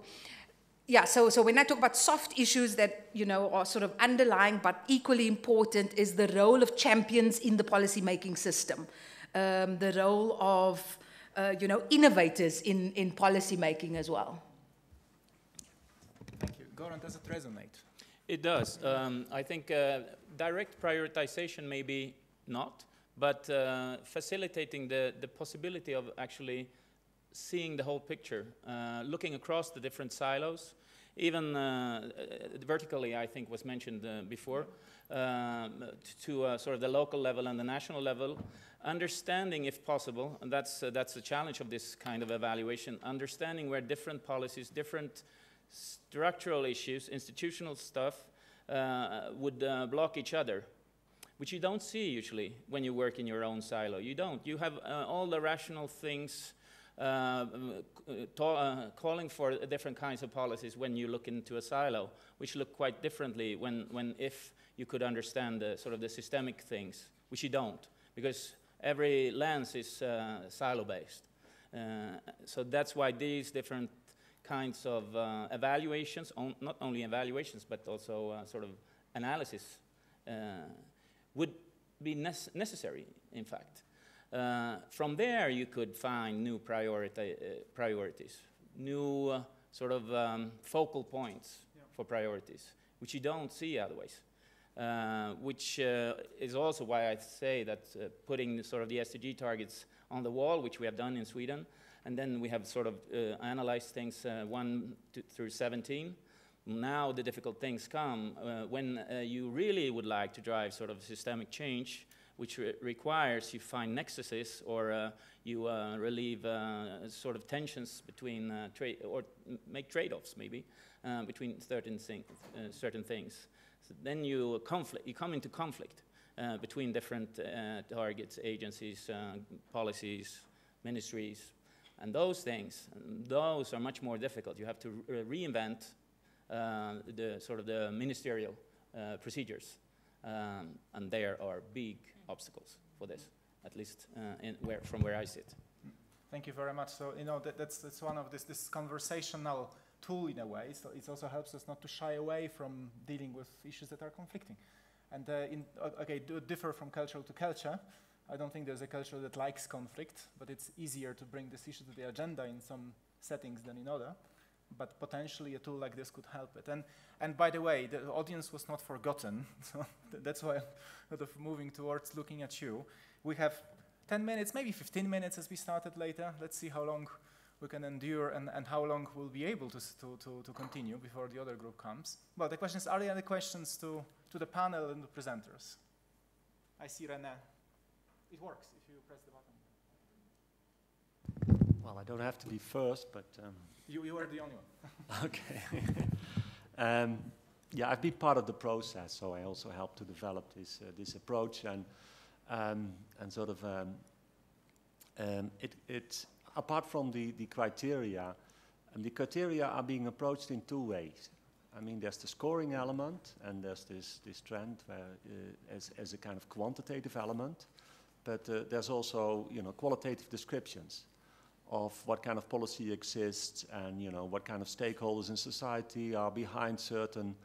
yeah, so when I talk about soft issues that, you know, are sort of underlying but equally important, is the role of champions in the policy-making system, the role of, you know, innovators in policy-making as well. Goran, does it resonate? It does. I think direct prioritization maybe not, but facilitating the possibility of actually seeing the whole picture, looking across the different silos even vertically, I think was mentioned before, to sort of the local level and the national level, understanding, if possible, and that's the challenge of this kind of evaluation, understanding where different policies, different structural issues, institutional stuff would block each other, which you don't see usually when you work in your own silo. You don't. You have all the rational things calling for different kinds of policies when you look into a silo, which look quite differently if you could understand the sort of the systemic things, which you don't, because every lens is silo-based. So that's why these different kinds of evaluations, not only evaluations, but also sort of analysis, would be necessary, in fact. From there, you could find new priorities, new sort of focal points for priorities, which you don't see otherwise. Which is also why I say that putting sort of the SDG targets on the wall, which we have done in Sweden, and then we have sort of analyzed things 1 through 17. Now the difficult things come when you really would like to drive sort of systemic change, which requires you find nexuses or you relieve sort of tensions between or make trade-offs maybe between certain things. So then you come into conflict between different targets, agencies, policies, ministries, and those things. Those are much more difficult. You have to reinvent the sort of the ministerial procedures, and there are big obstacles for this, at least from where I sit. Thank you very much. So that's one of this conversational tool in a way. So it also helps us not to shy away from dealing with issues that are conflicting. And differ from culture to culture. I don't think there's a culture that likes conflict, but it's easier to bring this issue to the agenda in some settings than in other. But potentially a tool like this could help it. And by the way, the audience was not forgotten, so that's why I'm sort of moving towards looking at you. We have 10 minutes, maybe 15 minutes as we started later. Let's see how long we can endure and how long we'll be able to continue before the other group comes. Well, the question is, are there any questions to the panel and the presenters? I see René. It works if you press the button. Well, I don't have to be first, but... You are the only one. Okay. Yeah, I've been part of the process, so I also helped to develop this approach and sort of apart from the criteria, the criteria are being approached in two ways. I mean, there's the scoring element, and there's this trend where as a kind of quantitative element, but there's also qualitative descriptions of what kind of policy exists and what kind of stakeholders in society are behind certain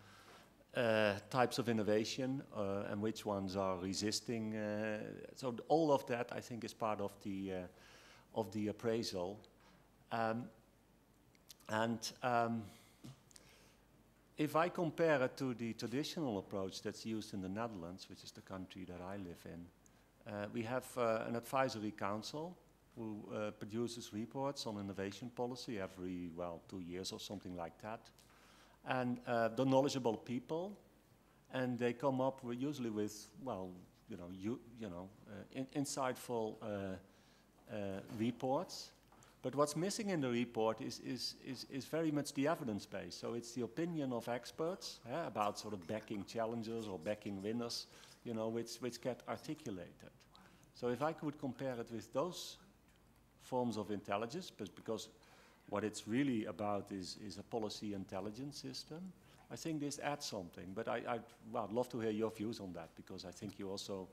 types of innovation and which ones are resisting. So all of that, I think, is part of the appraisal. If I compare it to the traditional approach that's used in the Netherlands, which is the country that I live in, we have an advisory council who produces reports on innovation policy every, 2 years or something like that. And they're knowledgeable people, and they come up usually with, insightful reports. But what's missing in the report is very much the evidence base. So it's the opinion of experts about sort of backing challenges or backing winners, which get articulated. So if I could compare it with those forms of intelligence, because what it's really about is a policy intelligence system, I think this adds something. But I'd love to hear your views on that, because I think you also,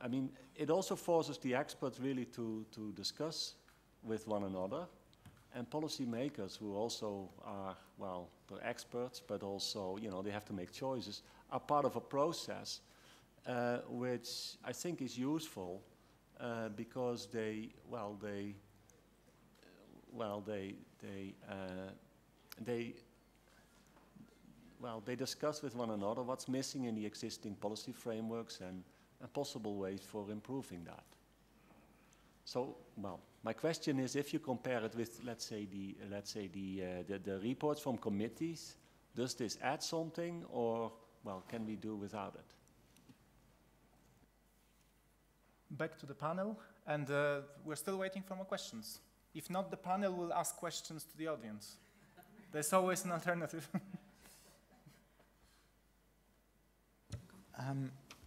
I mean, it also forces the experts really to discuss with one another, and policymakers who also are, they're experts, but also, they have to make choices, are part of a process which I think is useful because they discuss with one another what's missing in the existing policy frameworks and possible ways for improving that. So, My question is, if you compare it with, let's say, the reports from committees, does this add something, or, well, can we do without it? Back to the panel, and we're still waiting for more questions. If not, the panel will ask questions to the audience. There's always an alternative.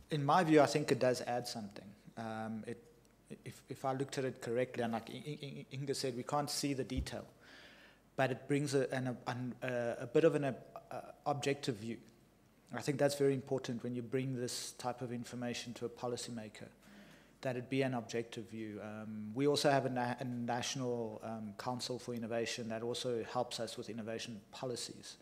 In my view, I think it does add something. If I looked at it correctly, and like Inga said, we can't see the detail, but it brings a bit of an objective view. I think that's very important when you bring this type of information to a policymaker, that it be an objective view. We also have a National Council for Innovation that also helps us with innovation policies.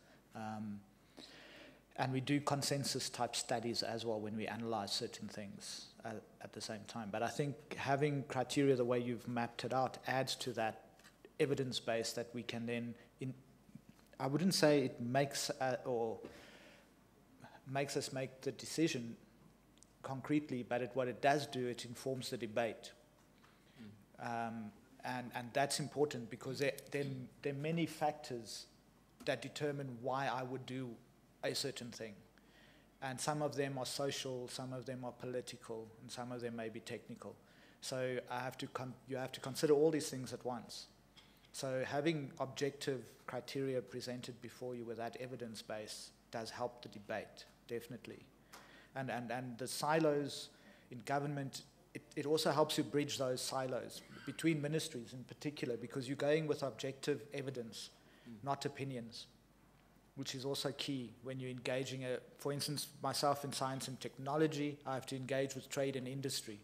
And we do consensus-type studies as well when we analyze certain things at the same time. But I think having criteria the way you've mapped it out adds to that evidence base that we can then, I wouldn't say it makes us make the decision concretely, but what it does do, it informs the debate. And that's important because there are many factors that determine why I would do a certain thing. And some of them are social, some of them are political, and some of them may be technical. So you have to consider all these things at once. So having objective criteria presented before you with that evidence base does help the debate, definitely. And the silos in government, it also helps you bridge those silos between ministries in particular, because you're going with objective evidence, not opinions, which is also key when you're engaging, for instance, myself in science and technology, I have to engage with trade and industry.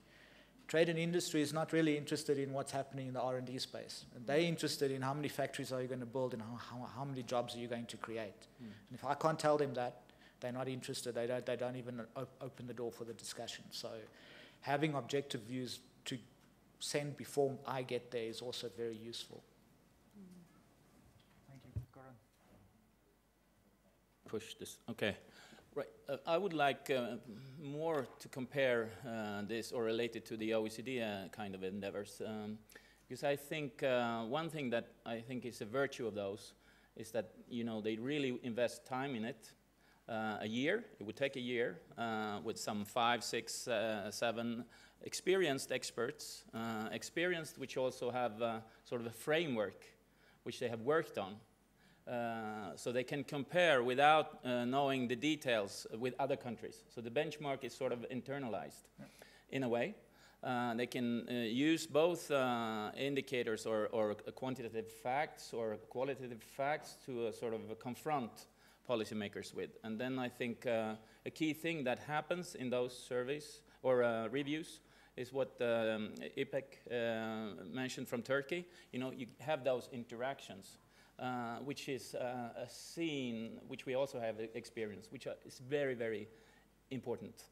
Trade and industry is not really interested in what's happening in the R&D space. And they're interested in how many factories are you going to build and how many jobs are you going to create. And if I can't tell them that, they're not interested. They don't even open the door for the discussion. So having objective views to send before I get there is also very useful. Thank you. Goran. Push this. Okay. Right. I would like more to compare this or relate it to the OECD kind of endeavors. Because I think one thing that I think is a virtue of those is that, you know, they really invest time in it. A year, it would take a year with some 5, 6, 7 experienced experts, which also have sort of a framework which they have worked on. So they can compare without knowing the details with other countries. So the benchmark is sort of internalized in a way. They can use both indicators or quantitative facts or qualitative facts to sort of confront policymakers with. And then I think a key thing that happens in those surveys or reviews is what IPEC mentioned from Turkey. You know, you have those interactions, which is a scene which we also have experienced, which is very, very important.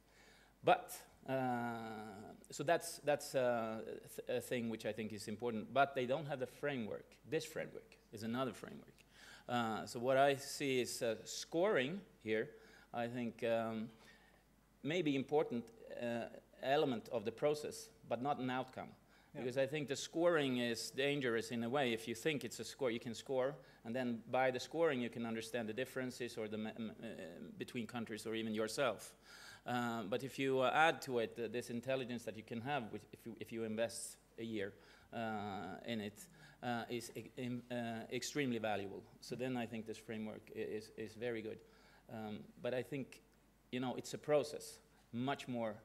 But, so that's a thing which I think is important, but they don't have the framework. This framework is another framework. So what I see is scoring here, I think may be important element of the process, but not an outcome. Yeah. Because I think the scoring is dangerous in a way. If you think it's a score, you can score, and then by the scoring you can understand the differences or the between countries or even yourself. But if you add to it this intelligence that you can have if you invest a year in it, is extremely valuable. So then I think this framework is very good. But I think, you know, it's a process, much more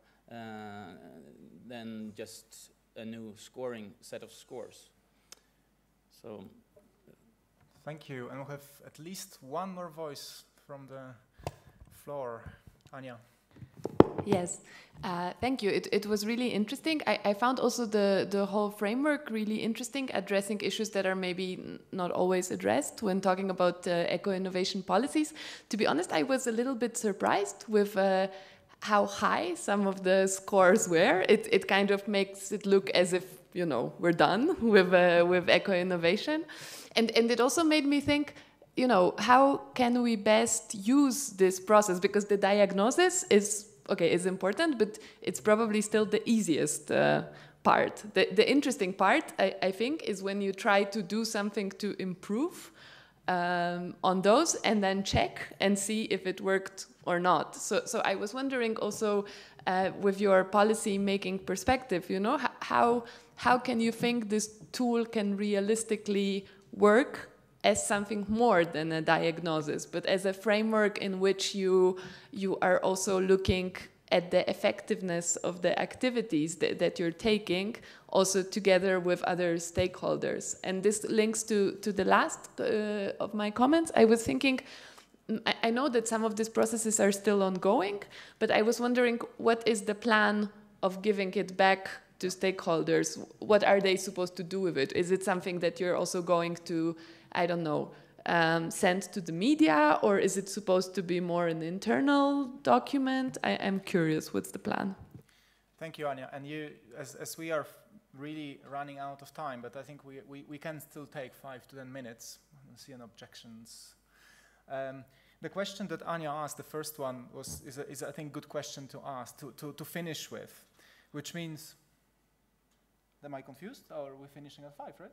than just a new scoring set of scores. So, thank you. And we'll have at least one more voice from the floor. Anja. Yes, thank you. It was really interesting. I found also the whole framework really interesting, addressing issues that are maybe not always addressed when talking about eco-innovation policies. To be honest, I was a little bit surprised with how high some of the scores were. It kind of makes it look as if, you know, we're done with eco-innovation. And it also made me think, you know, how can we best use this process? Because the diagnosis is important, but it's probably still the easiest part. The interesting part, I think, is when you try to do something to improve on those and then check and see if it worked or not. So I was wondering also with your policy making perspective, you know, how can you think this tool can realistically work as something more than a diagnosis, but as a framework in which you are also looking at the effectiveness of the activities that you're taking, also together with other stakeholders. And this links to the last of my comments. I was thinking, I know that some of these processes are still ongoing, but I was wondering, what is the plan of giving it back to stakeholders? What are they supposed to do with it? Is it something that you're also going to, I don't know, send to the media, or is it supposed to be more an internal document? I'm curious, what's the plan? Thank you, Anya. And you, as we are really running out of time, but I think we can still take 5 to 10 minutes. I don't see any objections. The question that Anya asked, the first one, is I think, good question to ask, to finish with, which means, am I confused, or are we finishing at 5, right?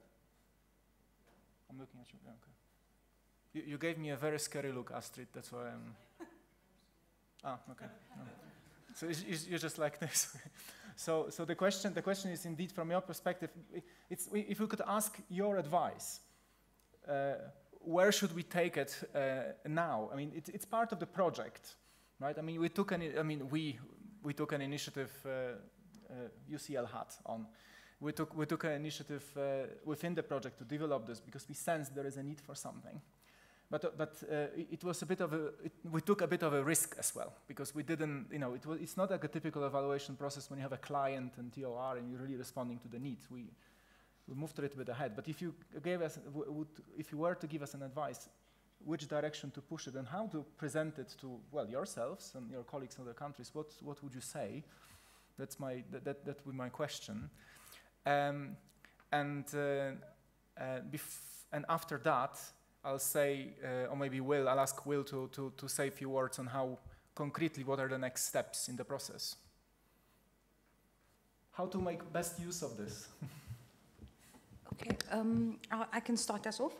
I'm looking at you. Yeah, okay. You gave me a very scary look, Astrid. That's why I'm. Ah, okay. No. So you're just like this. So the question is indeed, from your perspective, if we could ask your advice, where should we take it now? I mean, it's part of the project, right? I mean, we took an initiative. UCL hat on. We took an initiative within the project to develop this because we sensed there is a need for something. But it was a bit of we took a bit of a risk as well, because we didn't, you know, it's not like a typical evaluation process when you have a client and TOR and you're really responding to the needs. We moved a little bit ahead. But if you were to give us an advice, which direction to push it and how to present it to, well, yourselves and your colleagues in other countries, what would you say? That would be my question. And after that, I'll say, or maybe I'll ask Will to say a few words on how concretely, what are the next steps in the process? How to make best use of this? Okay, I can start us off.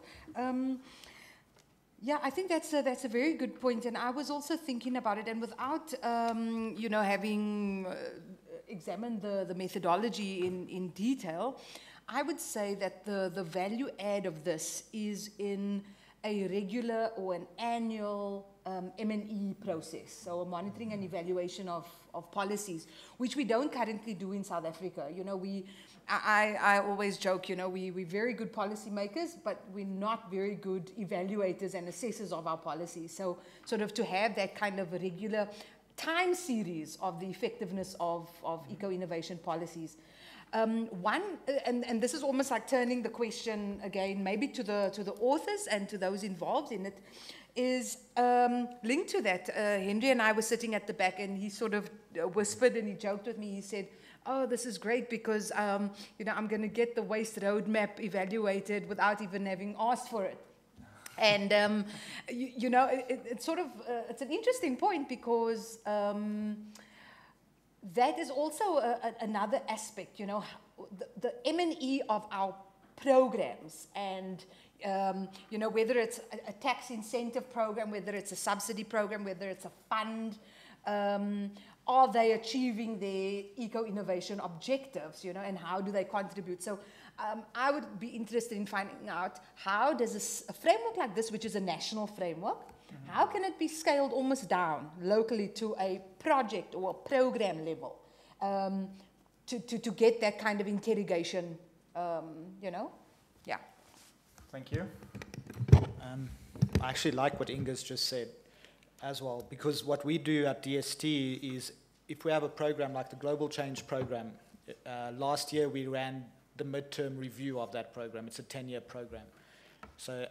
Yeah, I think that's a very good point, and I was also thinking about it, and without you know, having examined the methodology in detail, I would say that the value add of this is in a regular or an annual M&E process, so a monitoring and evaluation of policies, which we don't currently do in South Africa. You know, I always joke, you know, we're very good policy makers, but we're not very good evaluators and assessors of our policies. So sort of to have that kind of a regular time series of the effectiveness of eco-innovation policies. And this is almost like turning the question again, maybe to the authors and to those involved in it, is linked to that. Henry and I were sitting at the back, and he sort of whispered and he joked with me. He said, "Oh, this is great because you know, I'm going to get the waste roadmap evaluated without even having asked for it." And you know, it's sort of it's an interesting point because. That is also another aspect, you know, the M&E of our programs, and you know, whether it's a tax incentive program, whether it's a subsidy program, whether it's a fund, are they achieving their eco-innovation objectives, you know, and how do they contribute? So I would be interested in finding out, how does a framework like this, which is a national framework, how can it be scaled almost down locally to a project or a program level to get that kind of interrogation, you know? Yeah. Thank you. I actually like what Inga's just said as well, because what we do at DST is, if we have a program like the Global Change Program, last year we ran the midterm review of that program. It's a 10-year program. So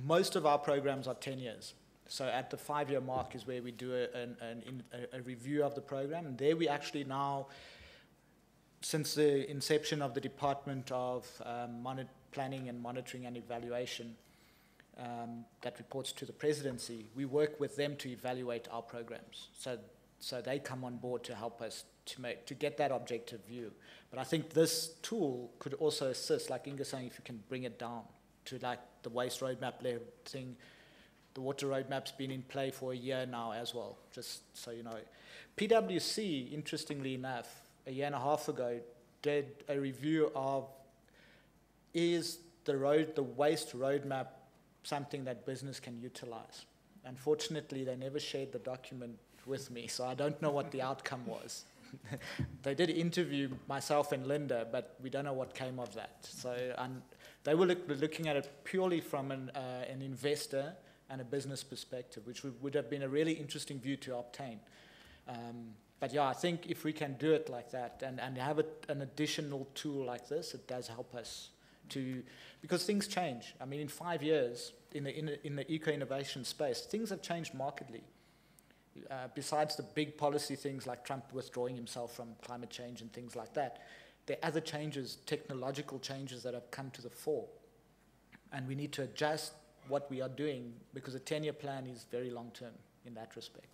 most of our programs are 10 years. So at the 5-year mark is where we do a review of the program. And there we actually now, since the inception of the Department of Planning and Monitoring and Evaluation that reports to the presidency, we work with them to evaluate our programs. So they come on board to help us to get that objective view. But I think this tool could also assist, like Inga saying, if you can bring it down to like the waste roadmap level thing. The water roadmap's been in play for a year now as well, just so you know. PwC, interestingly enough, a year and a half ago, did a review of, is the waste roadmap something that business can utilize? Unfortunately, they never shared the document with me, so I don't know what the outcome was. They did interview myself and Linda, but we don't know what came of that. So they were looking at it purely from an investor and a business perspective, which would have been a really interesting view to obtain. But yeah, I think if we can do it like that and have an additional tool like this, it does help us to, because things change. I mean, in 5 years, in the eco-innovation space, things have changed markedly. Besides the big policy things like Trump withdrawing himself from climate change and things like that, there are other changes, technological changes that have come to the fore. And we need to adjust what we are doing because a 10-year plan is very long-term in that respect.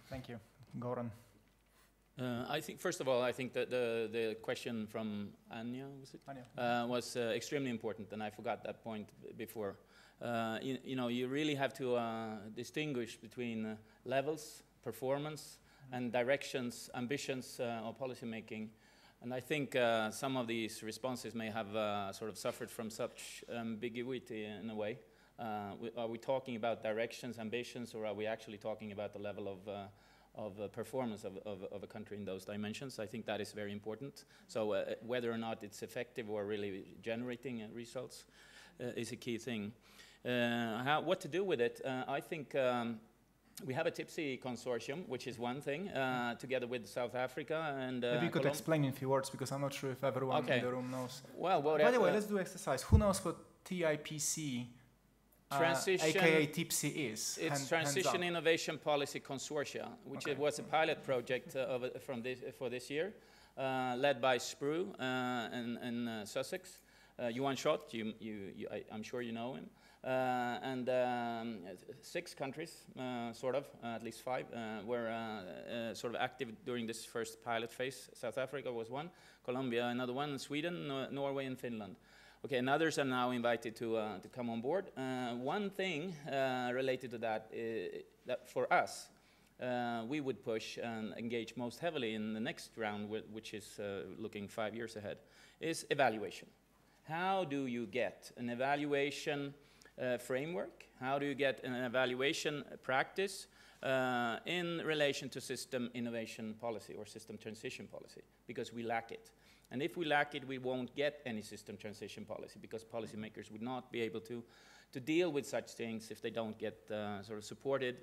Thank you. Goran. I think, first of all, I think that the question from Anya, was it? Anya. Was extremely important, and I forgot that point before. You know, you really have to distinguish between levels, performance, and directions, ambitions of policy making. And I think some of these responses may have sort of suffered from such ambiguity in a way. Are we talking about directions, ambitions, or are we actually talking about the level of performance of a country in those dimensions? I think that is very important. So whether or not it's effective or really generating results is a key thing. What to do with it? I think we have a TIPSI consortium, which is one thing, together with South Africa and maybe you could explain in a few words, because I'm not sure if everyone in the room knows. Well, by the way, let's do exercise. Who knows what TIPC, aka TIPSI, is? It's Transition Innovation Policy Consortia, which was a pilot project for this year, led by SPRU in Sussex. Johan Schott, I'm sure you know him. And 6 countries, sort of, at least 5, were sort of active during this first pilot phase. South Africa was one, Colombia another one, Sweden, Norway, and Finland. Okay, and others are now invited to come on board. One thing related to that, that for us, we would push and engage most heavily in the next round, which is looking 5 years ahead, is evaluation. How do you get an evaluation framework? How do you get an evaluation practice in relation to system innovation policy or system transition policy? Because we lack it. And if we lack it, we won't get any system transition policy, because policymakers would not be able to deal with such things if they don't get sort of supported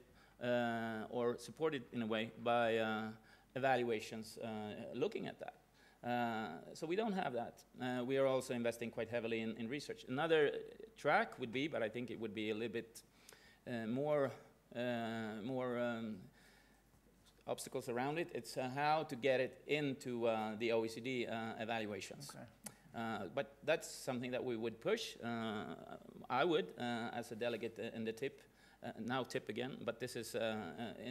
or supported in a way by evaluations looking at that. So we don't have that. We are also investing quite heavily in research. Another track would be, but I think it would be a little bit more obstacles around it. It's how to get it into the OECD evaluations. Okay. But that's something that we would push. I would, as a delegate in the TIP, now TIP again, but this is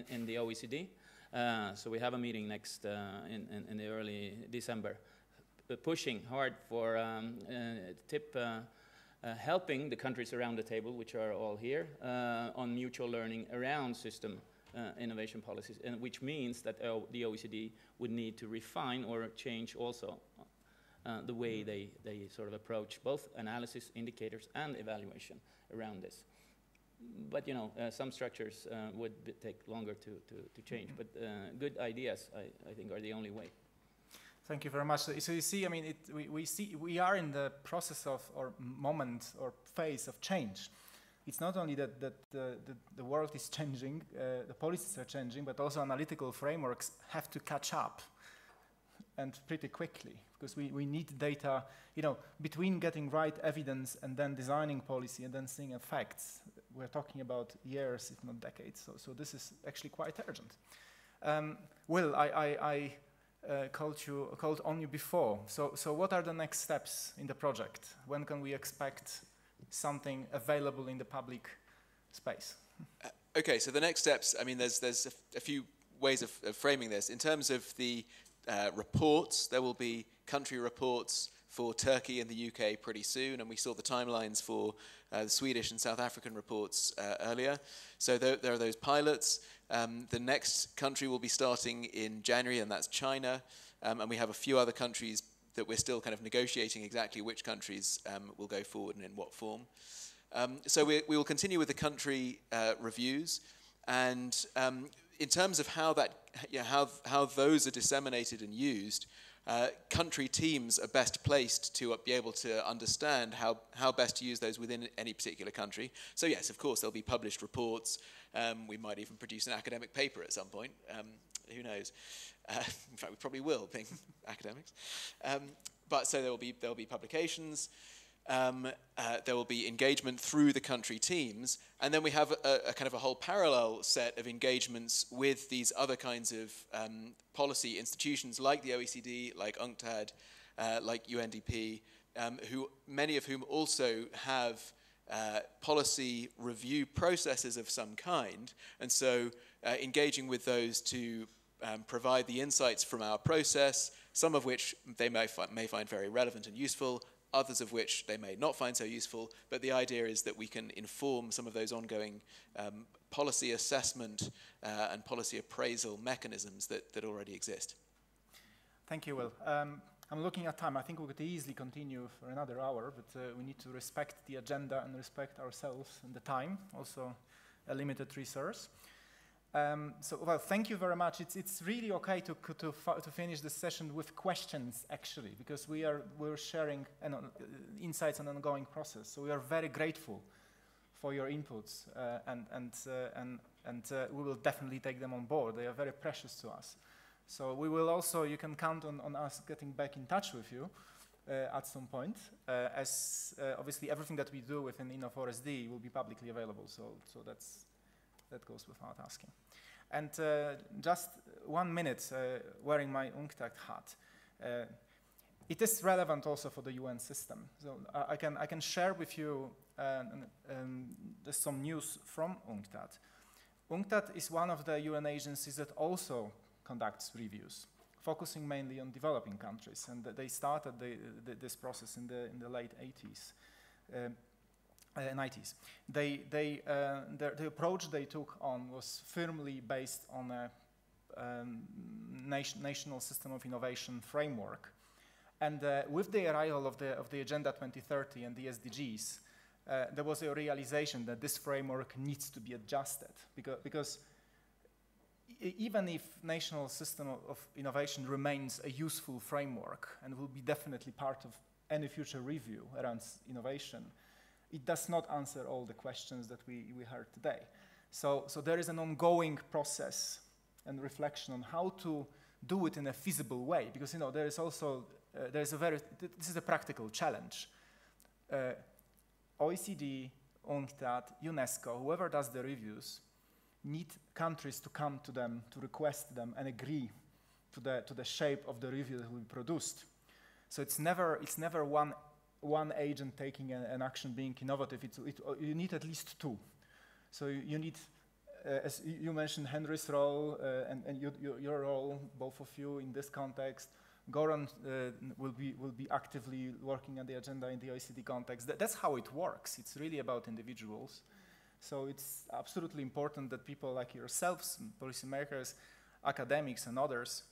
in the OECD. So we have a meeting next in the early December, pushing hard for TIP helping the countries around the table, which are all here, on mutual learning around system innovation policies, and which means that the OECD would need to refine or change also the way they sort of approach both analysis, indicators, and evaluation around this. But you know, some structures would take longer to change. But good ideas, I think, are the only way. Thank you very much. So you see, I mean, we are in the process of, or moment, or phase of change. It's not only that the world is changing, the policies are changing, but also analytical frameworks have to catch up, and pretty quickly, because we need data, you know, between getting right evidence and then designing policy and then seeing effects. We're talking about years, if not decades, so this is actually quite urgent. Will, I called on you before, so what are the next steps in the project? When can we expect something available in the public space? Okay, so the next steps, I mean, there's a few ways of framing this. In terms of the reports, there will be country reports for Turkey and the UK pretty soon, and we saw the timelines for the Swedish and South African reports earlier. So there are those pilots. The next country will be starting in January, and that's China. And we have a few other countries that we're still kind of negotiating exactly which countries will go forward and in what form. So we will continue with the country reviews, and in terms of how how those are disseminated and used, country teams are best placed to be able to understand how best to use those within any particular country. So yes, of course, there'll be published reports. We might even produce an academic paper at some point. Who knows? In fact, we probably will, being academics. But so there'll be publications. There will be engagement through the country teams, and then we have a kind of a whole parallel set of engagements with these other kinds of policy institutions like the OECD, like UNCTAD, like UNDP, many of whom also have policy review processes of some kind, and so engaging with those to provide the insights from our process, some of which they may find very relevant and useful, others of which they may not find so useful, but the idea is that we can inform some of those ongoing policy assessment and policy appraisal mechanisms that already exist. Thank you, Will. I'm looking at time. I think we could easily continue for another hour, but we need to respect the agenda and respect ourselves and the time, also a limited resource. Well, thank you very much. It's really okay to finish this session with questions, actually, because we're sharing insights on an ongoing process. So we are very grateful for your inputs, and we will definitely take them on board. They are very precious to us. So we will also, you can count on us getting back in touch with you at some point, as obviously everything that we do within Inno4SD will be publicly available. So that goes without asking. And just 1 minute, wearing my UNCTAD hat. It is relevant also for the UN system. So I can share with you some news from UNCTAD. UNCTAD is one of the UN agencies that also conducts reviews, focusing mainly on developing countries. And they started this process in the late 80s. 90s. The approach they took on was firmly based on a national system of innovation framework. And with the arrival of the Agenda 2030 and the SDGs, there was a realization that this framework needs to be adjusted, because even if national system of innovation remains a useful framework and will be definitely part of any future review around innovation, it does not answer all the questions that we heard today. So there is an ongoing process and reflection on how to do it in a feasible way, because there is also this is a practical challenge. OECD, UNCTAD, UNESCO, whoever does the reviews, need countries to come to them, to request them, and agree to the shape of the review that will be produced. So it's never one agent taking an action being innovative. You need at least two. So you need, as you mentioned, Henry's role and your role, both of you in this context. Goran will be actively working on the agenda in the OECD context. That's how it works. It's really about individuals. So it's absolutely important that people like yourselves, policymakers, academics, and others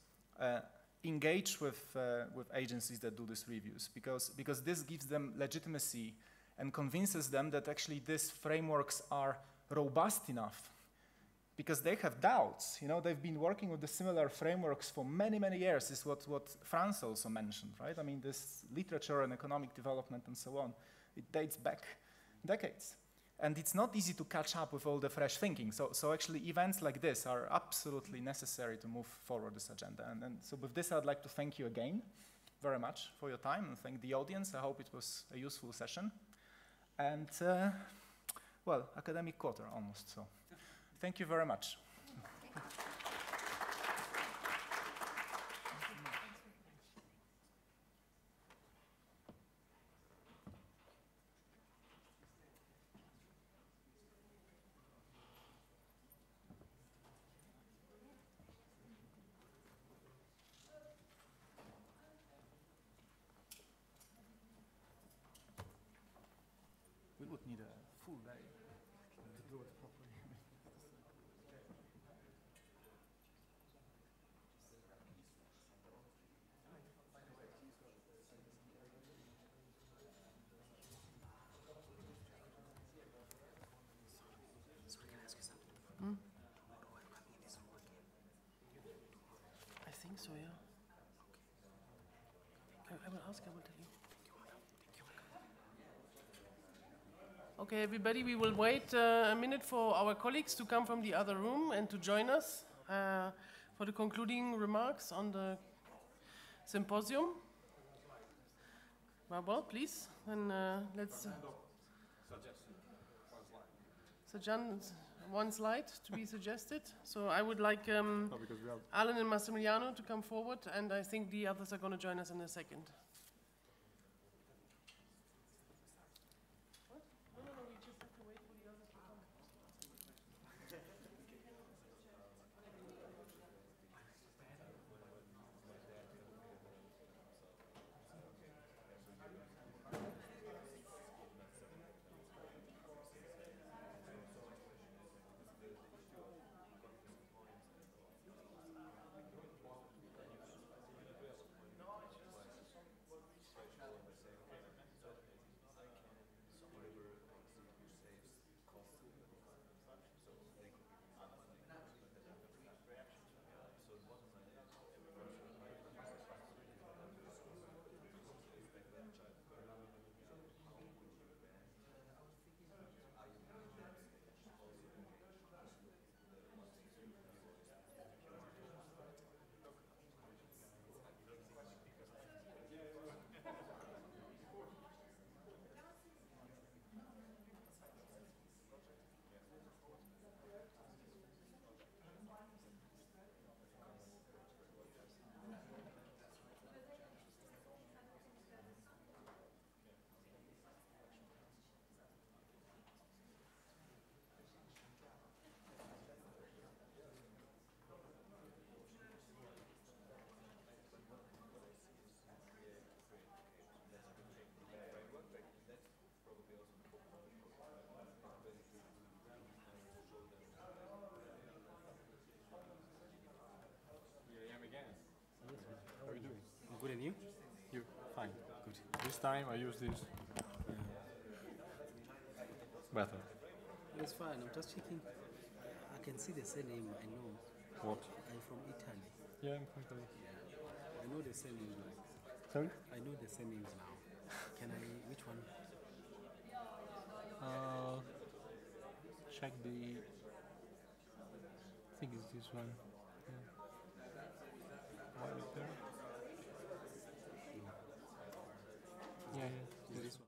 engage with agencies that do these reviews, because this gives them legitimacy and convinces them that actually these frameworks are robust enough, because they have doubts. They've been working with the similar frameworks for many, many years, is what Franz also mentioned, right? I mean, this literature and economic development and so on, it dates back decades. And it's not easy to catch up with all the fresh thinking. So actually events like this are absolutely necessary to move forward this agenda. And so with this, I'd like to thank you again very much for your time, and thank the audience. I hope it was a useful session. And, well, academic quarter almost, so thank you very much. yeah. I will ask, I will tell you. Okay, everybody, we will wait a minute for our colleagues to come from the other room and to join us for the concluding remarks on the symposium. Well, please, then let's suggest one slide to be suggested. So I would like Alan and Massimiliano to come forward, and I think the others are going to join us in a second. How are you doing? Good, and you? You? Fine. Good. This time I use this. Better. It's fine. I'm just checking. I can see the surname. I know. What? I'm from Italy. Yeah, I'm from Italy. Yeah. I know the surnames now. Sorry? I know the surnames now. Can I? Which one? Check the. I think it's this one. Yeah. What is there? Yeah, yeah. This one.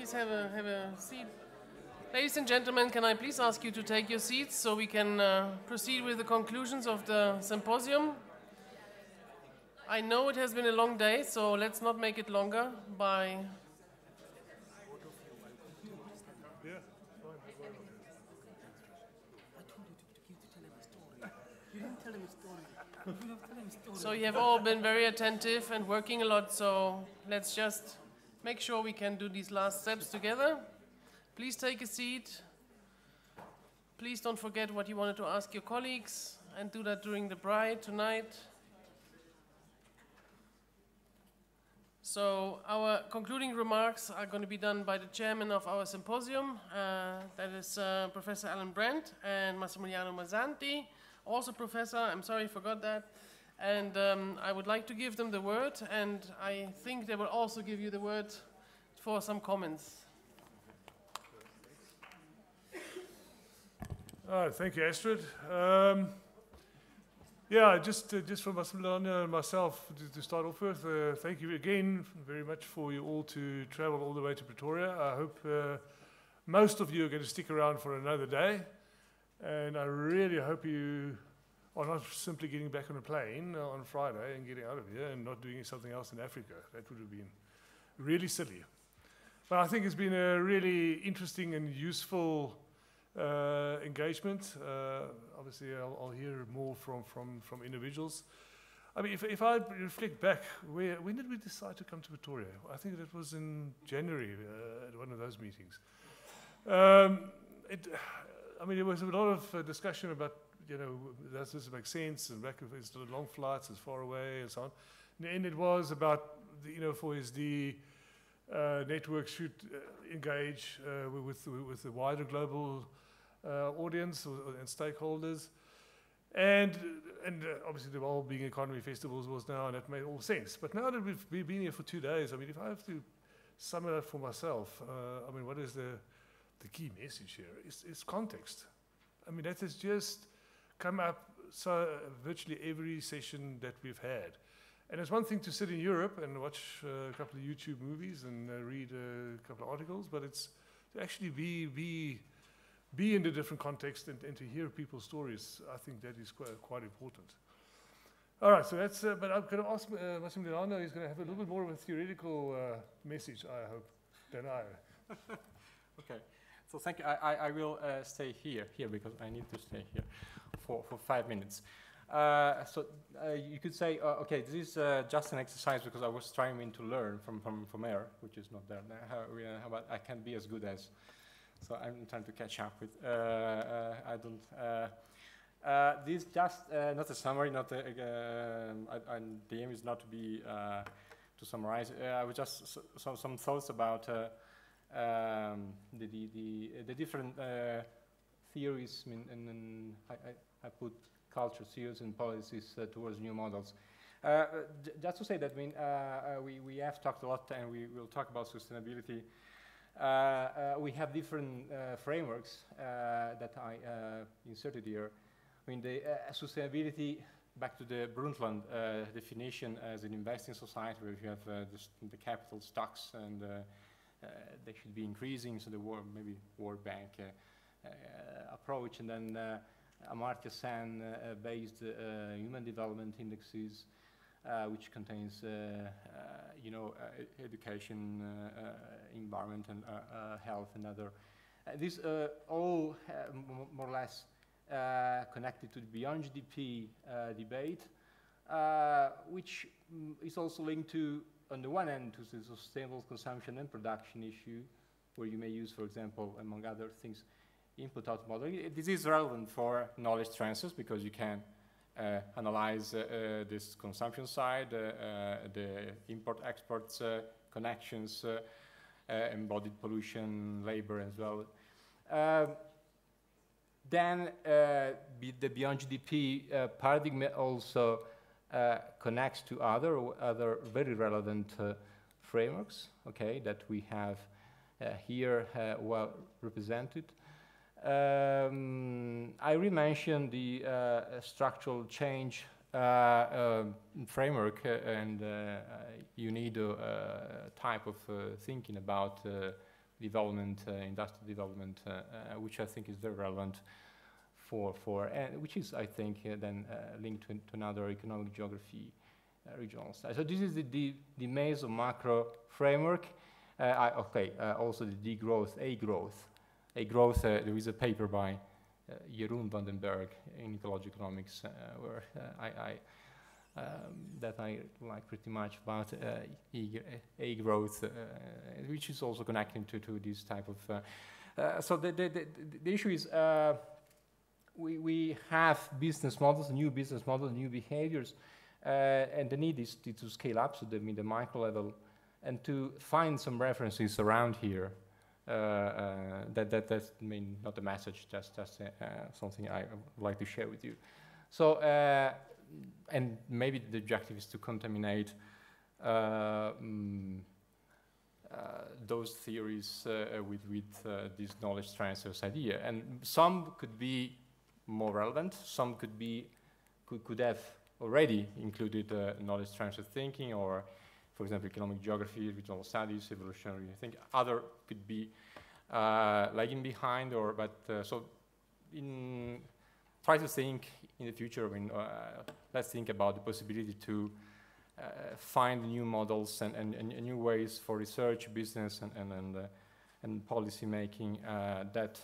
please have a seat? Ladies and gentlemen, can I please ask you to take your seats so we can proceed with the conclusions of the symposium? I know it has been a long day, so let's not make it longer by... So you have all been very attentive and working a lot, so let's just make sure we can do these last steps together. Please take a seat. Please don't forget what you wanted to ask your colleagues, and do that during the bride tonight. So our concluding remarks are going to be done by the chairman of our symposium, that is Professor Alan Brandt and Massimiliano Mazzanti, also professor, I'm sorry I forgot that. And I would like to give them the word, and I think they will also give you the word for some comments. Thank you, Astrid. Yeah, just for Massimiliano and myself to start off with, thank you again very much for you all to travel all the way to Pretoria. I hope most of you are going to stick around for another day, and I really hope you are not simply getting back on a plane on Friday and getting out of here and not doing something else in Africa. That would have been really silly. But I think it's been a really interesting and useful engagement. Obviously, I'll hear more from individuals. I mean, if I reflect back, when did we decide to come to Pretoria? I think that was in January at one of those meetings. I mean, there was a lot of discussion about, you know, does this make sense, and back it's long flights, it's far away, and so on. In the end, it was about, you know, for SD, networks should engage with the wider global audience and stakeholders, and obviously the whole being economy festivals was now, and that made all sense. But now that we've been here for 2 days, I mean, if I have to sum it up for myself, I mean, what is the key message here? It's context. I mean, that has just come up so virtually every session that we've had. And it's one thing to sit in Europe and watch a couple of YouTube movies and read a couple of articles, but it's to actually be in the different context and to hear people's stories. I think that is quite important. All right, so that's, but I'm going to ask Massimiliano, he's going to have a little bit more of a theoretical message, I hope, than I. Okay, so thank you. I will stay here because I need to stay here for 5 minutes. So you could say, okay, this is just an exercise because I was trying to learn from air, which is not there. How about I can be as good as? So I'm trying to catch up with. I don't. This just not a summary. Not a, the aim is not to be to summarize. I was just some thoughts about the different theories. I mean, and I put culture, theories, and policies towards new models. Just to say that, I mean, we have talked a lot, and we will talk about sustainability. We have different frameworks that I inserted here. I mean, the sustainability, back to the Brundtland definition as an investing society where you have the capital stocks and they should be increasing, so the maybe World Bank approach, and then Amartya Sen based human development indexes, which contains, you know, education, environment, and health, and other. These all more or less connected to the beyond GDP debate, which is also linked to, on the one hand, to the sustainable consumption and production issue, where you may use, for example, among other things, input-out modeling. This is relevant for knowledge transfers because you can analyze this consumption side, the import-export connections, embodied pollution, labor as well. Then the beyond GDP paradigm also connects to other very relevant frameworks, okay, that we have here well represented. I re-mentioned the structural change framework, and you need a type of thinking about development, industrial development, which I think is very relevant which is, I think, then linked to another economic geography regional style. So this is the meso macro framework. Also the degrowth, A-growth, there is a paper by Jeroen van den Berg in ecological economics where that I like pretty much about A-growth, which is also connecting to this type of... so the issue is we have business models, new business models, new behaviors, and the need is to scale up, so the micro level, and to find some references around here. That's not a message, just something I would like to share with you. So, and maybe the objective is to contaminate those theories with this knowledge transfers idea, and some could be more relevant. Some could have already included knowledge transfer thinking, or, for example, economic geography, regional studies, evolutionary. I think other could be lagging behind, so try to think in the future. Let's think about the possibility to find new models and new ways for research, business, and policy making that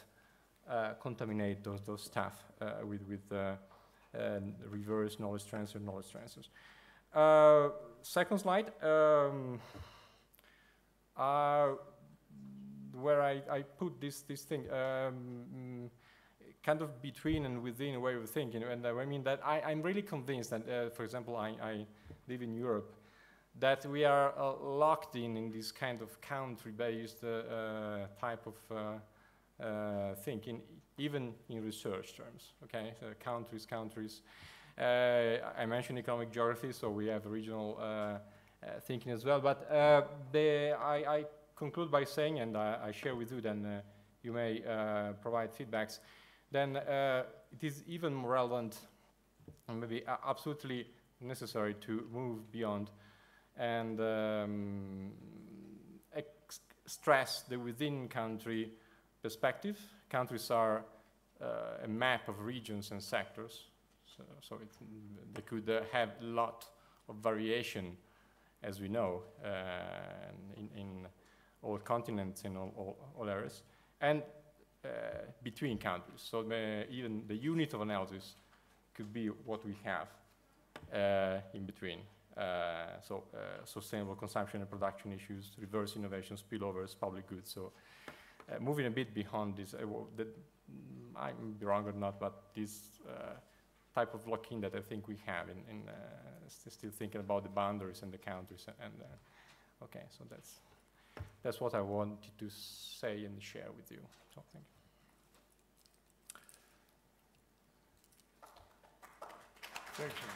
contaminate those stuff with reverse knowledge transfers. Second slide, where I put this thing kind of between and within a way of thinking, and I mean that I'm really convinced that, for example, I live in Europe, that we are locked in this kind of country-based type of thinking, even in research terms. Okay, so countries. I mentioned economic geography, so we have regional thinking as well. But I conclude by saying, and I share with you, then you may provide feedbacks. Then it is even more relevant, and maybe absolutely necessary, to move beyond and stress the within-country perspective. Countries are a map of regions and sectors, so they could have a lot of variation, as we know, in all continents, in all areas, and between countries. So even the unit of analysis could be what we have in between. Sustainable consumption and production issues, reverse innovation, spillovers, public goods. So moving a bit beyond this, I may be wrong or not, but this type of lock-in that I think we have in still thinking about the boundaries and the countries. Okay, so that's what I wanted to say and share with you. So thank you. Thank you.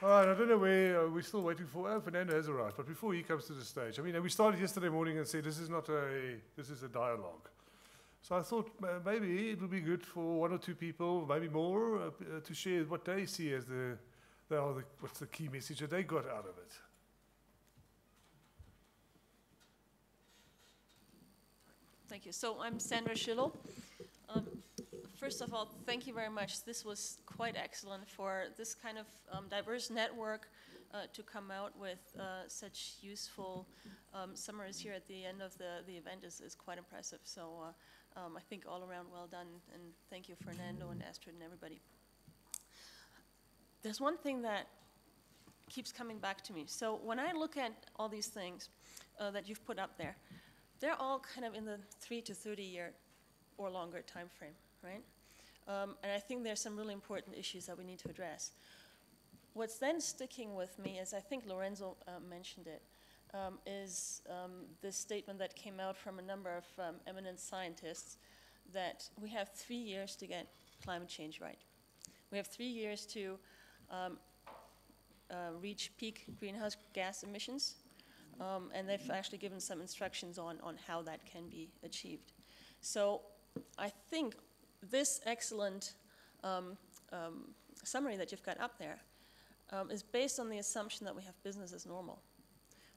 All right, I don't know where we're still waiting for. Fernando has arrived, but before he comes to the stage, I mean, we started yesterday morning and said this is a dialogue. So I thought maybe it would be good for one or two people, maybe more, to share what they see as what's the key message that they got out of it. Thank you. So I'm Sandra Schillel. First of all, thank you very much. This was quite excellent for this kind of diverse network to come out with such useful summaries here at the end of the event is quite impressive. So I think all around well done, and thank you, Fernando and Astrid and everybody. There's one thing that keeps coming back to me. So when I look at all these things that you've put up there, they're all kind of in the 3 to 30 year or longer time frame, right? And I think there's some really important issues that we need to address. What's then sticking with me, as I think Lorenzo mentioned it, is this statement that came out from a number of eminent scientists that we have 3 years to get climate change right. We have 3 years to reach peak greenhouse gas emissions, and they've actually given some instructions on how that can be achieved. So I think this excellent summary that you've got up there is based on the assumption that we have business as normal.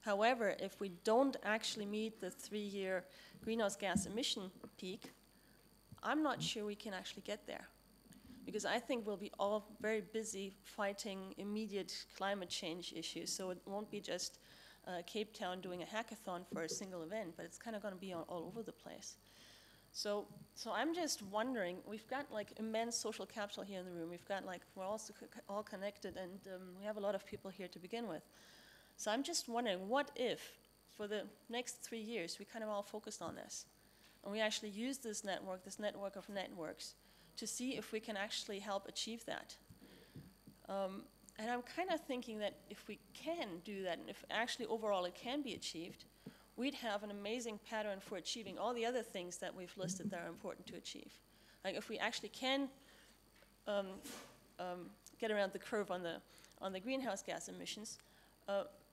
However, if we don't actually meet the 3-year greenhouse gas emission peak, I'm not sure we can actually get there. Because I think we'll be all very busy fighting immediate climate change issues. So it won't be just Cape Town doing a hackathon for a single event, but it's kind of going to be all over the place. So I'm just wondering, we've got like immense social capital here in the room. We've got like, we're also all connected, and we have a lot of people here to begin with. So I'm just wondering, what if for the next 3 years we kind of all focused on this, and we actually use this network of networks, to see if we can actually help achieve that. And I'm kind of thinking that if we can do that, and if actually overall it can be achieved, we'd have an amazing pattern for achieving all the other things that we've listed that are important to achieve. Like if we actually can get around the curve on the greenhouse gas emissions,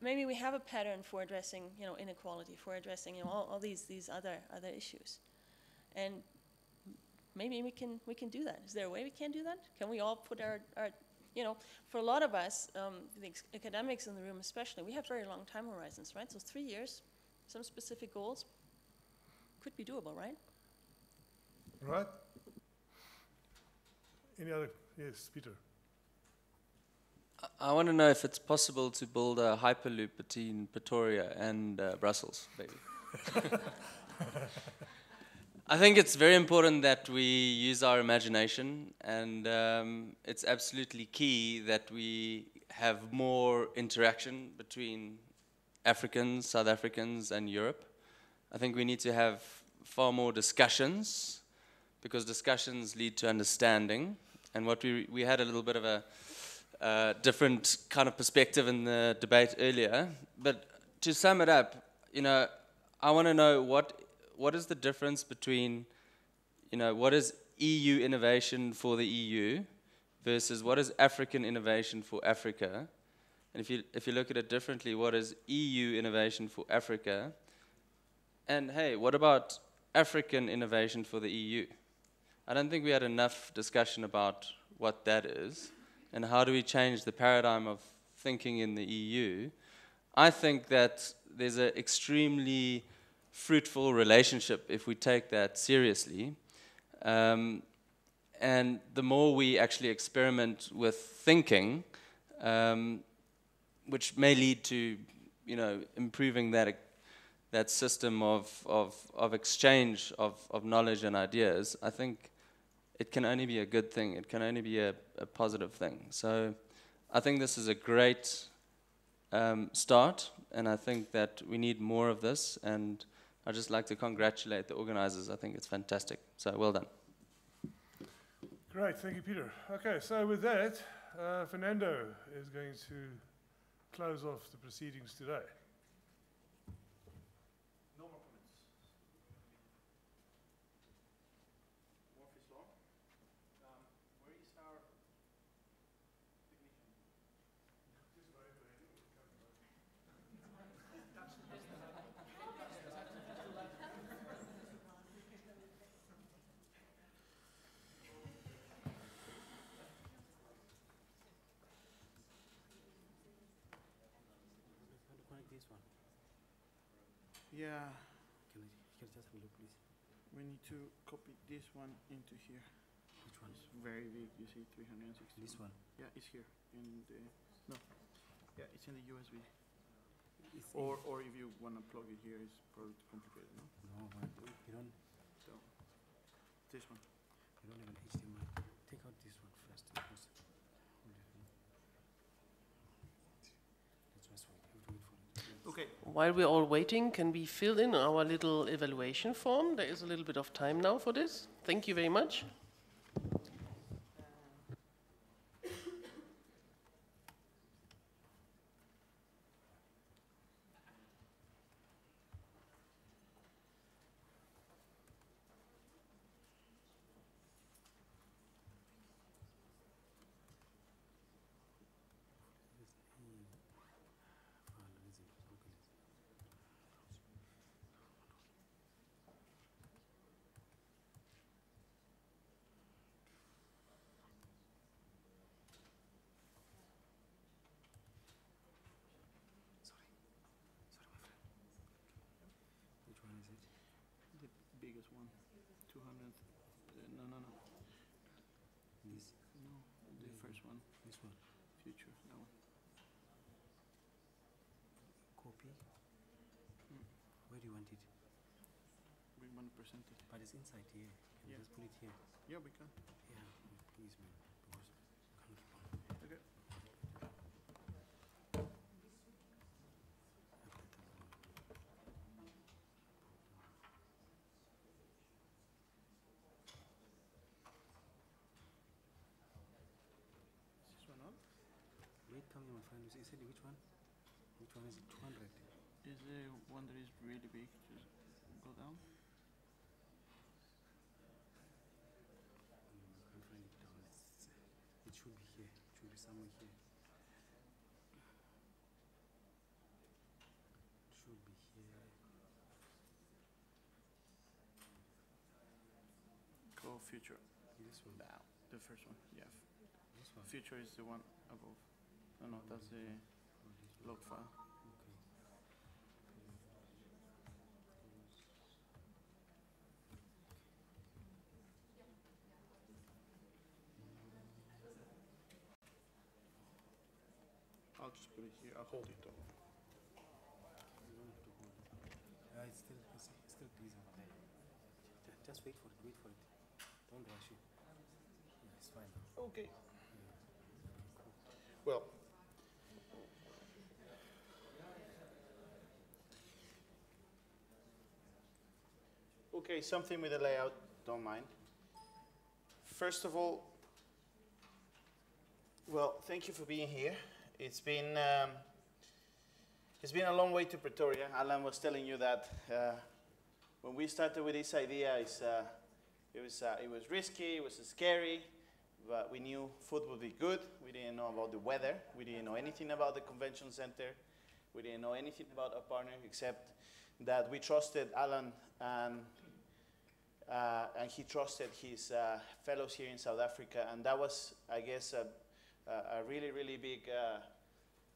maybe we have a pattern for addressing, inequality, for addressing, all these other issues. And maybe we can do that. Is there a way we can do that? Can we all put our for a lot of us, the academics in the room especially, we have very long time horizons, right? So 3 years, some specific goals could be doable, right? Right. Any other? Yes, Peter. I want to know if it's possible to build a hyperloop between Pretoria and Brussels, maybe. I think it's very important that we use our imagination, and it's absolutely key that we have more interaction between Africans, South Africans, and Europe. I think we need to have far more discussions, because discussions lead to understanding. And what we had a little bit of a different kind of perspective in the debate earlier. But to sum it up, I want to know what is the difference between, what is EU innovation for the EU versus what is African innovation for Africa? And if you look at it differently, what is EU innovation for Africa? And hey, what about African innovation for the EU? I don't think we had enough discussion about what that is and how do we change the paradigm of thinking in the EU. I think that there's an extremely fruitful relationship if we take that seriously. And the more we actually experiment with thinking, which may lead to, improving that system of exchange of knowledge and ideas, I think it can only be a good thing. It can only be a positive thing. So I think this is a great start, and I think that we need more of this, and I'd just like to congratulate the organizers. I think it's fantastic. So well done. Great, thank you, Peter. Okay, so with that, Fernando is going to close off the proceedings today. No more comments. Morpheus Law. Where is our technician? This one. Yeah. Can you just have a look, please? We need to copy this one into here. Which one? It's very big, you see, 360. This one? Yeah, it's here. In the, no. Yeah, it's in the USB. It's or if you want to plug it here, it's probably too complicated, no? No, you don't. So, this one. You don't have an HDMI. Take out this one first. Because that's why you have to wait for it. Okay. While we're all waiting, can we fill in our little evaluation form? There is a little bit of time now for this. Thank you very much. previous one. 200. No, no, no. This? No, the first one. This one? Future, that one. Copy? Mm. Where do you want it? We want to present it. But it's inside here. Can Yeah. we just put it here? Yeah, we can. Yeah, please, man. Because I can't keep on. Okay. Is this one on? Wait, tell me, my friend. You said which one? Which one is it? 200? Is the one that is really big? Just go down. I can't find it down. It should be here. It should be somewhere here. It should be here. Go future. This one? Down. The first one. Yeah. This one? Future is the one above. No, no, that's the log file. Okay. I'll just put it here. I'll hold it though. You don't have to hold it. It's still busy over there. Just wait for it. Wait for it. Don't rush it. Yeah, it's fine now. Okay. Yeah. Cool. Well. Okay, something with the layout, don't mind. First of all, well, thank you for being here. It's been a long way to Pretoria. Alan was telling you that when we started with this idea, it was risky, it was scary, but we knew food would be good. We didn't know about the weather. We didn't know anything about the convention center. We didn't know anything about our partner except that we trusted Alan and he trusted his fellows here in South Africa, and that was, I guess, a really, really big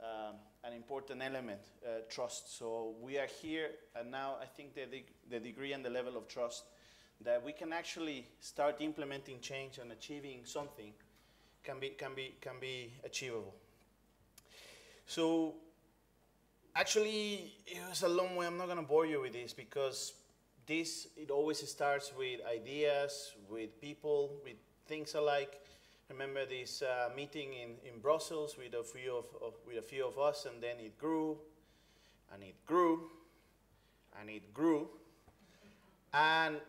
an important element, trust. So we are here, and now I think the degree and the level of trust that we can actually start implementing change and achieving something can be achievable. So actually, it was a long way. I'm not going to bore you with this because it always starts with ideas, with people, with things alike. Remember this meeting in Brussels with a few of us, and then it grew, and it grew, and it grew, and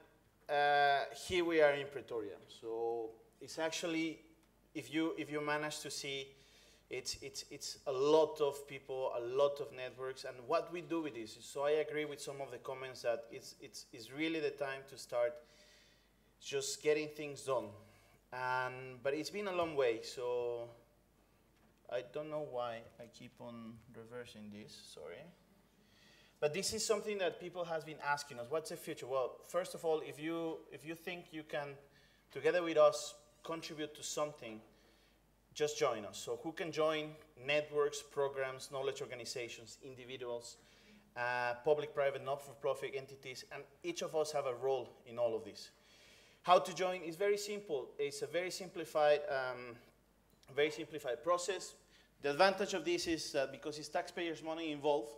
here we are in Pretoria. So it's actually, if you manage to see, it's a lot of people, a lot of networks, and what we do with this. So I agree with some of the comments that it's really the time to start just getting things done. But it's been a long way, so I don't know why I keep on reversing this, sorry. But this is something that people have been asking us, what's the future? Well, first of all, if you think you can, together with us, contribute to something, just join us. So who can join? Networks, programs, knowledge organizations, individuals, public, private, not-for-profit entities, and each of us have a role in all of this. How to join is very simple. It's a very simplified process. The advantage of this is that because it's taxpayers' money involved,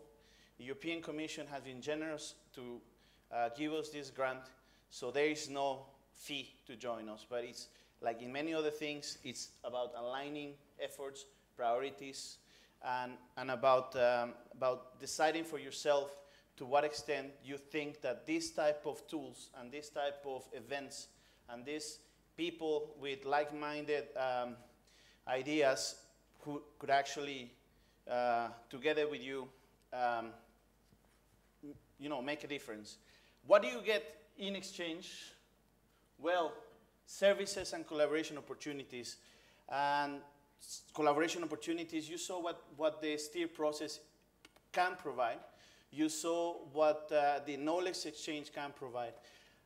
the European Commission has been generous to give us this grant, so there is no fee to join us. But it's like in many other things, it's about aligning efforts, priorities, and about deciding for yourself to what extent you think that this type of tools and this type of events and these people with like-minded ideas who could actually, together with you, make a difference. What do you get in exchange? Well, services and collaboration opportunities. And collaboration opportunities, you saw what the STIR process can provide. You saw what the knowledge exchange can provide.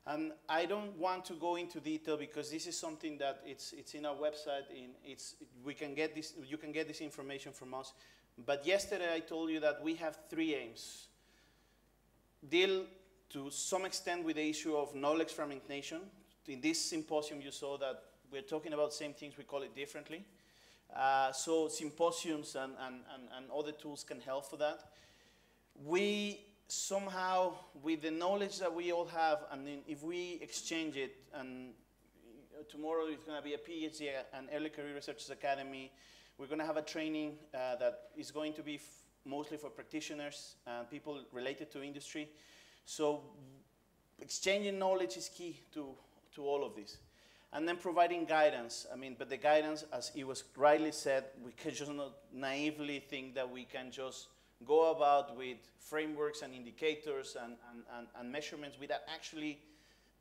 And I don't want to go into detail because this is something that it's in our website. You can get this information from us. But yesterday I told you that we have 3 aims. Deal to some extent with the issue of knowledge fragmentation. In this symposium, you saw that we're talking about the same things, we call it differently. So symposiums and other tools can help for that. We somehow, with the knowledge that we all have, and then if we exchange it, and tomorrow it's going to be a PhD and Early Career Researchers Academy, we're going to have a training that is going to be mostly for practitioners and people related to industry. So exchanging knowledge is key to all of this. And then providing guidance. I mean, but the guidance, as it was rightly said, we can just not naively think that we can just go about with frameworks and indicators and measurements without actually,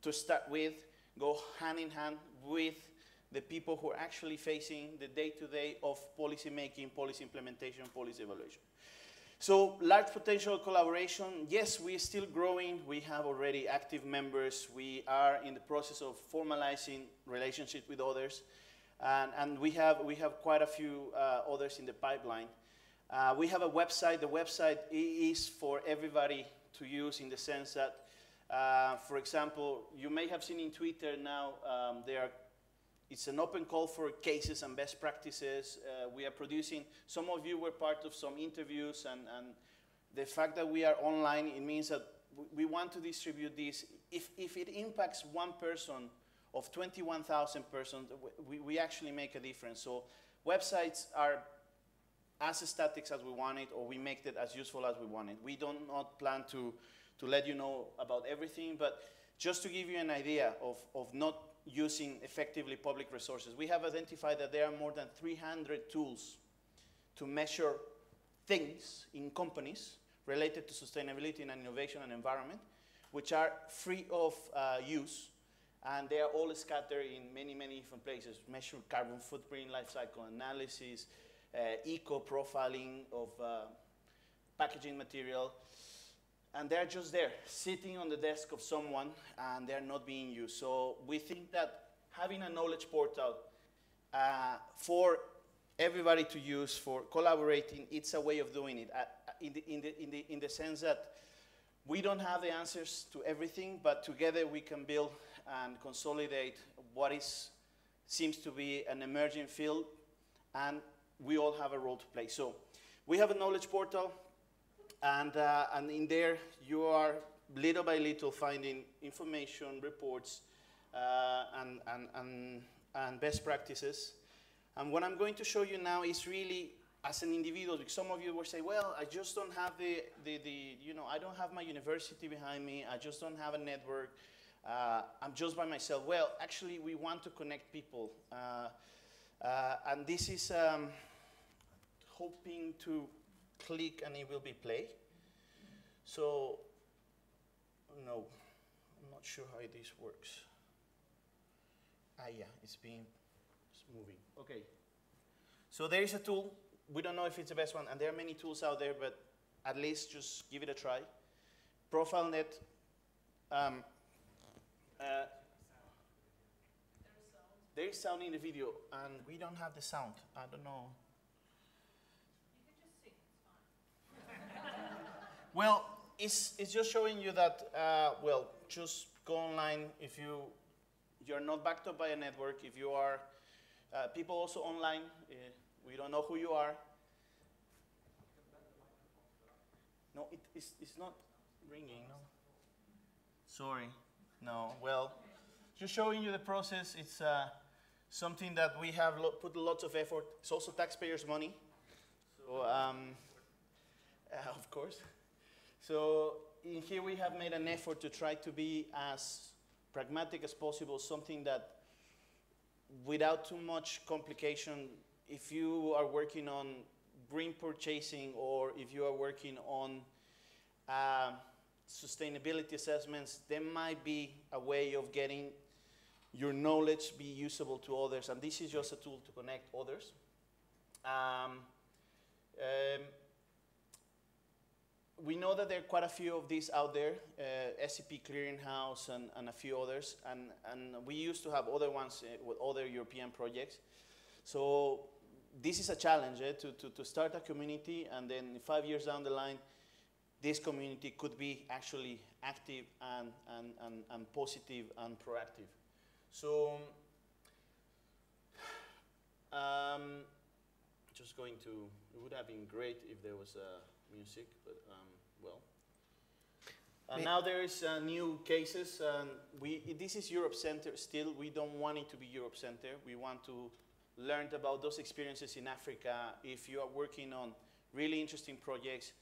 to start with, go hand in hand with the people who are actually facing the day-to-day of policy making, policy implementation, policy evaluation. So large potential collaboration, yes, we're still growing. We have already active members. We are in the process of formalizing relationships with others. And we have quite a few others in the pipeline. We have a website. The website is for everybody to use in the sense that, for example, you may have seen in Twitter now, it's an open call for cases and best practices. We are producing, some of you were part of some interviews, and the fact that we are online, it means that we want to distribute this. If it impacts one person of 21,000 persons, we actually make a difference. So websites are as static as we want it, or we make it as useful as we want it. We do not plan to let you know about everything, but just to give you an idea of not using effectively public resources. We have identified that there are more than 300 tools to measure things in companies related to sustainability and innovation and environment, which are free of use, and they are all scattered in many, many different places. Measure carbon footprint, life cycle analysis, eco-profiling of packaging material, and they're just there, sitting on the desk of someone, and they're not being used. So we think that having a knowledge portal for everybody to use, for collaborating, it's a way of doing it. In the sense that we don't have the answers to everything, but together we can build and consolidate what seems to be an emerging field, and we all have a role to play. So we have a knowledge portal. And in there, you are little by little finding information, reports, and best practices. And what I'm going to show you now is really as an individual. Some of you will say, well, I just don't have I don't have my university behind me. I just don't have a network. I'm just by myself. Well, actually, we want to connect people. And this is hoping to click and it will be play. So, no, I'm not sure how this works. Yeah, it's moving. Okay. So there is a tool. We don't know if it's the best one, and there are many tools out there, but at least just give it a try. ProfileNet. There is sound in the video, and we don't have the sound. I don't know. Well, it's just showing you that, well, just go online if you're not backed up by a network, if you are, people also online, we don't know who you are. No, it's not ringing, no. Sorry, no, well, just showing you the process. It's something that we have put lots of effort. It's also taxpayers' money, so, of course. So in here we have made an effort to try to be as pragmatic as possible, something that without too much complication, if you are working on green purchasing or if you are working on sustainability assessments, there might be a way of getting your knowledge be usable to others, and this is just a tool to connect others. We know that there are quite a few of these out there, SCP Clearinghouse and a few others, and we used to have other ones with other European projects. So this is a challenge to start a community, and then 5 years down the line, this community could be actually active and positive and proactive. So, just going to, it would have been great if there was music, but well. Now there is new cases. This is Europe Center still. We don't want it to be Europe Center. We want to learn about those experiences in Africa. If you are working on really interesting projects,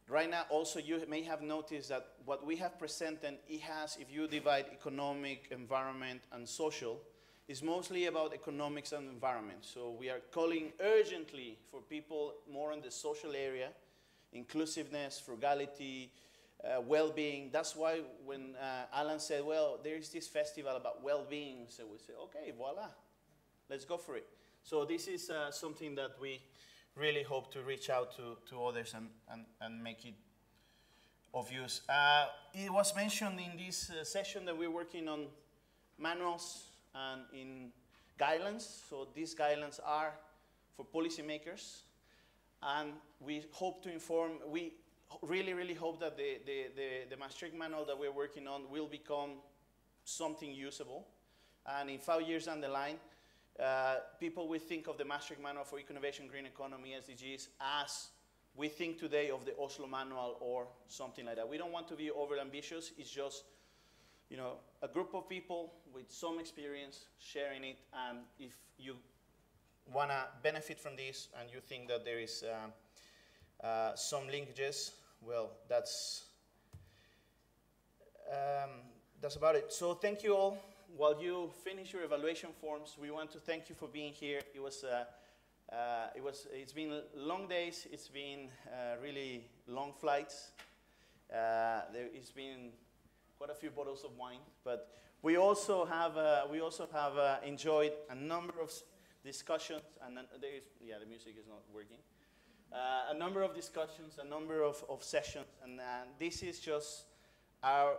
right now also you may have noticed that what we have presented, it has, if you divide economic, environment, and social, is mostly about economics and environment. So we are calling urgently for people more in the social area, inclusiveness, frugality, well-being. That's why when Alan said, well, there is this festival about well-being, so we say, okay, voila, let's go for it. So this is something that we really hope to reach out to others and make it of use. It was mentioned in this session that we're working on manuals and in guidelines. So these guidelines are for policymakers, and we hope to inform, we really hope that the Maastricht manual that we're working on will become something usable. And in 5 years down the line, people will think of the Maastricht Manual for Eco-Innovation, Green Economy, SDGs, as we think today of the Oslo Manual or something like that. We don't want to be over ambitious. It's just, you know, a group of people with some experience sharing it. And if you want to benefit from this and you think that there is some linkages, well, that's about it. So thank you all. While you finish your evaluation forms, we want to thank you for being here. It's been long days. It's been really long flights. It's been quite a few bottles of wine, but we also have enjoyed a number of discussions. And then the music is not working. A number of discussions, a number of sessions, and this is just our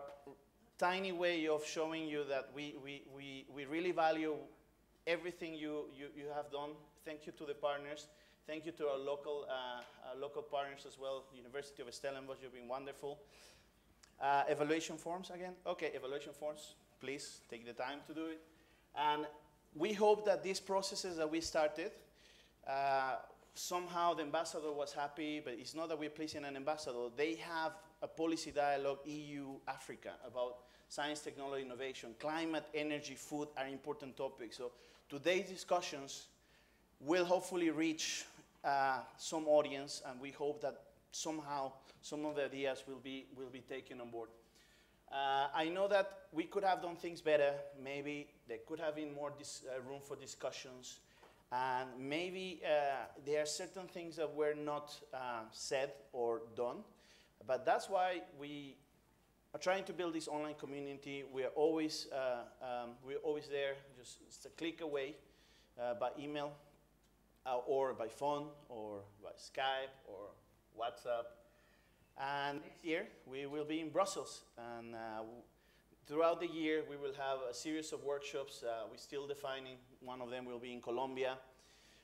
tiny way of showing you that we really value everything you have done. Thank you to the partners. Thank you to our local partners as well. University of Stellenbosch, you've been wonderful. Evaluation forms again. Okay, evaluation forms. Please take the time to do it. And we hope that these processes that we started, somehow the ambassador was happy, but it's not that we're pleasing an ambassador. They have a policy dialogue, EU-Africa, about science, technology, innovation. Climate, energy, food are important topics. So today's discussions will hopefully reach some audience, and we hope that somehow some of the ideas will be taken on board. I know that we could have done things better. Maybe there could have been more room for discussions. And maybe there are certain things that were not said or done. But that's why we are trying to build this online community. We're always there, just a click away, by email, or by phone, or by Skype, or WhatsApp. And next year, we will be in Brussels. And throughout the year, we will have a series of workshops. We're still defining. One of them will be in Colombia.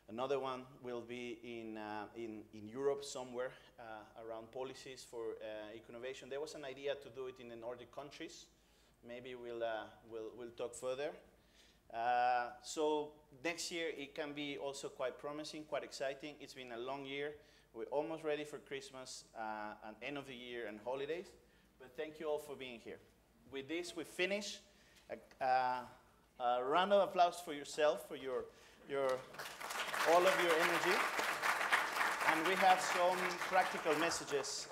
Another one will be in Europe somewhere around policies for eco-innovation. There was an idea to do it in the Nordic countries. Maybe we'll talk further. So next year, it can be also quite promising, quite exciting. It's been a long year. We're almost ready for Christmas and end of the year and holidays. But thank you all for being here. With this, we finish. A round of applause for yourself, for all of your energy. And we have some practical messages.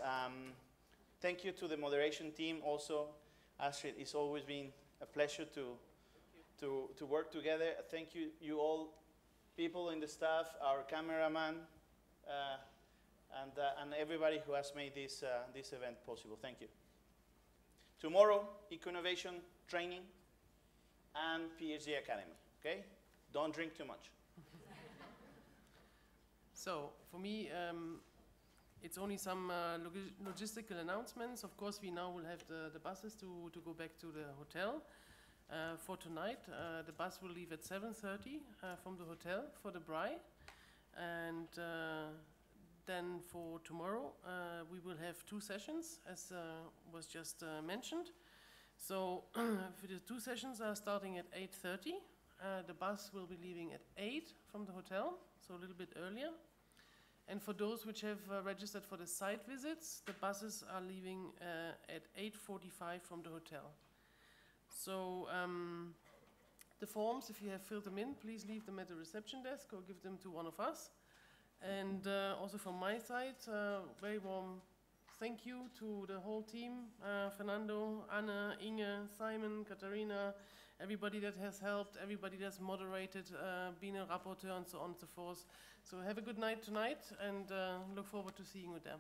Thank you to the moderation team also. Astrid, it's always been a pleasure to work together. Thank you all, people in the staff, our cameraman, and everybody who has made this event possible. Thank you. Tomorrow, eco-innovation training and PhD Academy, okay? Don't drink too much. So, for me, it's only some logistical announcements. Of course, we now will have the buses to go back to the hotel for tonight. The bus will leave at 7:30 from the hotel for the braai. And then for tomorrow, we will have 2 sessions, as was just mentioned. So the 2 sessions are starting at 8:30. The bus will be leaving at 8 from the hotel, so a little bit earlier. And for those which have registered for the site visits, the buses are leaving at 8:45 from the hotel. So the forms, if you have filled them in, please leave them at the reception desk or give them to one of us. And also from my side, very warm thank you to the whole team, Fernando, Anna, Inge, Simon, Katharina, everybody that has helped, everybody that's moderated, been a rapporteur and so on and so forth. So have a good night tonight and look forward to seeing you there.